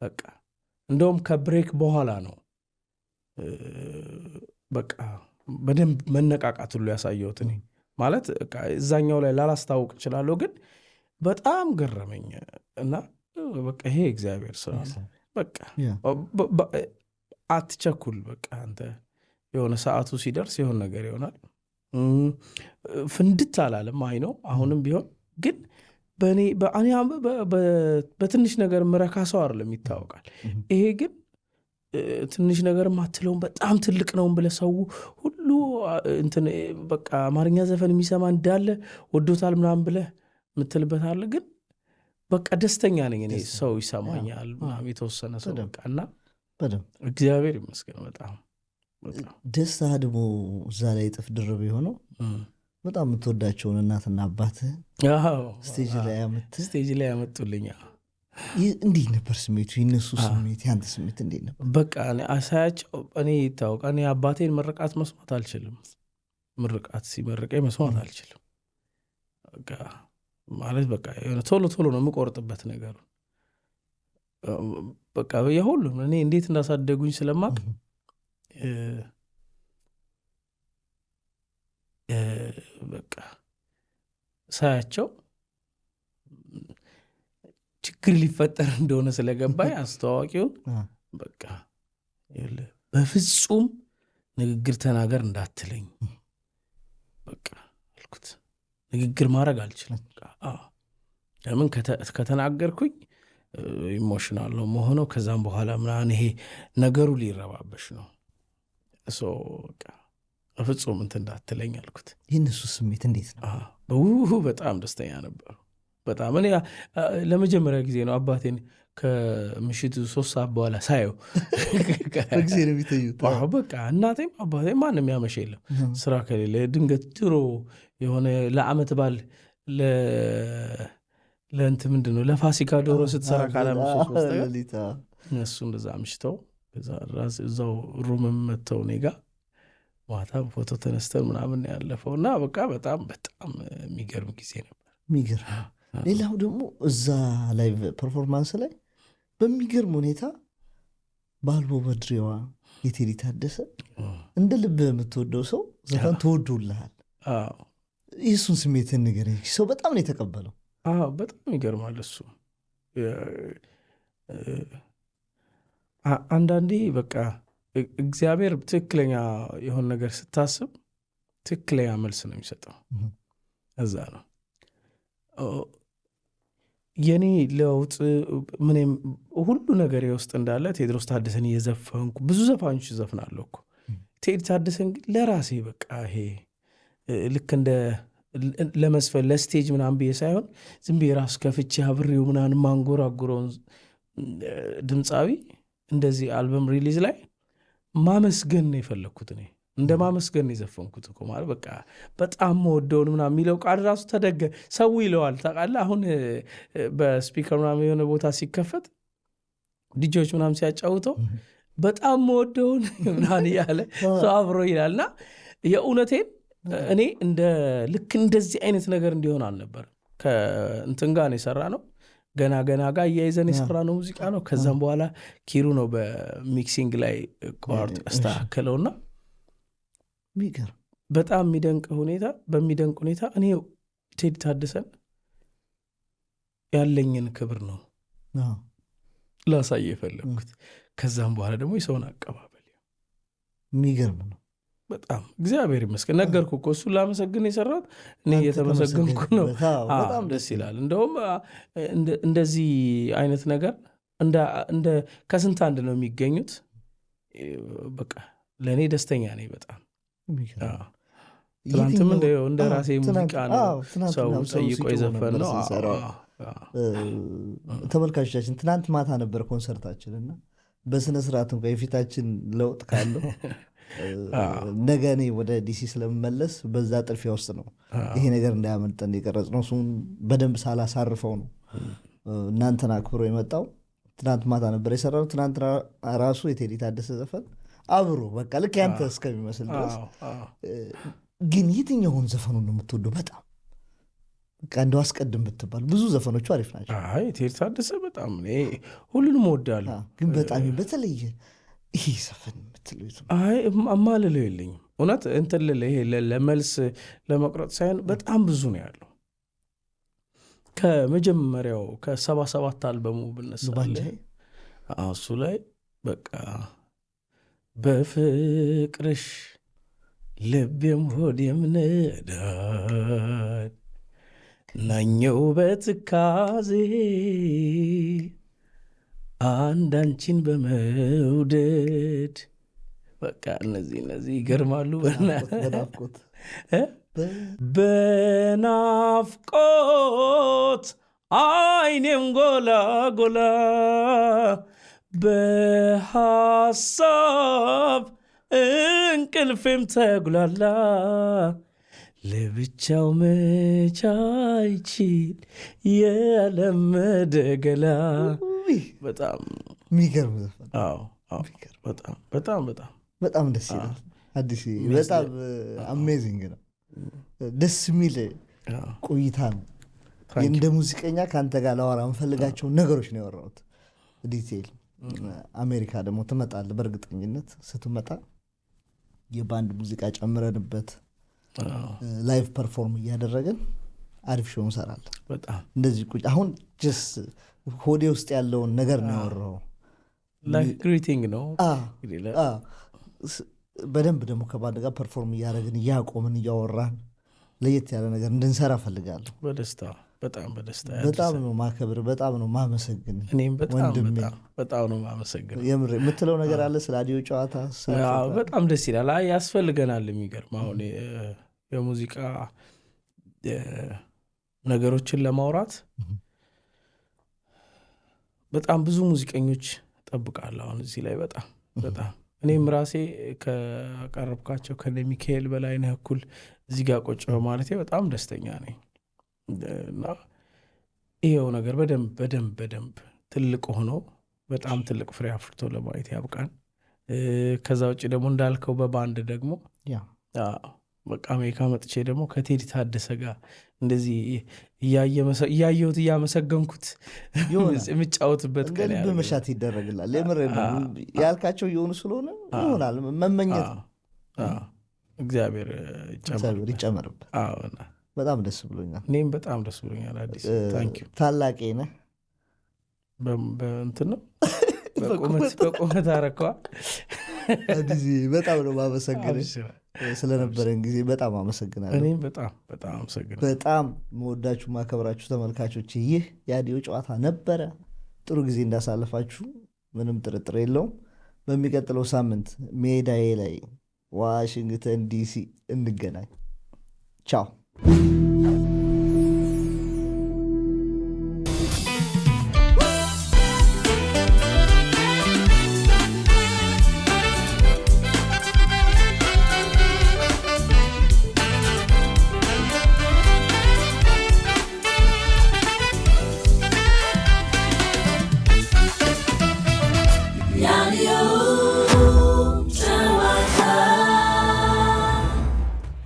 በቃ እንደውም ከብሬክ በኋላ ነው በቃ በደንብ መነቃቃት ሁሉ ያሳየሁት እኔ ማለት እዛኛው ላይ ላላስታውቅ እችላለሁ፣ ግን በጣም ገረመኝ እና በቃ ይሄ እግዚአብሔር ስራ ነው። በቃ አትቸኩል፣ በቃ አንተ የሆነ ሰዓቱ ሲደርስ የሆነ ነገር ይሆናል። ፍንድት አላለም አይ ነው አሁንም ቢሆን ግን በትንሽ ነገር ምረካ ሰው አይደለም ይታወቃል። ይሄ ግን ትንሽ ነገር ማትለውም በጣም ትልቅ ነውም ብለህ ሰው ሁሉ እንትን በቃ አማርኛ ዘፈን የሚሰማ እንዳለ ወዶታል ምናምን ብለህ ምትልበት አለ። ግን በቃ ደስተኛ ነኝ እኔ ሰው ይሰማኛል ምናምን የተወሰነ ሰው በቃ እና እግዚአብሔር ይመስገን በጣም ደስታ ደግሞ እዛ ላይ ጥፍ ድርብ የሆነው በጣም የምትወዳቸውን እናትና አባትህ ስቴጅ ላይ ያመጡልኛ። እንዲህ ነበር ስሜቱ? የነሱ ስሜት ያንተ ስሜት እንዴት ነበር? በቃ አሳያቸው እኔ ይታወቃ እኔ አባቴን ምርቃት መስማት አልችልም። ምርቃት ሲመርቀኝ መስማት አልችልም። በቃ ማለት በቃ ቶሎ ነው የምቆርጥበት ነገሩ። በቃ የሁሉም እኔ እንዴት እንዳሳደጉኝ ስለማቅ በቃ ሳያቸው ችግር ሊፈጠር እንደሆነ ስለገባኝ አስተዋዋቂውን በቃ በፍጹም ንግግር ተናገር እንዳትለኝ በቃ አልኩት። ንግግር ማድረግ አልችልም። ለምን ከተናገርኩኝ ኢሞሽናል ነው መሆነው። ከዛም በኋላ ምናምን ይሄ ነገሩ ሊረባበሽ ነው። በቃ በፍጹም እንትን እንዳትለኝ አልኩት። የእነሱ ስሜት እንዴት ነው? በጣም ደስተኛ ነበሩ። በጣም እኔ ለመጀመሪያ ጊዜ ነው አባቴን ከምሽቱ 3 ሰዓት በኋላ ሳየው። ጊዜ ነው የሚተዩት። በቃ እናቴም አባቴም ማንም ያመሽ የለም ስራ ከሌለ። ድንገት ድሮ የሆነ ለአመት ባል ለእንት ምንድን ነው ለፋሲካ ዶሮ ስትሰራ ካላመሸ እነሱ እንደዛ አምሽተው እዛው ሩምም መጥተው እኔ ጋ ማታም ፎቶ ተነስተን ምናምን ያለፈው እና በቃ በጣም የሚገርም ጊዜ ነበር። የሚገርም ሌላው ደግሞ እዛ ላይ ፐርፎርማንስ ላይ በሚገርም ሁኔታ ባልቦ በድሬዋ የቴዲ ታደሰ እንደ ልብ የምትወደው ሰው ዘፈን ተወዶልሃል። የእሱን ስሜትን ንገረኝ። ሰው በጣም ነው የተቀበለው። በጣም ይገርማል። እሱ አንዳንዴ በቃ እግዚአብሔር ትክክለኛ የሆነ ነገር ስታስብ ትክክለኛ መልስ ነው የሚሰጠው። እዛ ነው የኔ ለውጥ ምንም ሁሉ ነገር ውስጥ እንዳለ ቴድሮስ ታደሰን እየዘፈንኩ ብዙ ዘፋኞች ዘፍናለሁ እኮ። ቴዲ ታደሰን ግን ለራሴ በቃ ይሄ ልክ እንደ ለመስፈን ለስቴጅ ምናምን ብዬ ሳይሆን ዝም ብዬ ራሱ ከፍቼ አብሬው ምናምን ማንጎራጉረውን ድምፃዊ እንደዚህ አልበም ሪሊዝ ላይ ማመስገን ነው የፈለግኩት። እኔ እንደ ማመስገን ነው የዘፈንኩት እኮ ማለት በቃ በጣም መወደውን ምናምን የሚለው ቃል ራሱ ተደገ ሰው ይለዋል ታውቃለህ። አሁን በስፒከር ምናምን የሆነ ቦታ ሲከፈት ዲጆች ምናምን ሲያጫውተው በጣም መወደውን ምናምን እያለ ሰው አብሮ ይላልና የእውነቴን እኔ ልክ እንደዚህ አይነት ነገር እንዲሆን አልነበር ከእንትን ጋር ነው የሰራ ነው ገና ጋር እያይዘን የሰራ ነው ሙዚቃ ነው። ከዛም በኋላ ኪሩ ነው በሚክሲንግ ላይ ቋርጥ አስተካከለውና በጣም በሚደንቅ ሁኔታ እኔ ቴዲ ታደሰን ያለኝን ክብር ነው ላሳየ የፈለግኩት። ከዛም በኋላ ደግሞ የሰውን አቀባበል የሚገርም ነው በጣም እግዚአብሔር ይመስገን። ነገርኩ እኮ እሱን ላመሰግን የሰራት እኔ እየተመሰገንኩ ነው። በጣም ደስ ይላል። እንደውም እንደዚህ አይነት ነገር ከስንት አንድ ነው የሚገኙት። በቃ ለእኔ ደስተኛ ነኝ በጣም። ትናንትም እንደ ራሴ ሙዚቃ ነው ሰው ጠይቆ የዘፈን ነው። ተመልካቾቻችን ትናንት ማታ ነበር ኮንሰርታችን እና በስነስርዓት እንኳ የፊታችን ለውጥ ካለው ነገ እኔ ወደ ዲሲ ስለምመለስ በዛ ጥልፊያ ውስጥ ነው ይሄ ነገር እንዳያመልጠን የቀረጽ ነው። እሱን በደንብ ሳላሳርፈው ነው እናንተን አክብሮ የመጣው። ትናንት ማታ ነበር የሰራው። ትናንት ራሱ የቴዲ ታደሰ ዘፈን አብሮ በቃ ልክ ያንተ እስከሚመስል ድረስ። ግን የትኛውን ዘፈኑን ነው የምትወደው? በጣም በቃ እንደው አስቀድም ብትባል ብዙ ዘፈኖቹ አሪፍ ናቸው። ቴዲ ታደሰ በጣም ሁሉንም እወዳለሁ። ግን በጣም በተለየ ይሄ ዘፈን የምትለው አማልለው የለኝም እውነት እንትን ይሄ ለመልስ ለመቁረጥ ሳይሆን በጣም ብዙ ነው ያለው። ከመጀመሪያው ከ77 አልበሙ ብነሳለ እሱ ላይ በቃ በፍቅርሽ ልቤም ሆዴም ነዳድ ናኘው በትካዜ አንዳንቺን በመውደድ በቃ እነዚህ ይገርማሉ። በናፍቆት አይኔም ጎላ ጎላ በሐሳብ እንቅልፌም ተጉላላ ለብቻው መቻይችል የለመደ ገላ። በጣም የሚገርም ዘፈን። በጣም ደስ ይላል። አዲስ በጣም አሜዚንግ ነው። ደስ የሚል ቆይታ ነው። እንደ ሙዚቀኛ ከአንተ ጋር ላወራ የምፈልጋቸው ነገሮች ነው ያወራሁት ዲቴይል። አሜሪካ ደግሞ ትመጣለህ በእርግጠኝነት። ስትመጣ የባንድ ሙዚቃ ጨምረንበት ላይቭ ፐርፎርም እያደረግን አሪፍ ሾው እንሰራለን። እንደዚህ ቁጭ አሁን ጀስ ሆዴ ውስጥ ያለውን ነገር ነው ያወራው። ግሪቲንግ ነው በደንብ ደግሞ ከባንድ ጋር ፐርፎርም እያደረግን እያቆምን እያወራን ለየት ያለ ነገር እንድንሰራ ፈልጋለሁ። በደስታ በጣም ነው ማከብር፣ በጣም ነው ማመሰግን። እኔም በጣም ነው ማመሰግን። የምትለው ነገር አለ ስለ አዲዮ ጨዋታ? በጣም ደስ ይላል። ያስፈልገናል። የሚገርም አሁን የሙዚቃ ነገሮችን ለማውራት በጣም ብዙ ሙዚቀኞች ጠብቃለሁ አሁን እዚህ ላይ በጣም እኔም ራሴ ከቀረብካቸው ከነ ሚካኤል በላይነህ እኩል እዚህ ጋር ቆጭ በማለቴ በጣም ደስተኛ ነኝ። እና ይሄው ነገር በደንብ ትልቅ ሆኖ በጣም ትልቅ ፍሬ አፍርቶ ለማየት ያብቃን። ከዛ ውጭ ደግሞ እንዳልከው በባንድ ደግሞ በቃ አሜሪካ መጥቼ ደግሞ ከቴዲ ታደሰ ጋር እንደዚህ እያየሁት እያመሰገንኩት የምጫወትበት ቀን ያለ በመሻት ይደረግላል። የምር ያልካቸው የሆኑ ስለሆነ ይሆናል መመኘት ነው። እግዚአብሔር ይጨመርበት። በጣም ደስ ብሎኛል። እኔም በጣም ደስ ብሎኛል። አዲስ ታላቄ ነህ። በእንትን ነው በቁመት አረከዋ። አዲስ በጣም ነው ማመሰግነው ስለነበረን ጊዜ በጣም አመሰግናለሁ። እኔም በጣም አመሰግናለሁ። በጣም መወዳችሁ ማከብራችሁ ተመልካቾች፣ ይህ የአዲዮ ጨዋታ ነበረ። ጥሩ ጊዜ እንዳሳለፋችሁ ምንም ጥርጥር የለውም። በሚቀጥለው ሳምንት ሜዳዬ ላይ ዋሽንግተን ዲሲ እንገናኝ። ቻው። ነው።